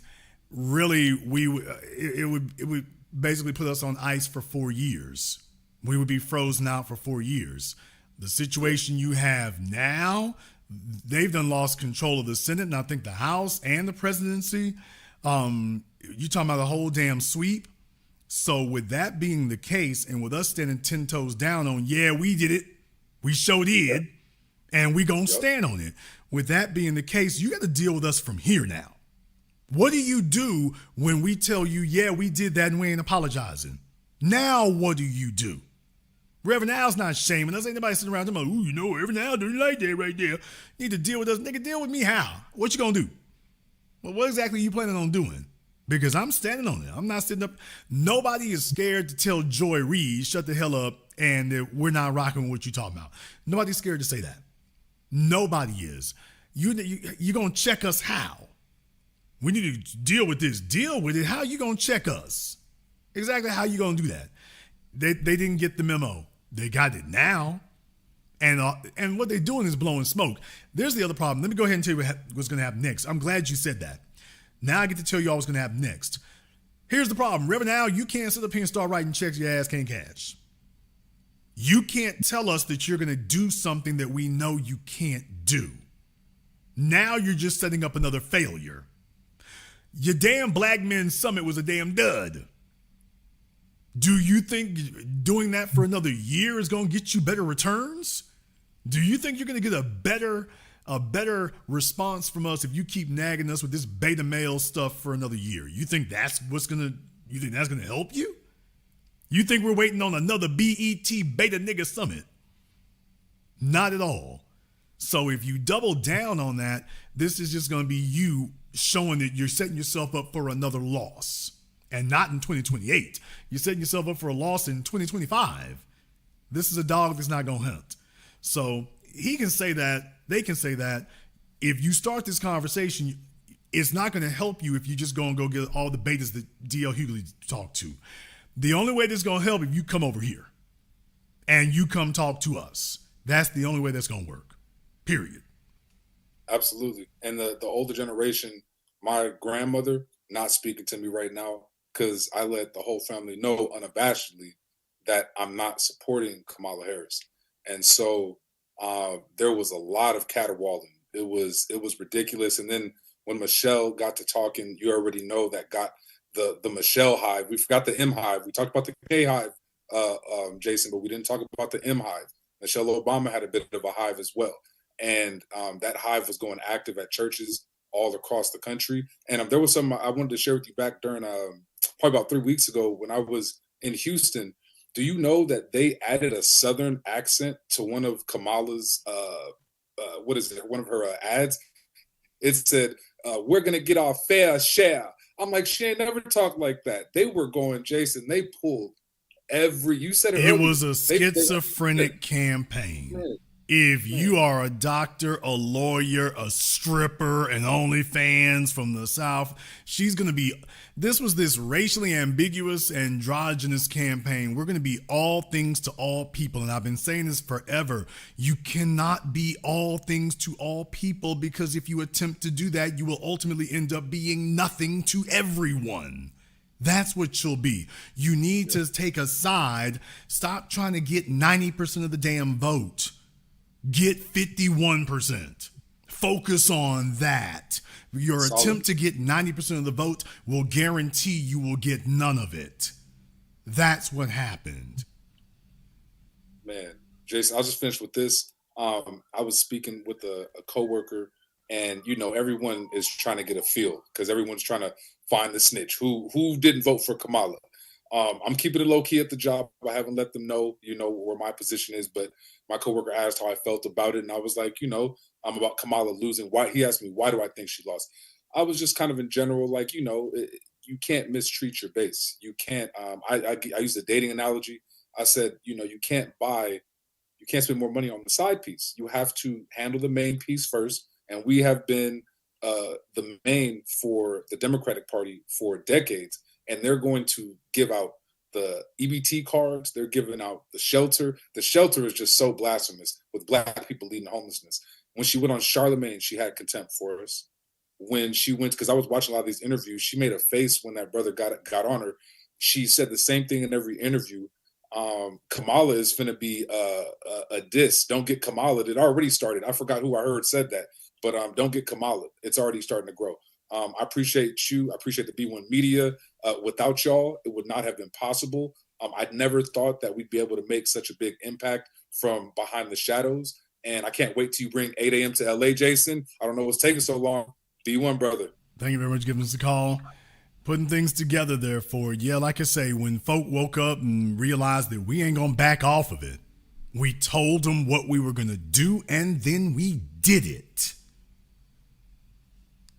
really, it would basically put us on ice for 4 years. We would be frozen out for 4 years. The situation you have now, they've done lost control of the Senate, and I think the House and the presidency. You're talking about a whole damn sweep. So with that being the case, and with us standing 10 toes down on, yeah, we did it, we sure did, and we gonna stand on it. With that being the case, you got to deal with us from here now. What do you do when we tell you, yeah, we did that and we ain't apologizing? Now what do you do? Reverend Al's not shaming us. Ain't nobody sitting around talking about, ooh, you know, Reverend Al didn't like that right there. You need to deal with us. Nigga, deal with me how? What you gonna do? Well, what exactly are you planning on doing? Because I'm standing on it. I'm not sitting up. Nobody is scared to tell Joy Reid, shut the hell up, and that we're not rocking with what you're talking about. Nobody's scared to say that. Nobody is. You're going to check us how? We need to deal with this. Deal with it. How are you going to check us? Exactly how you going to do that? They didn't get the memo. They got it now. And what they're doing is blowing smoke. There's the other problem. Let me go ahead and tell you what's going to happen next. I'm glad you said that. Now I get to tell you all what's going to happen next. Here's the problem. Reverend Al, you can't sit up here and start writing checks your ass can't cash. You can't tell us that you're going to do something that we know you can't do. Now you're just setting up another failure. Your damn Black Men Summit was a damn dud. Do you think doing that for another year is going to get you better returns? Do you think you're going to get a better response from us if you keep nagging us with this beta male stuff for another year? You think that's going to help you? You think we're waiting on another BET beta nigga summit? Not at all. So if you double down on that, this is just going to be you showing that you're setting yourself up for another loss. And not in 2028. You're setting yourself up for a loss in 2025. This is a dog that's not going to hunt. So he can say that. They can say that. If you start this conversation, it's not going to help you if you just go and go get all the betas that D.L. Hughley talked to. The only way this is going to help if you come over here and you come talk to us. That's the only way that's going to work. Period. Absolutely. And the older generation, my grandmother, not speaking to me right now, because I let the whole family know unabashedly that I'm not supporting Kamala Harris. And so there was a lot of caterwauling. It was ridiculous. And then when Michelle got to talking, you already know that got the Michelle hive. We forgot the M hive. We talked about the K hive, Jason, but we didn't talk about the M hive. Michelle Obama had a bit of a hive as well. And that hive was going active at churches all across the country. And there was something I wanted to share with you back during probably about 3 weeks ago when I was in Houston. Do you know that they added a Southern accent to one of Kamala's, one of her ads? It said, we're going to get our fair share. I'm like, she ain't never talked like that. They were going, Jason, they pulled you said it earlier. Was a schizophrenic campaign. Man. If you are a doctor, a lawyer, a stripper, an OnlyFans from the South, this was this racially ambiguous, androgynous campaign. We're going to be all things to all people. And I've been saying this forever. You cannot be all things to all people, because if you attempt to do that, you will ultimately end up being nothing to everyone. That's what you'll be. You need to take a side. Stop trying to get 90% of the damn vote. Get 51%. Focus on that. Your attempt to get 90% of the vote will guarantee you will get none of it. That's what happened. Man, Jason, I'll just finish with this. I was speaking with a coworker, and everyone is trying to get a feel because everyone's trying to find the snitch. Who didn't vote for Kamala? I'm keeping it low key at the job. I haven't let them know, where my position is. But my coworker asked how I felt about it, and I was like, I'm about Kamala losing. Why? He asked me, why do I think she lost? I was just kind of in general, like, you can't mistreat your base. You can't. I used a dating analogy. I said, you can't spend more money on the side piece. You have to handle the main piece first. And we have been the main for the Democratic Party for decades. And they're going to give out the EBT cards. They're giving out the shelter. The shelter is just so blasphemous with Black people leading homelessness. When she went on Charlemagne, she had contempt for us. When she went, because I was watching a lot of these interviews, she made a face when that brother got on her. She said the same thing in every interview. Kamala is finna be a diss. Don't get Kamala. It already started. I forgot who I heard said that, but don't get Kamala. It's already starting to grow. I appreciate you. I appreciate the B1 media. Without y'all, it would not have been possible. I'd never thought that we'd be able to make such a big impact from behind the shadows. And I can't wait till you bring 8 a.m. to LA, Jason. I don't know what's taking so long. B1, brother. Thank you very much for giving us a call. Putting things together there for it. Yeah, like I say, when folk woke up and realized that we ain't going to back off of it, we told them what we were going to do, and then we did it.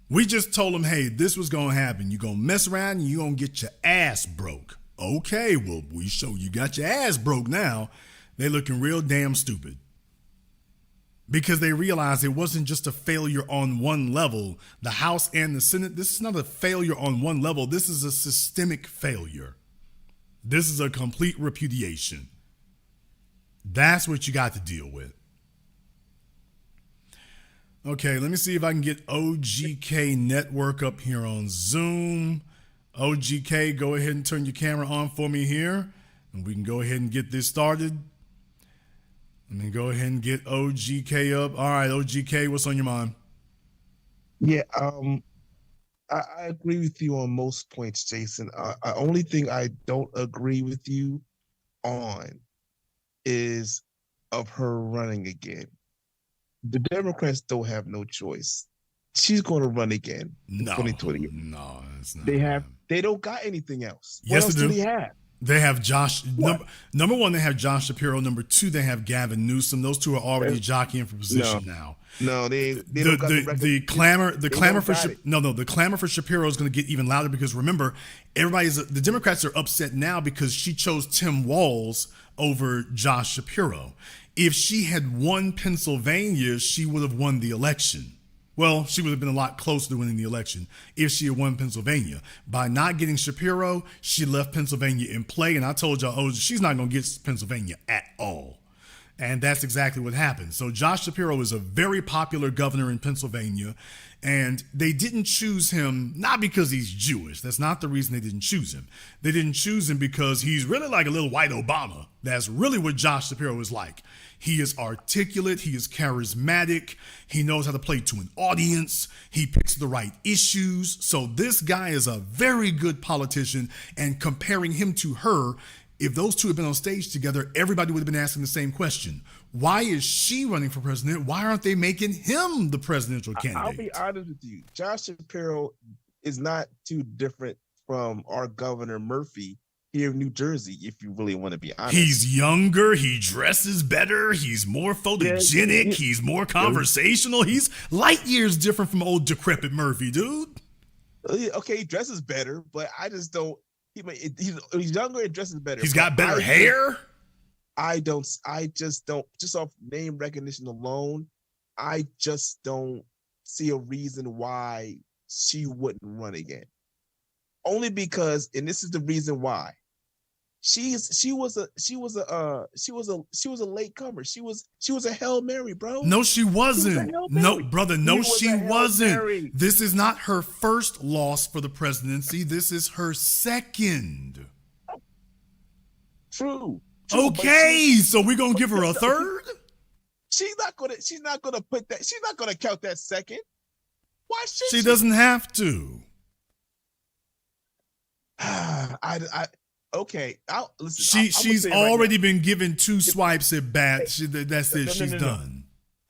We just told them, hey, this was going to happen. You're going to mess around and you're going to get your ass broke. Okay, well, we show you got your ass broke now. They looking real damn stupid. Because they realized it wasn't just a failure on one level. The House and the Senate, this is not a failure on one level. This is a systemic failure. This is a complete repudiation. That's what you got to deal with. Okay, let me see if I can get OGK Network up here on Zoom. OGK, go ahead and turn your camera on for me here, and we can go ahead and get this started. Let me go ahead and get OGK up. All right, OGK, what's on your mind? Yeah, I agree with you on most points, Jason. Only thing I don't agree with you on is of her running again. The Democrats don't have no choice. She's going to run again in 2020. No, it's not. They don't got anything else. Yes, what else they do. They have? They have Josh. Number one, they have Josh Shapiro. Number two, they have Gavin Newsom. Those two are already jockeying for position now. No, they don't got the clamor for Shapiro is going to get even louder because remember, the Democrats are upset now because she chose Tim Walz over Josh Shapiro. If she had won Pennsylvania, she would have won the election. Well, she would have been a lot closer to winning the election if she had won Pennsylvania. By not getting Shapiro, she left Pennsylvania in play. And I told y'all, she's not going to get Pennsylvania at all. And that's exactly what happened. So Josh Shapiro is a very popular governor in Pennsylvania. And they didn't choose him, not because he's Jewish. That's not the reason they didn't choose him. They didn't choose him because he's really like a little white Obama. That's really what Josh Shapiro is like. He is articulate. He is charismatic. He knows how to play to an audience. He picks the right issues. So this guy is a very good politician. And comparing him to her, if those two had been on stage together, everybody would have been asking the same question. Why is she running for president? Why aren't they making him the presidential candidate? I'll be honest with you. Josh Shapiro is not too different from our Governor Murphy here in New Jersey, if you really want to be honest. He's younger. He dresses better. He's more photogenic. He's more conversational. He's light years different from old decrepit Murphy, dude. Okay, he dresses better, but I just don't. He's younger and dresses better. He's got better hair. I just don't. Just off name recognition alone, I just don't see a reason why she wouldn't run again. Only because, and this is the reason why. She was a late comer. She was a Hail Mary, bro. No, she wasn't. No, brother, no, she wasn't. This is not her first loss for the presidency. This is her second. True. Okay, so we're gonna give her a third? She's not gonna put that. She's not gonna count that second. Why should she? She doesn't have to. Okay. Listen. She's already been given 2 swipes at bat. That's it. She's done.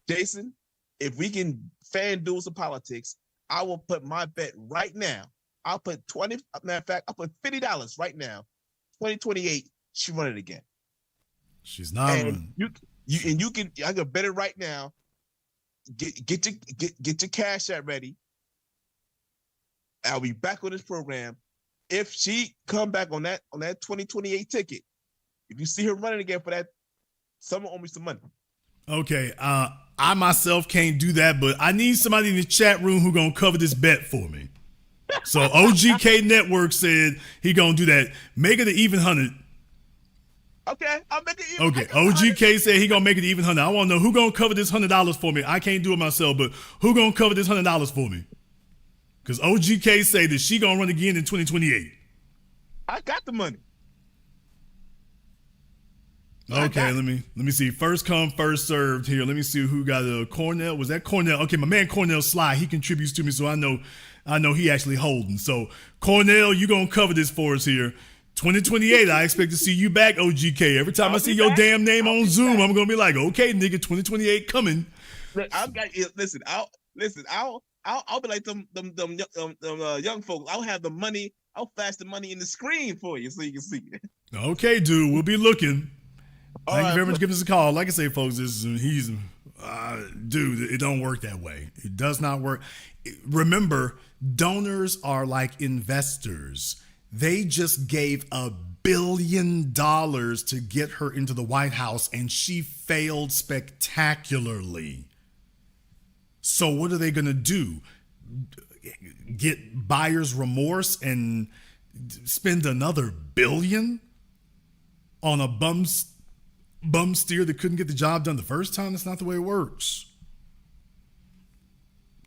Jason, if we can fan duel some politics, I will put my bet right now I'll put 20. Matter of fact, I'll put $50 right now. 2028, she run it again. She's not running. I can bet it right now. Get your cash app ready. I'll be back on this program. If she come back on that 2028 ticket, if you see her running again for that, someone owe me some money. Okay, I myself can't do that, but I need somebody in the chat room who gonna cover this bet for me. So OGK Network said he gonna do that. Make it an even 100. Okay, I'll make it even. Okay, OGK said he gonna make it even 100. I want to know who gonna cover this $100 for me. I can't do it myself, but who gonna cover this $100 for me? Because OGK say that she gonna run again in 2028. I got the money. Okay, let me see. First come, first served here. Let me see who got Cornell. Was that Cornell? Okay, my man Cornell Sly, he contributes to me, so I know he actually holding. So Cornell, you gonna cover this for us here. 2028, I expect to see you back, OGK. Every time I see your damn name on Zoom, I'm gonna be like, okay, nigga, 2028 coming. I'll be like them young folks. I'll have the money. I'll flash the money in the screen for you so you can see it. Okay, dude, we'll be looking. Thank you very much for giving us a call. Like I say, folks, dude, it don't work that way. It does not work. Remember, donors are like investors. They just gave $1 billion to get her into the White House, and she failed spectacularly. So what are they going to do? Get buyer's remorse and spend another $1 billion on a bum steer that couldn't get the job done the first time? That's not the way it works.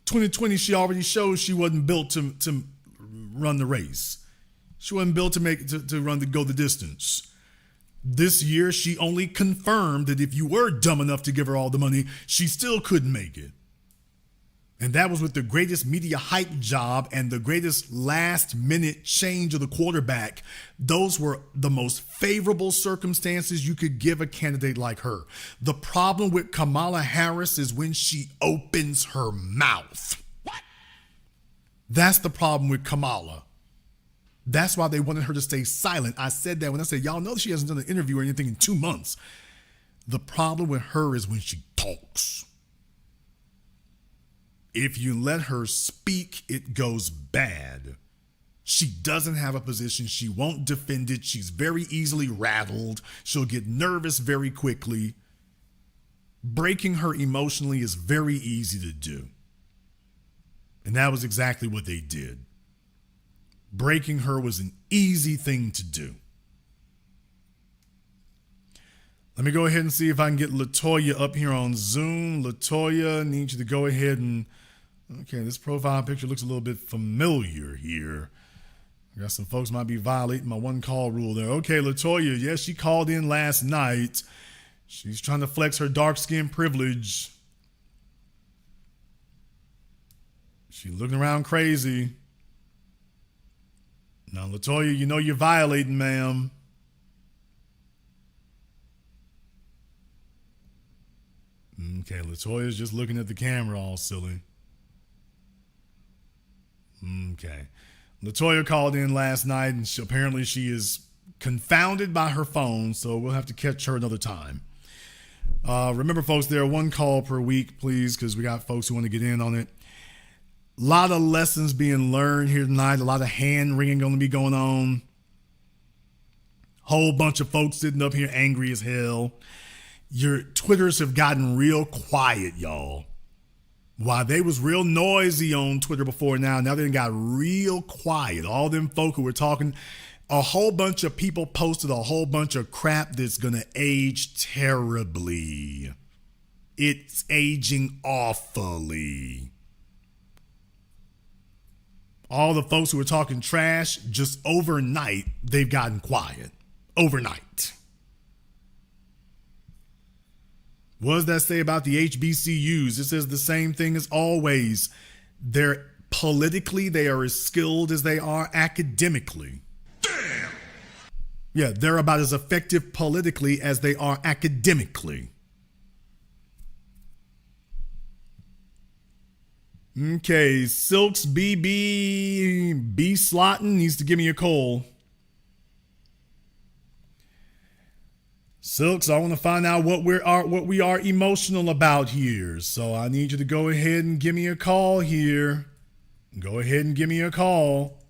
2020, she already showed she wasn't built to run the race. She wasn't built to go the distance. This year, she only confirmed that if you were dumb enough to give her all the money, she still couldn't make it. And that was with the greatest media hype job and the greatest last-minute change of the quarterback. Those were the most favorable circumstances you could give a candidate like her. The problem with Kamala Harris is when she opens her mouth. What? That's the problem with Kamala. That's why they wanted her to stay silent. I said that when I said, y'all know she hasn't done an interview or anything in 2 months. The problem with her is when she talks. If you let her speak, it goes bad. She doesn't have a position. She won't defend it. She's very easily rattled. She'll get nervous very quickly. Breaking her emotionally is very easy to do. And that was exactly what they did. Breaking her was an easy thing to do. Let me go ahead and see if I can get LaToya up here on Zoom. LaToya, I need you to go ahead and... Okay, this profile picture looks a little bit familiar here. I got some folks might be violating my one call rule there. Okay, LaToya, yes, she called in last night. She's trying to flex her dark skin privilege. She's looking around crazy. Now, LaToya, you know you're violating, ma'am. Okay, LaToya's just looking at the camera all silly. Okay. LaToya called in last night, and apparently she is confounded by her phone, so we'll have to catch her another time. Remember, folks, there are one call per week, please, because we got folks who want to get in on it. A lot of lessons being learned here tonight. A lot of hand-wringing going to be going on. Whole bunch of folks sitting up here angry as hell. Your Twitters have gotten real quiet, y'all. While they was real noisy on Twitter before now they got real quiet. All them folk who were talking, a whole bunch of people posted a whole bunch of crap that's going to age terribly. It's aging awfully. All the folks who were talking trash, just overnight, they've gotten quiet. Overnight. What does that say about the HBCUs? It says the same thing as always. They're politically, they are as skilled as they are academically. Damn! Yeah, they're about as effective politically as they are academically. Okay, Silks BB B Slotten needs to give me a call. Silks, I want to find out what we are emotional about here. So I need you to go ahead and give me a call here. Go ahead and give me a call.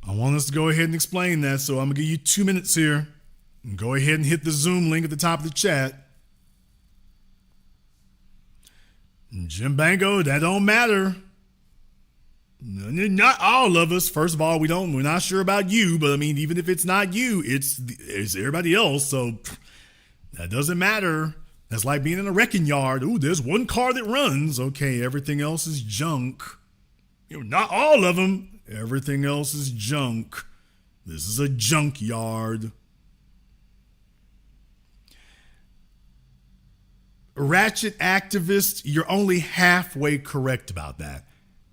I want us to go ahead and explain that, so I'm going to give you 2 minutes here. Go ahead and hit the Zoom link at the top of the chat. Jim Bango, that don't matter. Not all of us. First of all, we're not sure about you, but I mean, even if it's not you, it's everybody else. So that doesn't matter. That's like being in a wrecking yard. Ooh, there's one car that runs. Okay, everything else is junk. Not all of them. Everything else is junk. This is a junkyard. Ratchet activist, you're only halfway correct about that.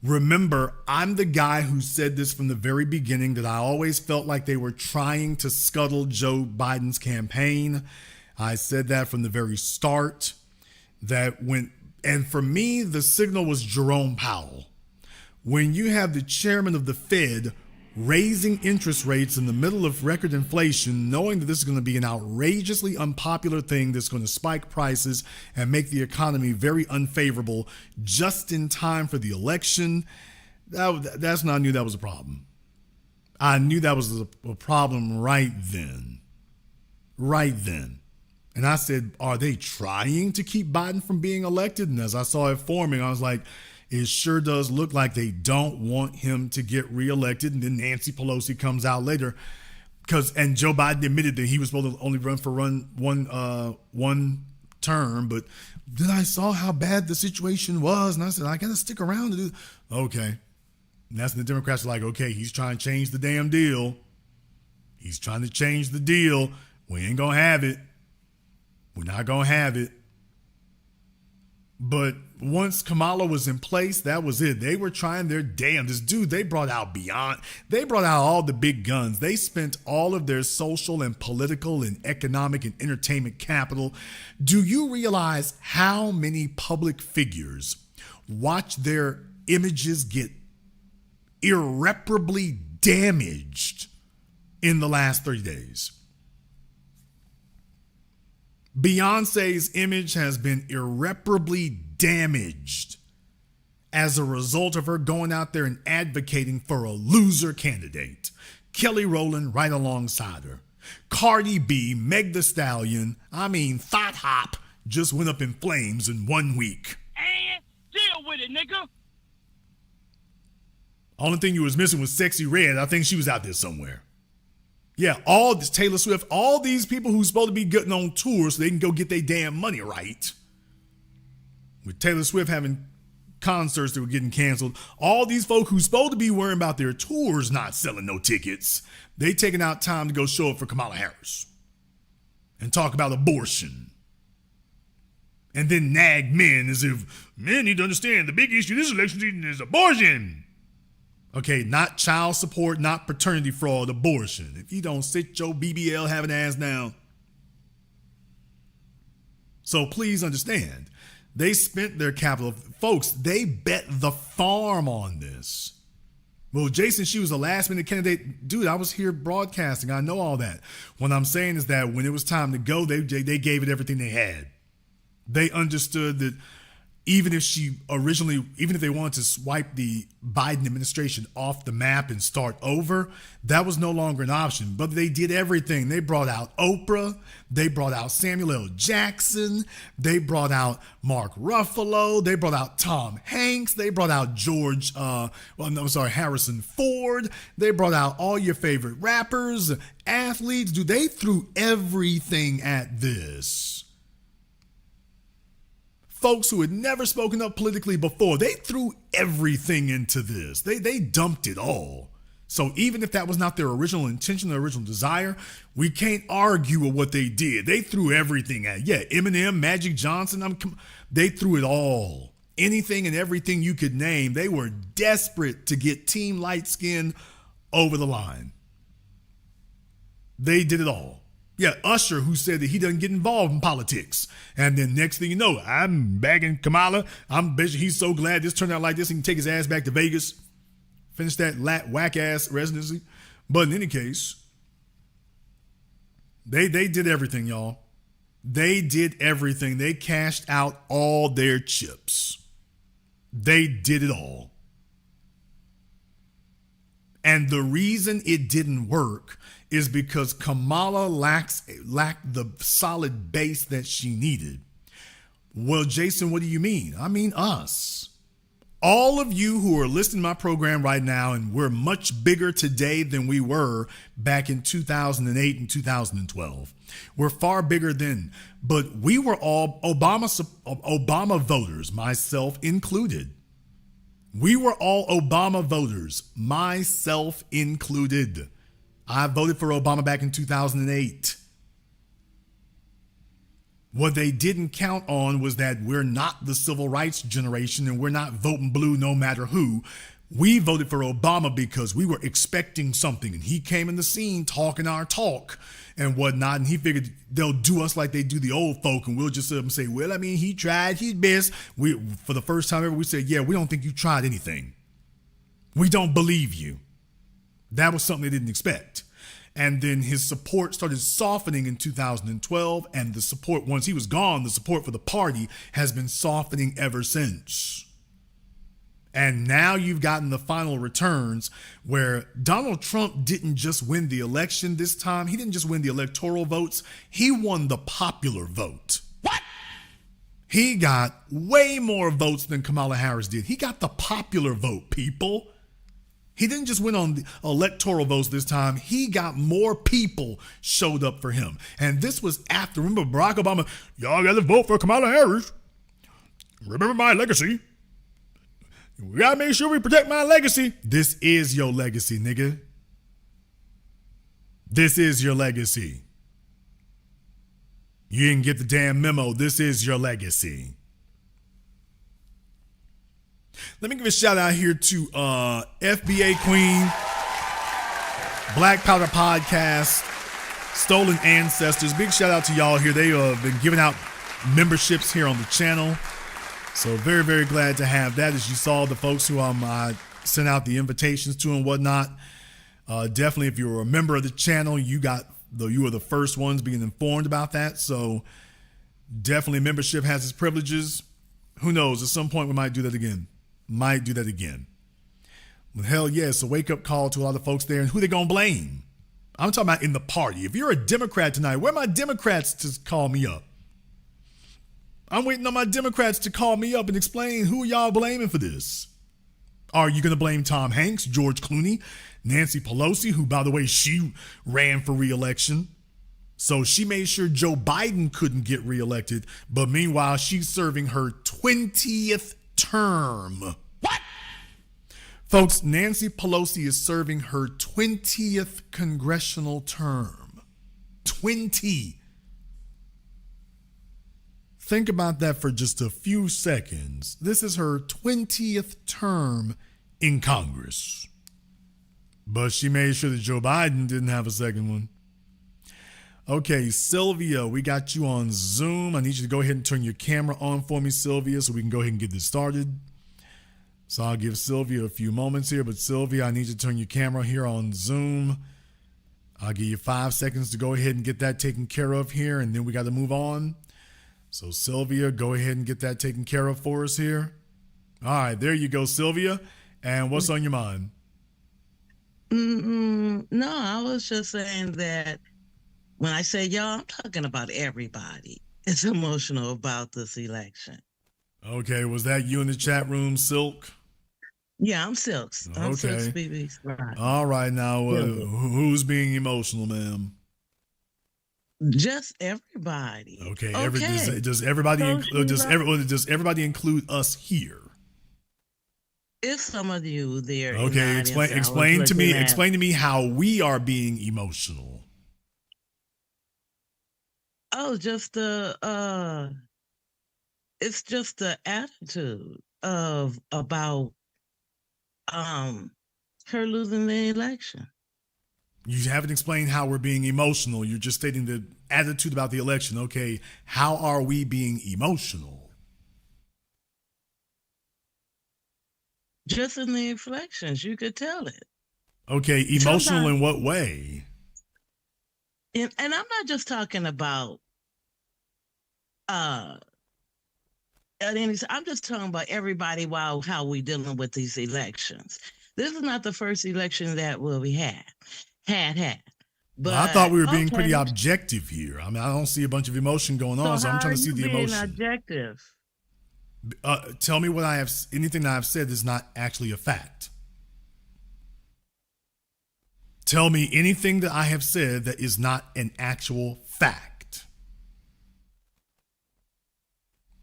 Remember, I'm the guy who said this from the very beginning, that I always felt like they were trying to scuttle Joe Biden's campaign. I said that from the very start. And for me, the signal was Jerome Powell. When you have the chairman of the Fed raising interest rates in the middle of record inflation, knowing that this is going to be an outrageously unpopular thing that's going to spike prices and make the economy very unfavorable just in time for the election, that's when I knew that was a problem. I knew that was a problem right then. Right then. And I said, are they trying to keep Biden from being elected? And as I saw it forming, I was like, it sure does look like they don't want him to get reelected. And then Nancy Pelosi comes out later, and Joe Biden admitted that he was supposed to only run for one term. But then I saw how bad the situation was, and I said, I got to stick around to do. Okay. And that's when the Democrats are like, okay, he's trying to change the damn deal. He's trying to change the deal. We ain't going to have it. We're not going to have it. But once Kamala was in place, that was it. They were trying their damnedest. Dude, they brought out all the big guns. They spent all of their social and political and economic and entertainment capital. Do you realize how many public figures watch their images get irreparably damaged in the last 30 days? Beyonce's image has been irreparably damaged as a result of her going out there and advocating for a loser candidate. Kelly Rowland right alongside her. Cardi B, Meg Thee Stallion, Thought Hop just went up in flames in 1 week. And deal with it, nigga. Only thing you was missing was Sexy Red. I think she was out there somewhere. Yeah, all this Taylor Swift, all these people who's supposed to be getting on tour so they can go get their damn money right. With Taylor Swift having concerts that were getting canceled, all these folk who's supposed to be worrying about their tours not selling no tickets, they taking out time to go show up for Kamala Harris and talk about abortion. And then nag men as if men need to understand the big issue this election season is abortion. Okay, not child support, not paternity fraud, abortion. If you don't sit your BBL having ass down. So please understand, they spent their capital. Folks, they bet the farm on this. Well, Jason, she was a last minute candidate. Dude, I was here broadcasting. I know all that. What I'm saying is that when it was time to go, they gave it everything they had. They understood that even if they wanted to swipe the Biden administration off the map and start over, that was no longer an option. But they did everything. They brought out Oprah. They brought out Samuel L. Jackson. They brought out Mark Ruffalo. They brought out Tom Hanks. They brought out Harrison Ford. They brought out all your favorite rappers, athletes. Dude, they threw everything at this. Folks who had never spoken up politically before, they threw everything into this. They dumped it all. So even if that was not their original intention, their original desire, we can't argue with what they did. They threw everything at it. Yeah, Eminem, Magic Johnson, they threw it all. Anything and everything you could name. They were desperate to get Team Light Skin over the line. They did it all. Yeah, Usher, who said that he doesn't get involved in politics. And then next thing you know, I'm bagging Kamala. I'm basically, he's so glad this turned out like this. He can take his ass back to Vegas, finish that whack-ass residency. But in any case, they did everything, y'all. They did everything. They cashed out all their chips. They did it all. And the reason it didn't work is because Kamala lacked the solid base that she needed. Well, Jason, what do you mean? I mean us. All of you who are listening to my program right now, and we're much bigger today than we were back in 2008 and 2012. We're far bigger then, but we were all Obama voters, myself included. We were all Obama voters, myself included. I voted for Obama back in 2008. What they didn't count on was that we're not the civil rights generation and we're not voting blue no matter who. We voted for Obama because we were expecting something, and he came in the scene talking our talk and whatnot, and he figured they'll do us like they do the old folk, and we'll just sit up and say, well, I mean, he tried his best. For the first time ever, we said, yeah, we don't think you tried anything. We don't believe you. That was something they didn't expect. And then his support started softening in 2012, and the support, once he was gone, the support for the party has been softening ever since. And now you've gotten the final returns where Donald Trump didn't just win the election this time. He didn't just win the electoral votes. He won the popular vote. What? He got way more votes than Kamala Harris did. He got the popular vote, people. He didn't just win on the electoral votes this time. He got more people showed up for him. And this was after, remember Barack Obama, y'all got to vote for Kamala Harris. Remember my legacy. We got to make sure we protect my legacy. This is your legacy, nigga. This is your legacy. You didn't get the damn memo. This is your legacy. Let me give a shout out here to FBA Queen, Black Powder Podcast, Stolen Ancestors. Big shout out to y'all here. They have been giving out memberships here on the channel. So very, very glad to have that. As you saw, the folks who I sent out the invitations to and whatnot. Definitely, if you were a member of the channel, you were the first ones being informed about that. So definitely membership has its privileges. Who knows? At some point, we might do that again. Well, hell yeah, it's a wake-up call to a lot of folks there. And who they going to blame? I'm talking about in the party. If you're a Democrat tonight, where are my Democrats to call me up? I'm waiting on my Democrats to call me up and explain who y'all blaming for this. Are you going to blame Tom Hanks, George Clooney, Nancy Pelosi, who, by the way, she ran for re-election? So she made sure Joe Biden couldn't get reelected, but meanwhile, she's serving her 20th term. What? Folks, Nancy Pelosi is serving her 20th congressional term. 20. Think about that for just a few seconds. This is her 20th term in Congress. But she made sure that Joe Biden didn't have a second one. Okay, Sylvia, we got you on Zoom. I need you to go ahead and turn your camera on for me, Sylvia, so we can go ahead and get this started. So I'll give Sylvia a few moments here. But Sylvia, I need you to turn your camera here on Zoom. I'll give you 5 seconds to go ahead and get that taken care of here, and then we got to move on. So Sylvia, go ahead and get that taken care of for us here. All right, there you go, Sylvia. And what's on your mind? No, I was just saying that when I say y'all, I'm talking about everybody. It's emotional about this election. Okay, was that you in the chat room, Silk? Yeah, I'm Silks. I'm Silks BB. Right. All right, now who's being emotional, ma'am? Just everybody. Okay. Does everybody include us here? If some of you there. Okay, explain to me how we are being emotional. Oh, just it's just the attitude about her losing the election. You haven't explained how we're being emotional. You're just stating the attitude about the election. Okay, how are we being emotional? Just in the inflections, you could tell it. Okay, emotional in what way? And I'm not just talking about I'm just talking about everybody while how we dealing with these elections. This is not the first election that we had. But I thought we were being pretty objective here. I mean, I don't see a bunch of emotion going on, so I'm trying to see the emotion. Objective? Tell me what anything that I've said is not actually a fact. Tell me anything that I have said that is not an actual fact.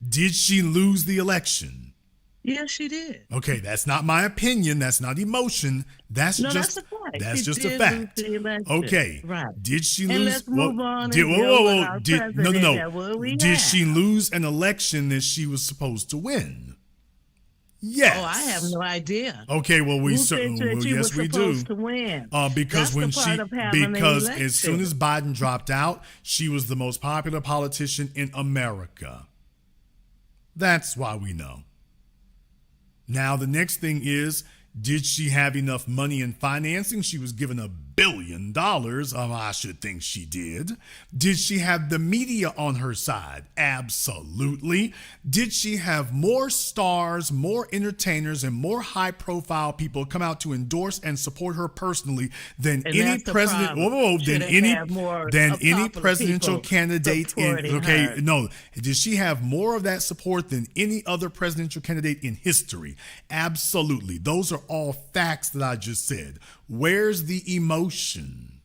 Did she lose the election? Yes, she did. Okay, that's not my opinion. That's not emotion. That's just a fact. That's just a fact. Okay, right? Did she and lose? Let's move on. No. Did she lose an election that she was supposed to win? Yes. Oh, I have no idea. Okay, well we certainly yes we do. To win. Because as soon as Biden dropped out, she was the most popular politician in America. That's why we know. Now, the next thing is, did she have enough money in financing? She was given $1 billion. I should think she did. Did she have the media on her side? Absolutely. Did she have more stars, more entertainers, and more high-profile people come out to endorse and support her personally than any president? Than any presidential candidate in Did she have more of that support than any other presidential candidate in history? Absolutely. Those are all facts that I just said. Where's the emotion?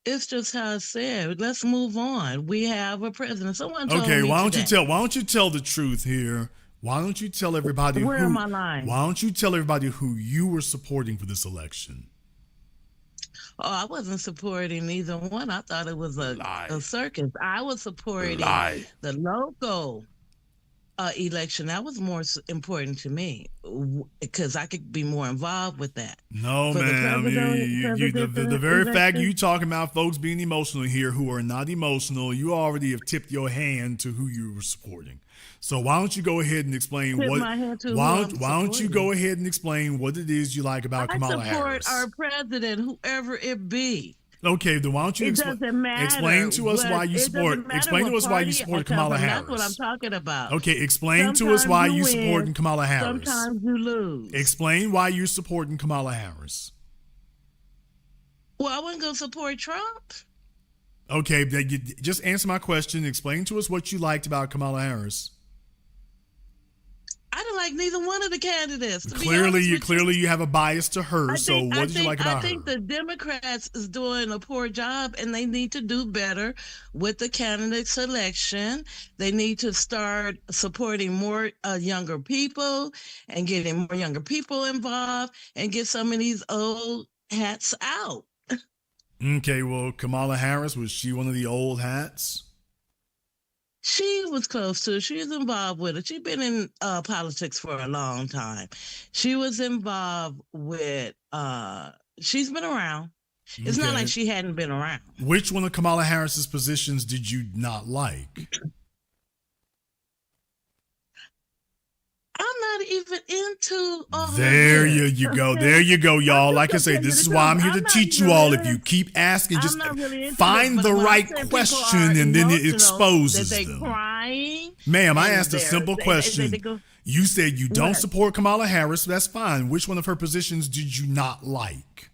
It's just how I said. Let's move on. We have a president. Someone told me why don't today. you tell the truth here? Why don't you tell everybody Where am I lying? Why don't you tell everybody who you were supporting for this election? Oh, I wasn't supporting either one. I thought it was a circus. I was supporting the local election. That was more important to me because I could be more involved with that. No, ma'am. The very fact you talking about folks being emotional here who are not emotional, you already have tipped your hand to who you were supporting. So why don't you go ahead and explain why don't you go ahead and explain what it is you like about Kamala Harris? I support our president, whoever it be. Okay, then why don't you explain to us why you support Kamala Harris? That's what I'm talking about. Okay, explain to us why you supporting Kamala Harris. Sometimes you lose. Explain why you're supporting Kamala Harris. Well, I wasn't going to support Trump. Okay, just answer my question. Explain to us what you liked about Kamala Harris. I didn't like neither one of the candidates. Clearly you have a bias to her. What did you like about her? I think the Democrats is doing a poor job, and they need to do better with the candidate selection. They need to start supporting more younger people and getting more younger people involved and get some of these old hats out. Okay, well, Kamala Harris, was she one of the old hats? She was close to it. She was involved with it. She's been in politics for a long time. She was involved with, she's been around. It's not like she hadn't been around. Which one of Kamala Harris's positions did you not like? I'm not even into all There you go. There you go, y'all. Like I say, this is why I'm here to teach you all. If you keep asking, just find the right question and then it exposes them. Ma'am, I asked a simple question. You said you don't support Kamala Harris. That's fine. Which one of her positions did you not like?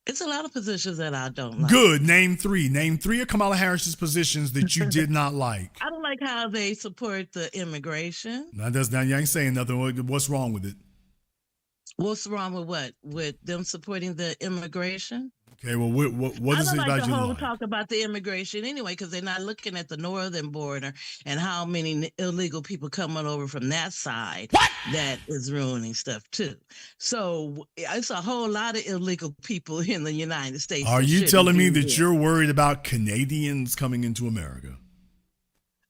It's a lot of positions that I don't like. Good. Name three. Name three of Kamala Harris's positions that you did not like. I don't like how they support the immigration. Now you ain't saying nothing. What's wrong with it? What's wrong with what? With them supporting the immigration? Okay, well, what is it about you? I don't like the whole talk about the immigration anyway, because they're not looking at the northern border and how many illegal people coming over from that side. That is ruining stuff too. So it's a whole lot of illegal people in the United States. Are you telling me that you're worried about Canadians coming into America?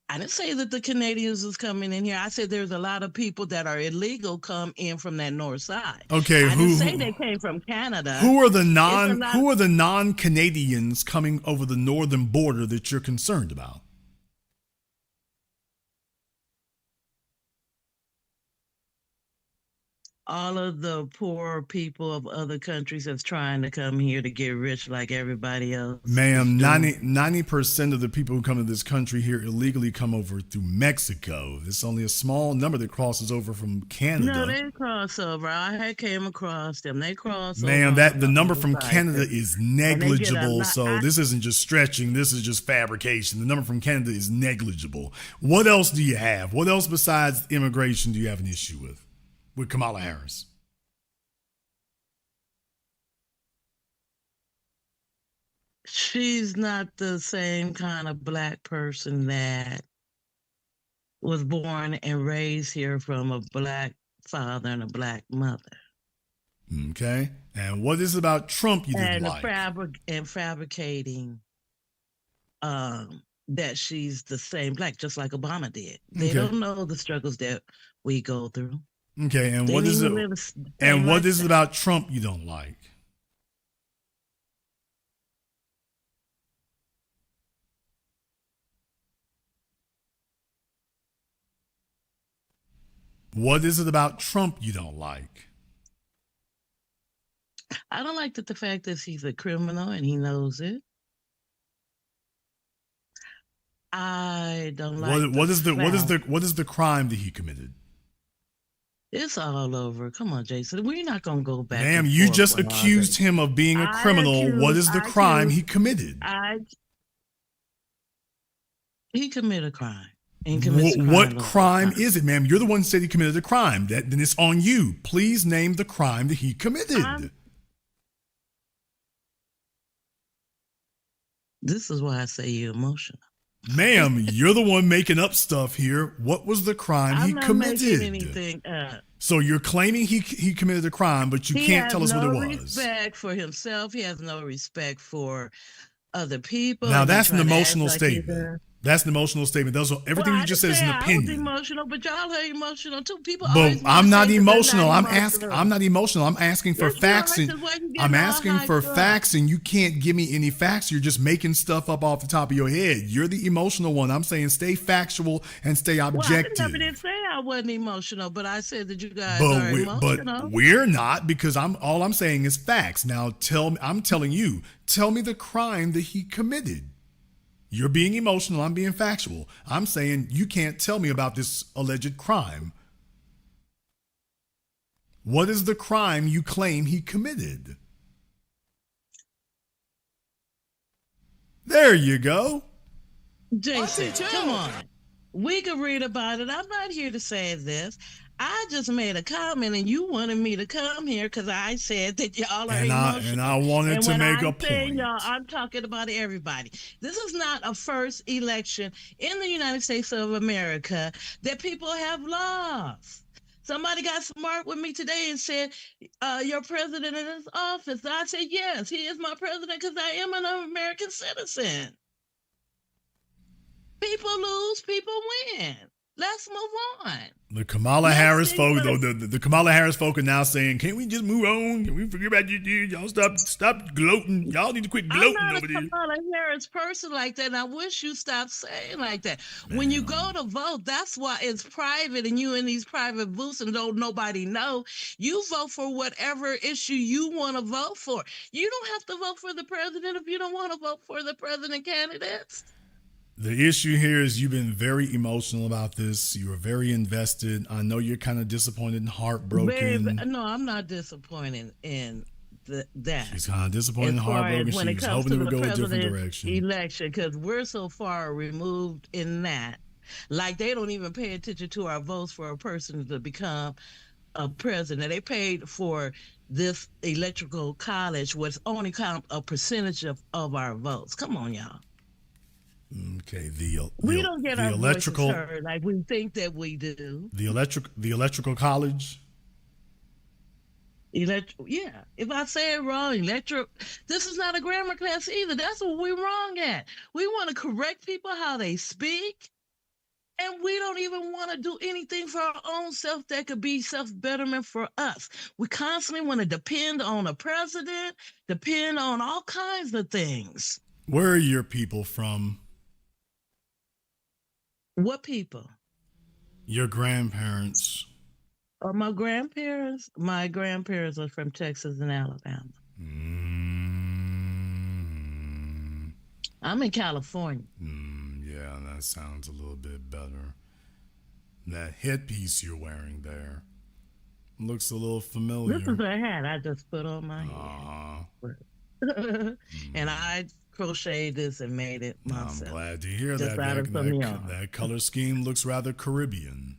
I didn't say that the Canadians was coming in here. I said there's a lot of people that are illegal come in from that north side. Okay, I didn't say they came from Canada. Who are the non-Canadians coming over the northern border that you're concerned about? All of the poor people of other countries that's trying to come here to get rich like everybody else. Ma'am, 90% of the people who come to this country here illegally come over through Mexico. It's only a small number that crosses over from Canada. No, they cross over. I had came across them. They cross over. Ma'am, the number from Canada is negligible. So this isn't just stretching. This is just fabrication. The number from Canada is negligible. What else do you have? What else besides immigration do you have an issue with Kamala Harris? She's not the same kind of Black person that was born and raised here from a Black father and a Black mother. Okay. And what is it about Trump you didn't like? Fabricating that she's the same Black, just like Obama did. They don't know the struggles that we go through. Okay, and what is it? And what is it about Trump you don't like? What is it about Trump you don't like? I don't like the fact that he's a criminal and he knows it. I don't like what is the crime that he committed? It's all over. Come on, Jason. We're not going to go back. Ma'am, you just accused him of being a criminal. What is the crime he committed? He committed a crime. What crime is it, ma'am? You're the one who said he committed a crime. Then it's on you. Please name the crime that he committed. This is why I say you're emotional. Ma'am, you're the one making up stuff here. What was the crime he committed? I'm not making anything up. So you're claiming he committed a crime, but you can't tell us what it was. He has no respect for himself. He has no respect for other people. Now that's an emotional statement. That's an emotional statement. Everything you just said is an opinion. I was emotional, but y'all are emotional too. People. But I'm not emotional. I'm not emotional. I'm asking for facts, and I'm asking for facts, and you can't give me any facts. You're just making stuff up off the top of your head. You're the emotional one. I'm saying stay factual and stay objective. Well, I didn't say I wasn't emotional, but I said that you guys are emotional. But we're not, because all I'm saying is facts. Now I'm telling you, tell me the crime that he committed. You're being emotional. I'm being factual. I'm saying you can't tell me about this alleged crime. What is the crime you claim he committed? There you go. Jason, come on. We can read about it. I'm not here to say this. I just made a comment and you wanted me to come here because I said that y'all are emotional. And I wanted to make a point. Y'all, I'm talking about everybody. This is not a first election in the United States of America that people have lost. Somebody got smart with me today and said, your president in his office. I said, yes, he is my president because I am an American citizen. People lose, people win. Let's move on. The Kamala Harris folk, though, the Kamala Harris folk are now saying, "Can't we just move on? Can we forget about you? Y'all stop gloating. Y'all need to quit gloating over there." I'm not a Kamala Harris person like that, and I wish you stopped saying like that. When you go to vote, that's why it's private, and you in these private booths and don't nobody know. You vote for whatever issue you want to vote for. You don't have to vote for the president if you don't want to vote for the president candidates. The issue here is you've been very emotional about this. You were very invested. I know you're kind of disappointed and heartbroken. Babe, no, I'm not disappointed in that. She's kind of disappointed and heartbroken. She was hoping it would go a different direction. Election, because we're so far removed in that. Like, they don't even pay attention to our votes for a person to become a president. They paid for this electoral college, which only count a percentage of our votes. Come on, y'all. Okay, we don't get our electrical voices heard like we think that we do. The electrical college. Yeah. If I say it wrong, this is not a grammar class either. That's what we're wrong at. We want to correct people how they speak. And we don't even want to do anything for our own self that could be self-betterment for us. We constantly want to depend on a president, depend on all kinds of things. Where are your people from? What people? Your grandparents. Or my grandparents? My grandparents are from Texas and Alabama. I'm in California. Yeah, that sounds a little bit better. That headpiece you're wearing there looks a little familiar. This is a hat I just put on my head. And I crocheted this and made it myself. I'm glad to hear just that. That color scheme looks rather Caribbean.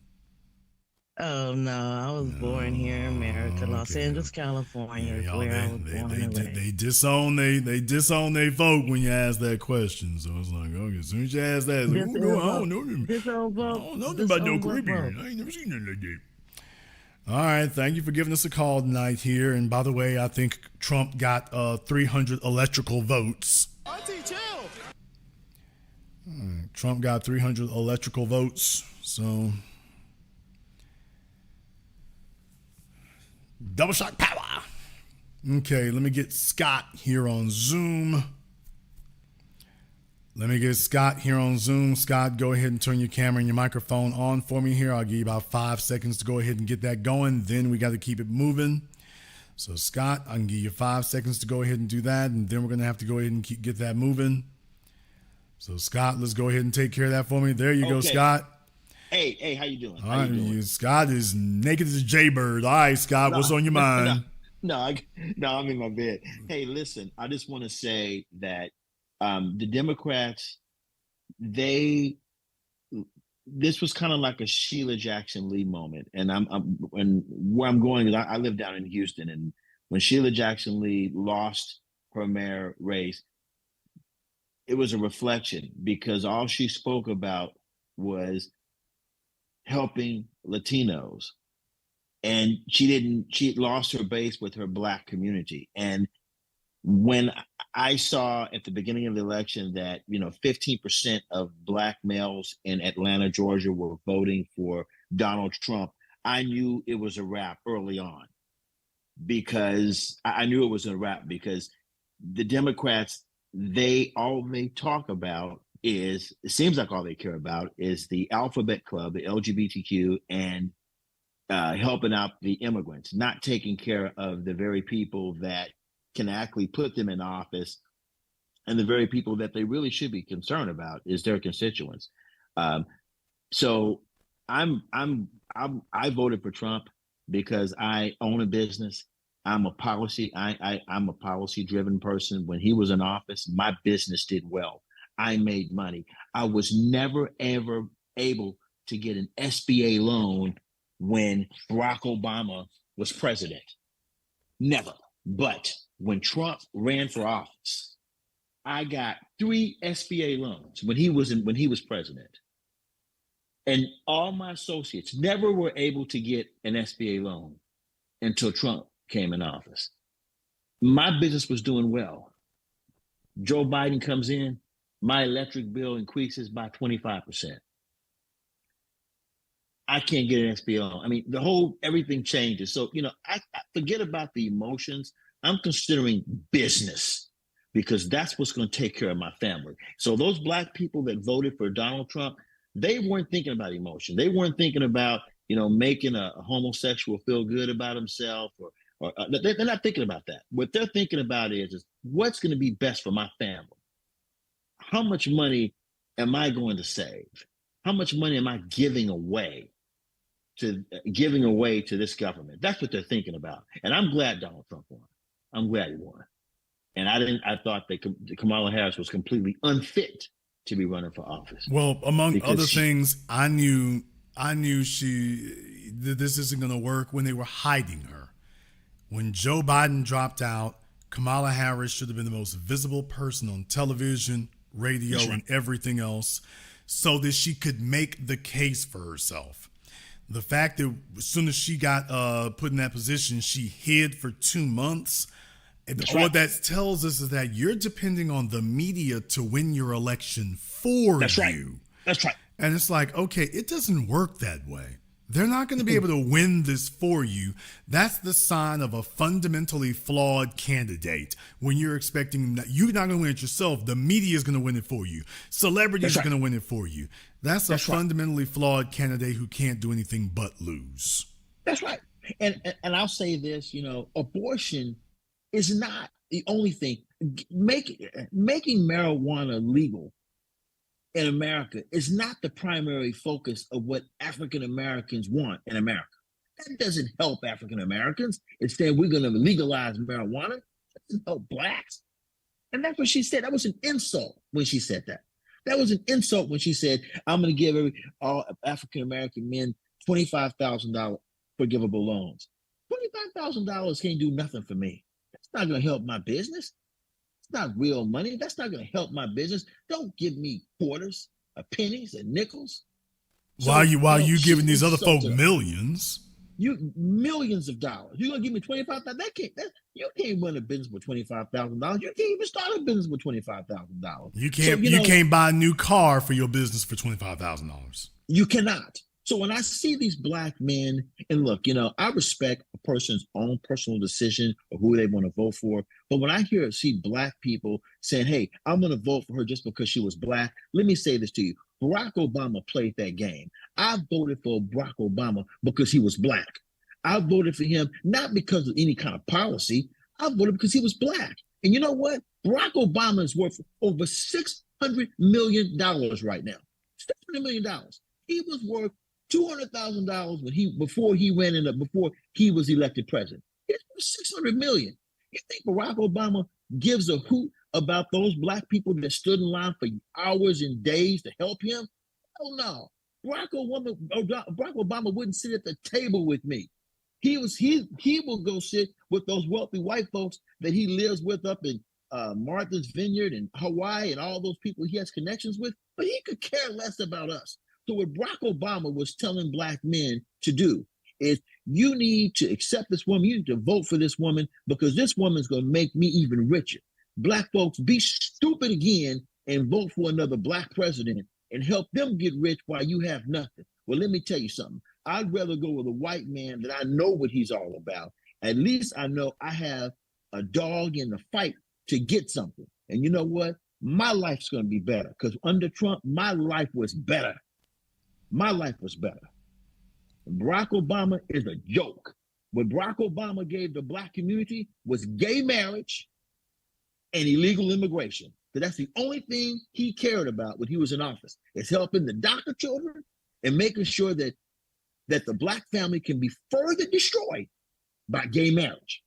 Oh no, I was born here in America, Los Angeles, California. Yeah, where I was born and raised. They disown they folk when you ask that question. So it's like, okay, as soon as you ask that, it's like, I don't know nothing about no Caribbean. I ain't never seen nothing like that. All right, thank you for giving us a call tonight here. And by the way, I think Trump got 300 electrical votes. Trump got 300 electrical votes, so double shock power. Okay, let me get Scott here on Zoom. Scott, go ahead and turn your camera and your microphone on for me here. I'll give you about 5 seconds to go ahead and get that going. Then we got to keep it moving. So, Scott, I can give you 5 seconds to go ahead and do that. And then we're going to have to go ahead and get that moving. So, Scott, let's go ahead and take care of that for me. There you go, Scott. Hey, how you doing? All right, Scott is naked as a jaybird. All right, Scott, what's on your mind? No, I'm in my bed. Hey, listen, I just want to say that the Democrats, this was kind of like a Sheila Jackson Lee moment. And and where I'm going is I live down in Houston, and when Sheila Jackson Lee lost her mayor race, it was a reflection because all she spoke about was helping Latinos. And she lost her base with her Black community. And when I saw at the beginning of the election that, 15% of Black males in Atlanta, Georgia were voting for Donald Trump, I knew it was a wrap early on because the Democrats, all they talk about it seems like all they care about is the Alphabet Club, the LGBTQ, and helping out the immigrants, not taking care of the very people that can actually put them in office, and the very people that they really should be concerned about is their constituents. So I voted for Trump because I own a business. I'm a policy-driven person. When he was in office, my business did well. I made money. I was never, ever able to get an SBA loan when Barack Obama was president. Never. But when Trump ran for office, I got 3 SBA loans when he was president. And all my associates never were able to get an SBA loan until Trump came in office. My business was doing well. Joe Biden comes in, my electric bill increases by 25%. I can't get an SBA loan. I mean, everything changes. So, I forget about the emotions. I'm considering business because that's what's going to take care of my family. So those Black people that voted for Donald Trump, they weren't thinking about emotion. They weren't thinking about, making a homosexual feel good about himself or they're not thinking about that. What they're thinking about is what's going to be best for my family. How much money am I going to save? How much money am I giving away to this government? That's what they're thinking about. And I'm glad Donald Trump won. I'm glad he won. And I thought that Kamala Harris was completely unfit to be running for office. Well, among other things, I knew this isn't going to work when they were hiding her. When Joe Biden dropped out, Kamala Harris should have been the most visible person on television, radio, and everything else so that she could make the case for herself. The fact that as soon as she got put in that position, she hid for 2 months. What that tells us is that you're depending on the media to win your election for you. That's right. And it's like, okay, it doesn't work that way. They're not going to be able to win this for you. That's the sign of a fundamentally flawed candidate. When you're expecting that you're not going to win it yourself, the media is going to win it for you. Celebrities are going to win it for you. That's a fundamentally flawed candidate who can't do anything but lose. That's right. And I'll say this, abortion is not the only thing. Making marijuana legal in America is not the primary focus of what African Americans want in America. That doesn't help African Americans. Instead, we're going to legalize marijuana. That doesn't help blacks. And that's what she said. That was an insult when she said that. That was an insult when she said, I'm going to give all African American men $25,000 forgivable loans. $25,000 can't do nothing for me. That's not going to help my business. It's not real money. That's not going to help my business. Don't give me quarters, pennies, and nickels. While you giving these other folk millions. You millions of dollars. You're gonna give me $25,000? You can't run a business with $25,000. You can't even start a business with $25,000. You can't buy a new car for your business for $25,000. You cannot. So when I see these black men, and look, I respect a person's own personal decision of who they want to vote for. But when I see black people saying, hey, I'm going to vote for her just because she was black, let me say this to you. Barack Obama played that game. I voted for Barack Obama because he was black. I voted for him not because of any kind of policy. I voted because he was black. And you know what? Barack Obama is worth over $600 million right now. $600 million. He was worth $200,000 before he was elected president. It's $600 million. You think Barack Obama gives a hoot about those black people that stood in line for hours and days to help him? Hell no. Barack Obama wouldn't sit at the table with me. He will go sit with those wealthy white folks that he lives with up in Martha's Vineyard and Hawaii and all those people he has connections with, but he could care less about us. So what Barack Obama was telling black men to do is you need to accept this woman. You need to vote for this woman because this woman's going to make me even richer. Black folks, be stupid again and vote for another black president and help them get rich while you have nothing. Well, let me tell you something. I'd rather go with a white man that I know what he's all about. At least I know I have a dog in the fight to get something. And you know what? My life's going to be better because under Trump, my life was better. My life was better. Barack Obama is a joke. What Barack Obama gave the black community was gay marriage and illegal immigration. So that's the only thing he cared about when he was in office. It's helping the DACA children and making sure that the black family can be further destroyed by gay marriage.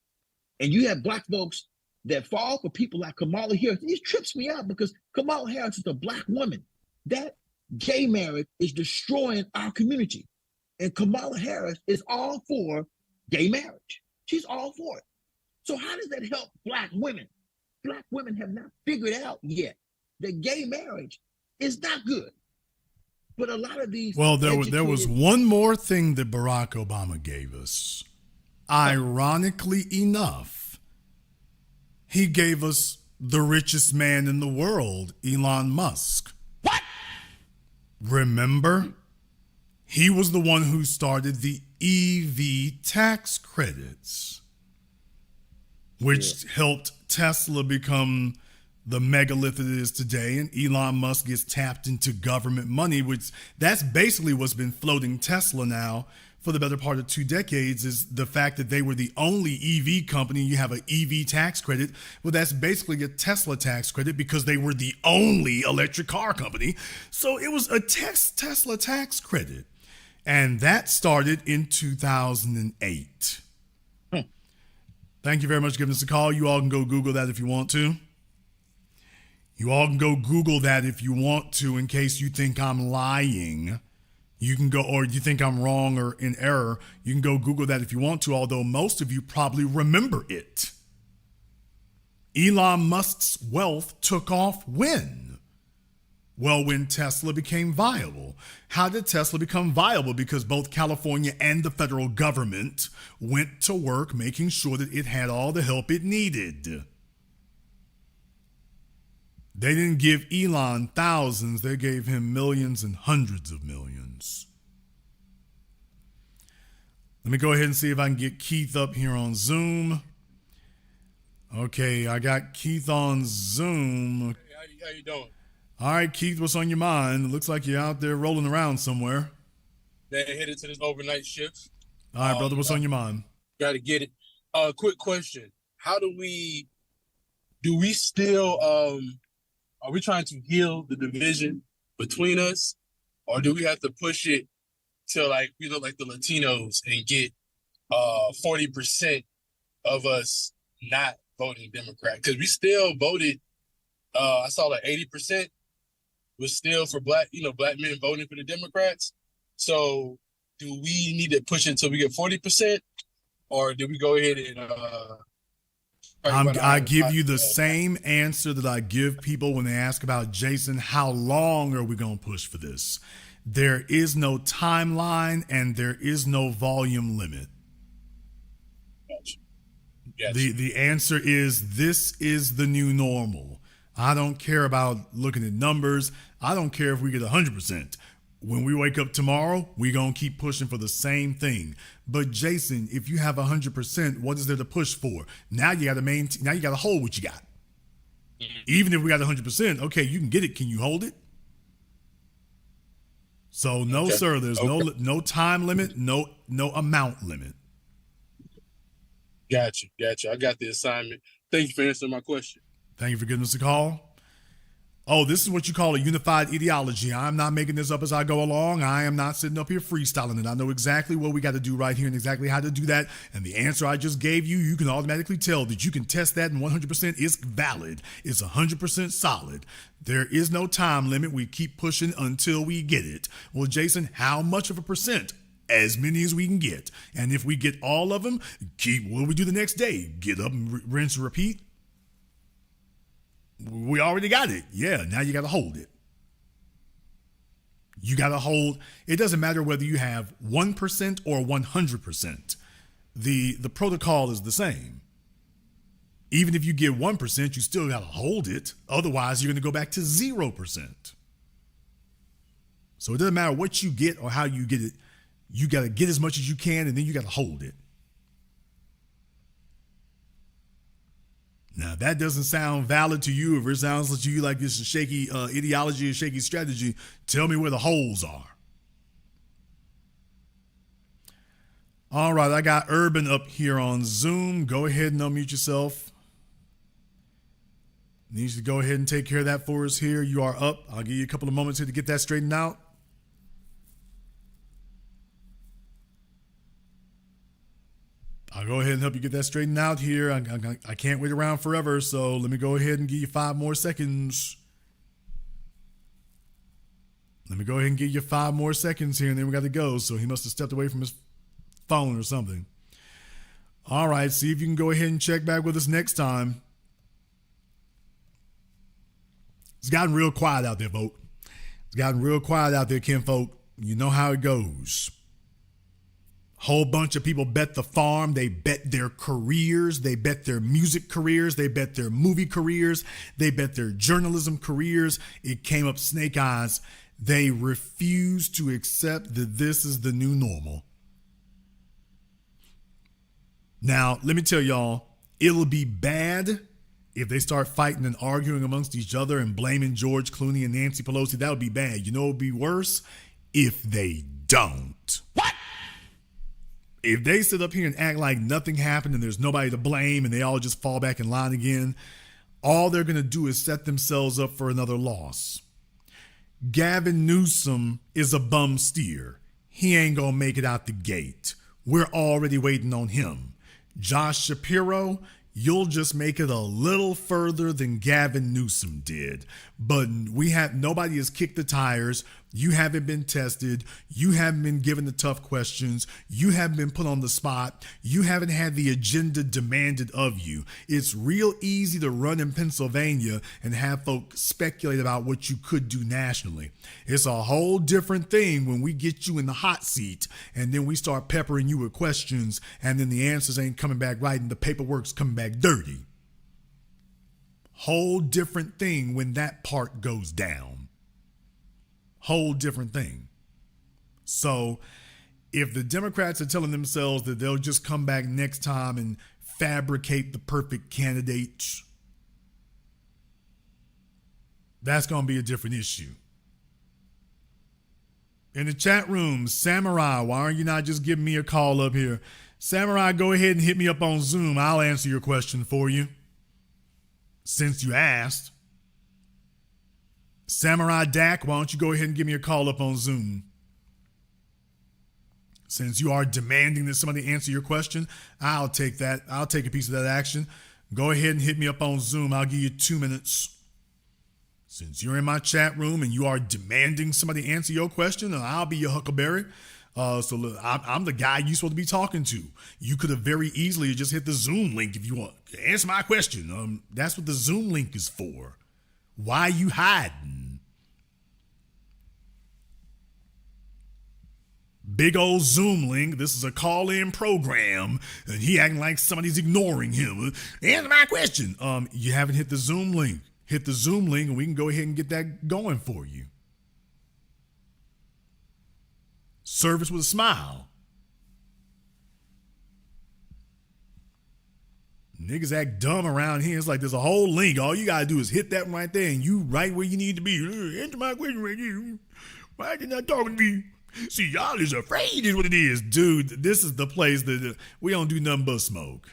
And you have black folks that fall for people like Kamala Harris. It trips me out because Kamala Harris is a black woman. That gay marriage is destroying our community. And Kamala Harris is all for gay marriage. She's all for it. So how does that help black women? Black women have not figured out yet that gay marriage is not good. But a lot of these... Well, there was one more thing that Barack Obama gave us. Ironically enough, he gave us the richest man in the world, Elon Musk. What? Remember? He was the one who started the EV tax credits, which helped Tesla become the megalith it is today. And Elon Musk gets tapped into government money, which that's basically what's been floating Tesla now for the better part of 2 decades, is the fact that they were the only EV company. You have an EV tax credit. Well, that's basically a Tesla tax credit because they were the only electric car company. So it was a Tesla tax credit. And that started in 2008. Thank you very much for giving us a call. You all can go Google that if you want to. You all can go Google that if you want to, in case you think I'm lying. You can go, or you think I'm wrong or in error. You can go Google that if you want to, although most of you probably remember it. Elon Musk's wealth took off when? Well, when Tesla became viable. How did Tesla become viable? Because both California and the federal government went to work making sure that it had all the help it needed. They didn't give Elon thousands. They gave him millions and hundreds of millions. Let me go ahead and see if I can get Keith up here on Zoom. Okay, I got Keith on Zoom. Hey, how you doing? All right, Keith, what's on your mind? It looks like you're out there rolling around somewhere. They headed to this overnight shift. All right, brother, what's on your mind? Got to get it. Quick question. How do we still, are we trying to heal the division between us? Or do we have to push it to like, we look like the Latinos and get 40% of us not voting Democrat? Because we still voted, I saw like 80% was still for black men voting for the Democrats. So do we need to push it until we get 40%? Or do we go ahead and I give you the same answer that I give people when they ask about Jason, how long are we going to push for this? There is no timeline and there is no volume limit. Gotcha. The answer is this is the new normal. I don't care about looking at numbers. I don't care if we get 100%. When we wake up tomorrow, we're going to keep pushing for the same thing. But Jason, if you have 100%, what is there to push for? Now you got to maintain, now you got to hold what you got. Even if we got 100%, okay, you can get it. Can you hold it? So no, okay. Sir, there's no time limit, no amount limit. Gotcha. I got the assignment. Thank you for answering my question. Thank you for giving us a call. Oh, this is what you call a unified ideology. I'm not making this up as I go along. I am not sitting up here freestyling it. I know exactly what we got to do right here and exactly how to do that. And the answer I just gave you, you can automatically tell that you can test that and 100% is valid. It's 100% solid. There is no time limit. We keep pushing until we get it. Well, Jason, how much of a percent? As many as we can get. And if we get all of them, what do we do the next day? Get up and rinse and repeat? We already got it. Yeah, now you got to hold it. You got to hold. It doesn't matter whether you have 1% or 100%. The protocol is the same. Even if you get 1%, you still got to hold it. Otherwise, you're going to go back to 0%. So it doesn't matter what you get or how you get it. You got to get as much as you can, and then you got to hold it. Now, that doesn't sound valid to you. If it sounds to you like it's a shaky ideology or shaky strategy, tell me where the holes are. All right, I got Urban up here on Zoom. Go ahead and unmute yourself. Needs to go ahead and take care of that for us here. You are up. I'll give you a couple of moments here to get that straightened out. I'll go ahead and help you get that straightened out here. I can't wait around forever, so let me go ahead and give you 5 more seconds. Let me go ahead and give you 5 more seconds here, and then we got to go. So he must have stepped away from his phone or something. All right, see if you can go ahead and check back with us next time. It's gotten real quiet out there, folk. It's gotten real quiet out there, kinfolk. You know how it goes. Whole bunch of people bet the farm. They bet their careers. They bet their music careers. They bet their movie careers. They bet their journalism careers. It came up snake eyes. They refuse to accept that this is the new normal. Now, let me tell y'all, it'll be bad if they start fighting and arguing amongst each other and blaming George Clooney and Nancy Pelosi. That would be bad. You know what would be worse? If they don't. What? If they sit up here and act like nothing happened and there's nobody to blame and they all just fall back in line again, all they're going to do is set themselves up for another loss. Gavin Newsom is a bum steer. He ain't going to make it out the gate. We're already waiting on him. Josh Shapiro, you'll just make it a little further than Gavin Newsom did. But nobody has kicked the tires. You haven't been tested. You haven't been given the tough questions. You haven't been put on the spot. You haven't had the agenda demanded of you. It's real easy to run in Pennsylvania and have folks speculate about what you could do nationally. It's a whole different thing when we get you in the hot seat and then we start peppering you with questions and then the answers ain't coming back right and the paperwork's coming back dirty. Whole different thing when that part goes down. Whole different thing. So if the Democrats are telling themselves that they'll just come back next time and fabricate the perfect candidates, that's going to be a different issue. In the chat room, Samurai, why aren't you not just giving me a call up here? Samurai, go ahead and hit me up on Zoom. I'll answer your question for you, since you asked. Samurai Dak, why don't you go ahead and give me a call up on Zoom? Since you are demanding that somebody answer your question, I'll take that. I'll take a piece of that action. Go ahead and hit me up on Zoom. I'll give you 2 minutes. Since you're in my chat room and you are demanding somebody answer your question, I'll be your huckleberry. So look, I'm the guy you're supposed to be talking to. You could have very easily just hit the Zoom link if you want. Answer my question. That's what the Zoom link is for. Why are you hiding? Big old Zoom link. This is a call-in program, and he acting like somebody's ignoring him. Answer my question. You haven't hit the Zoom link. Hit the Zoom link, and we can go ahead and get that going for you. Service with a smile. Niggas act dumb around here. It's like there's a whole link. All you gotta do is hit that one right there, and you right where you need to be. Answer my question right here. Why are you not talking to me? See, y'all is afraid is what it is. Dude, this is the place that we don't do nothing but smoke.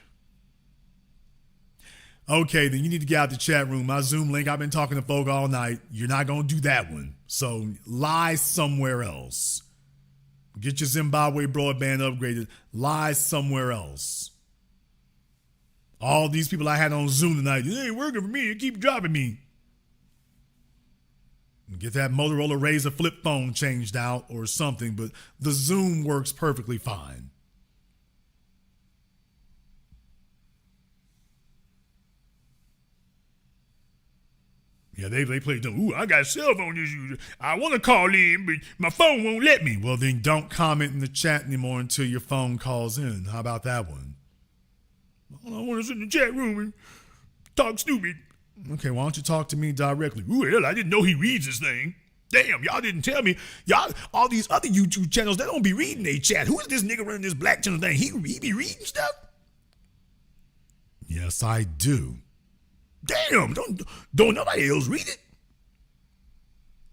Okay, then you need to get out the chat room. My Zoom link, I've been talking to folk all night. You're not going to do that one. So lie somewhere else. Get your Zimbabwe broadband upgraded. Lie somewhere else. All these people I had on Zoom tonight, it ain't working for me. It keeps dropping me. Get that Motorola Razr flip phone changed out or something, but the Zoom works perfectly fine. Yeah, they play them. Ooh, I got cell phone issues. I want to call in, but my phone won't let me. Well, then don't comment in the chat anymore until your phone calls in. How about that one? I don't want to sit in the chat room and talk stupid. Okay, why don't you talk to me directly? Ooh, hell, I didn't know he reads this thing. Damn, y'all didn't tell me. Y'all, all these other YouTube channels, they don't be reading their chat. Who is this nigga running this black channel thing? He be reading stuff? Yes, I do. Damn, don't nobody else read it.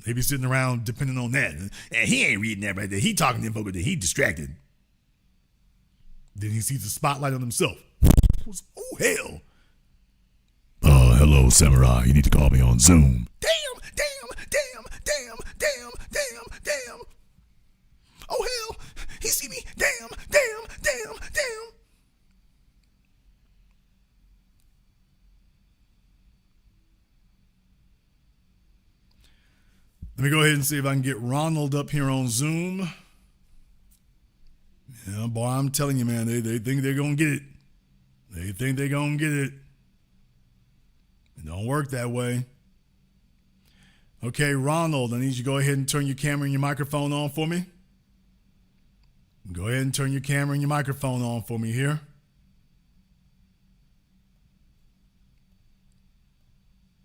They be sitting around depending on that. And he ain't reading that right there. He talking to them folks, but he distracted. Then he sees the spotlight on himself. Oh, hell. Hello, Samurai. You need to call me on Zoom. Damn. Oh, hell. He see me. Damn. Let me go ahead and see if I can get Ronald up here on Zoom. Yeah, boy, I'm telling you, man, they think they're going to get it. They think they're going to get it. It don't work that way. Okay, Ronald, I need you to go ahead and turn your camera and your microphone on for me. Go ahead and turn your camera and your microphone on for me here.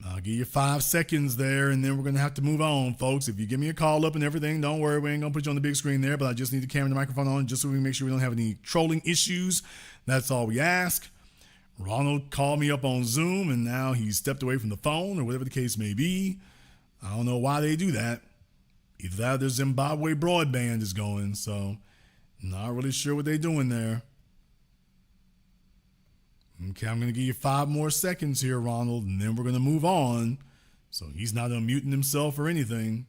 I'll give you 5 seconds there, and then we're going to have to move on, folks. If you give me a call up and everything, don't worry. We ain't going to put you on the big screen there, but I just need the camera and the microphone on just so we can make sure we don't have any trolling issues. That's all we ask. Ronald called me up on Zoom, and now he's stepped away from the phone or whatever the case may be. I don't know why they do that. Either that or their Zimbabwe broadband is going, so not really sure what they're doing there. Okay, I'm going to give you 5 more seconds here, Ronald, and then we're going to move on. So he's not unmuting himself or anything.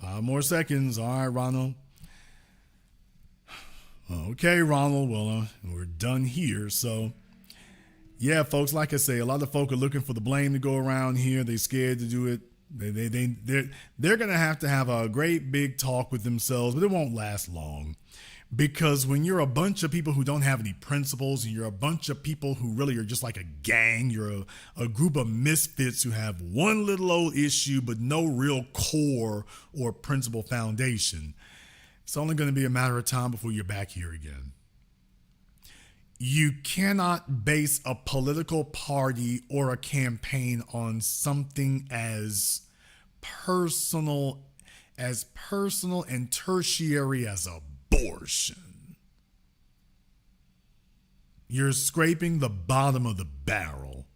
5 more seconds. All right, Ronald. Okay, Ronald. Well, we're done here. So, yeah, folks, like I say, a lot of folk are looking for the blame to go around here. They're scared to do it. They're going to have a great big talk with themselves, but it won't last long. Because when you're a bunch of people who don't have any principles, and you're a bunch of people who really are just like a gang, you're a group of misfits who have one little old issue, but no real core or principle foundation, it's only going to be a matter of time before you're back here again. You cannot base a political party or a campaign on something as personal and tertiary as abortion. You're scraping the bottom of the barrel.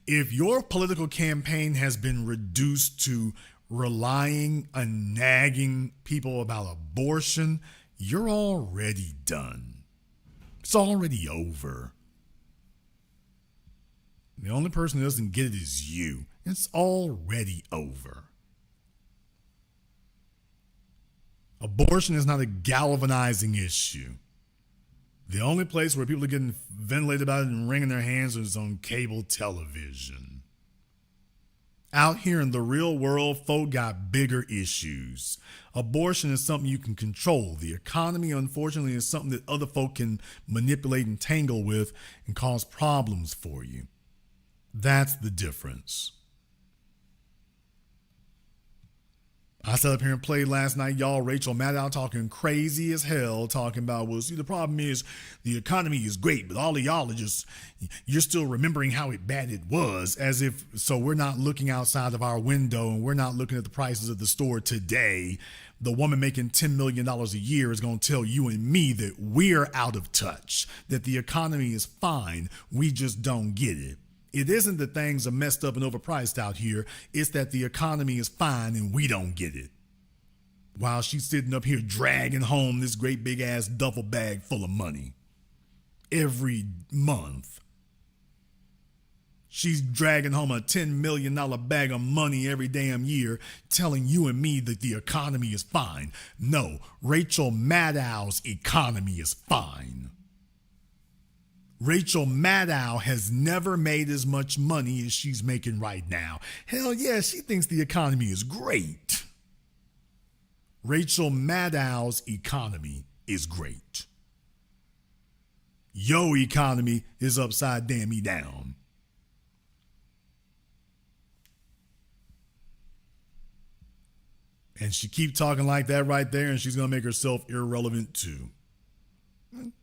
If your political campaign has been reduced to relying on nagging people about abortion, you're already done. It's already over. The only person who doesn't get it is you. It's already over. Abortion is not a galvanizing issue. The only place where people are getting ventilated about it and wringing their hands is on cable television. Out here in the real world, folk got bigger issues. Abortion is something you can control. The economy, unfortunately, is something that other folk can manipulate and tangle with and cause problems for you. That's the difference. I sat up here and played last night, y'all. Rachel Maddow talking crazy as hell, talking about, well, see, the problem is the economy is great, but all of y'all are just, you're still remembering how bad it was, as if, so we're not looking outside of our window and we're not looking at the prices at the store today. The woman making $10 million a year is going to tell you and me that we're out of touch, that the economy is fine. We just don't get it. It isn't that things are messed up and overpriced out here. It's that the economy is fine and we don't get it. While she's sitting up here dragging home this great big ass duffel bag full of money every month. She's dragging home a $10 million bag of money every damn year, telling you and me that the economy is fine. No, Rachel Maddow's economy is fine. Rachel Maddow has never made as much money as she's making right now. Hell yeah, she thinks the economy is great. Rachel Maddow's economy is great. Yo economy is upside damn down. And she keep talking like that right there, and she's going to make herself irrelevant too.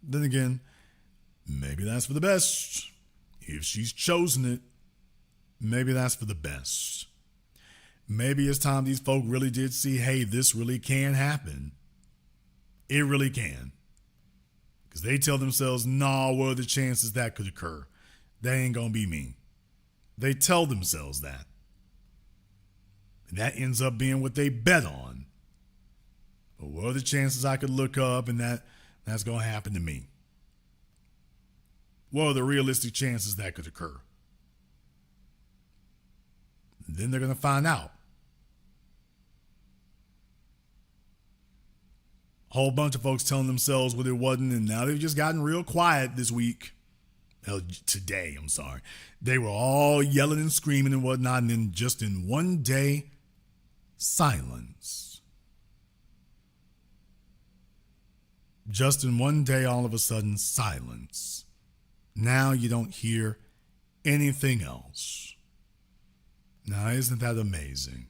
Then again, maybe that's for the best. If she's chosen it, maybe that's for the best. Maybe it's time these folk really did see, hey, this really can happen. It really can. Because they tell themselves, nah, what are the chances that could occur? That ain't going to be me. They tell themselves that. And that ends up being what they bet on. But what are the chances I could look up and that's going to happen to me? What are the realistic chances that could occur? And then they're going to find out. A whole bunch of folks telling themselves what it wasn't, and now they've just gotten real quiet this week. Today, I'm sorry. They were all yelling and screaming and whatnot, and then just in one day, silence. Just in one day, all of a sudden, silence. Now you don't hear anything else. Now, isn't that amazing?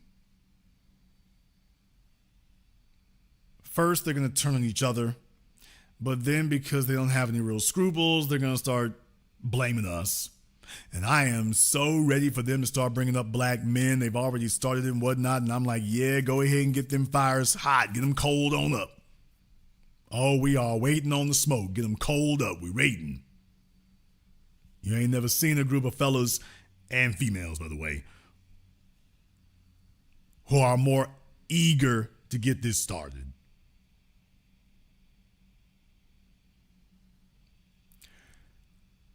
First, they're going to turn on each other, but then because they don't have any real scruples, they're going to start blaming us. And I am so ready for them to start bringing up black men. They've already started and whatnot, and I'm like, yeah, go ahead and get them fires hot. Get them cold on up. Oh, we are waiting on the smoke. Get them cold up. We're waiting. You ain't never seen a group of fellas, and females, by the way, who are more eager to get this started.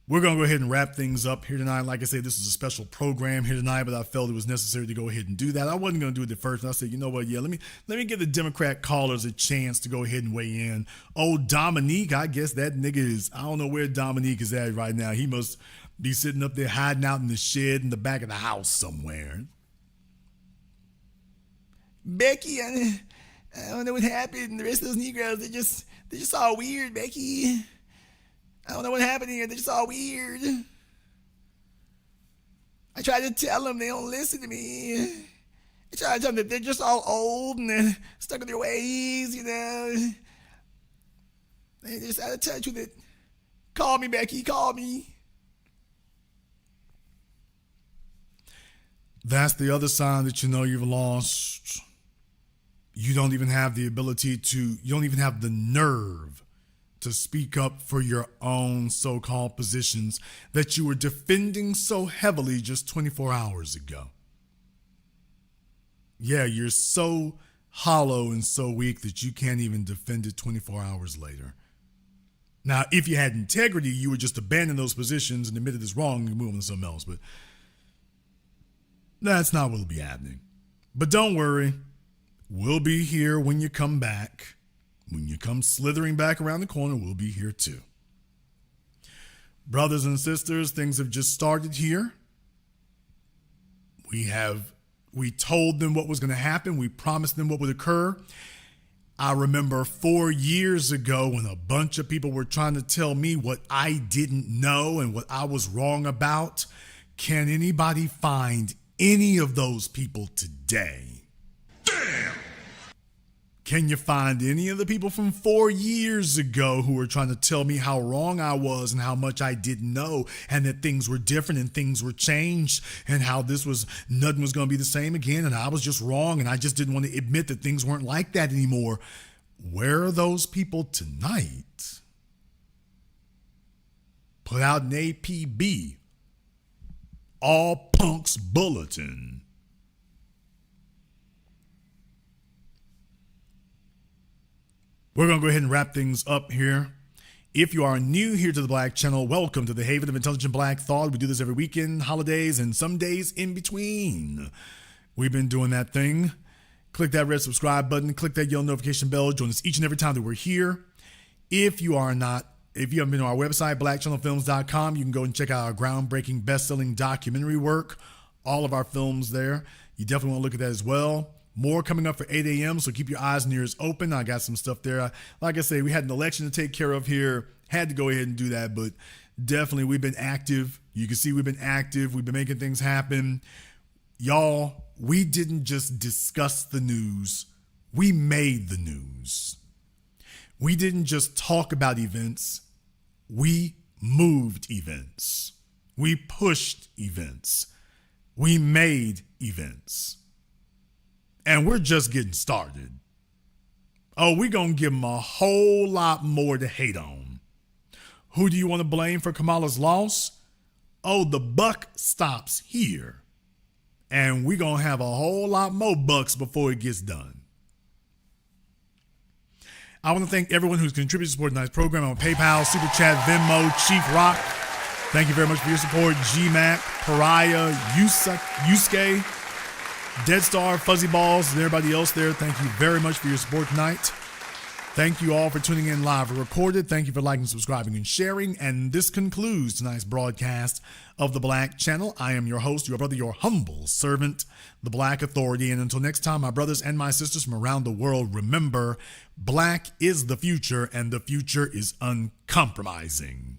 We're going to go ahead and wrap things up here tonight. Like I said, this is a special program here tonight, but I felt it was necessary to go ahead and do that. I wasn't going to do it at first, but I said, you know what? Yeah, let me give the Democrat callers a chance to go ahead and weigh in. Oh, Dominique, I guess that nigga is, I don't know where Dominique is at right now. He must be sitting up there hiding out in the shed in the back of the house somewhere. Becky, I don't know what happened. The rest of those Negroes, they're just all weird, Becky. I don't know what happened here. They're just all weird. I tried to tell them. They don't listen to me. I tried to tell them that they're just all old and they're stuck in their ways, you know. They're just out of touch with it. Call me, Becky. Call me. That's the other sign that you know you've lost. You don't even have the ability to, you don't even have the nerve to speak up for your own so-called positions that you were defending so heavily just 24 hours ago. Yeah, you're so hollow and so weak that you can't even defend it 24 hours later. Now, if you had integrity, you would just abandon those positions and admit it is wrong and move on to something else. But that's not what will be happening. But don't worry. We'll be here when you come back. When you come slithering back around the corner, we'll be here too. Brothers and sisters, things have just started here. We told them what was going to happen. We promised them what would occur. I remember 4 years ago when a bunch of people were trying to tell me what I didn't know and what I was wrong about. Can anybody find any of those people today? Damn! Can you find any of the people from 4 years ago who were trying to tell me how wrong I was and how much I didn't know and that things were different and things were changed and how nothing was going to be the same again and I was just wrong and I just didn't want to admit that things weren't like that anymore? Where are those people tonight? Put out an APB, All Punks Bulletin. We're going to go ahead and wrap things up here. If you are new here to the Black Channel, welcome to the Haven of Intelligent Black Thought. We do this every weekend, holidays, and some days in between. We've been doing that thing. Click that red subscribe button. Click that yellow notification bell. Join us each and every time that we're here. If you haven't been to our website, blackchannelfilms.com, you can go and check out our groundbreaking, best-selling documentary work. All of our films there. You definitely want to look at that as well. More coming up for 8 a.m., so keep your eyes and ears open. I got some stuff there. Like I say, we had an election to take care of here. Had to go ahead and do that, but definitely we've been active. You can see we've been active. We've been making things happen. Y'all, we didn't just discuss the news. We made the news. We didn't just talk about events. We moved events. We pushed events. We made events. And we're just getting started. Oh, we're going to give them a whole lot more to hate on. Who do you want to blame for Kamala's loss? Oh, the buck stops here. And we're going to have a whole lot more bucks before it gets done. I want to thank everyone who's contributed to support tonight's program on PayPal, Super Chat, Venmo, Chief Rock. Thank you very much for your support. GMAC, Pariah, Yusuke, Dead Star, Fuzzy Balls, and everybody else there, thank you very much for your support tonight. Thank you all for tuning in live or recorded. Thank you for liking, subscribing, and sharing. And this concludes tonight's broadcast of the Black Channel. I am your host, your brother, your humble servant, the Black Authority. And until next time, my brothers and my sisters from around the world, remember, Black is the future, and the future is uncompromising.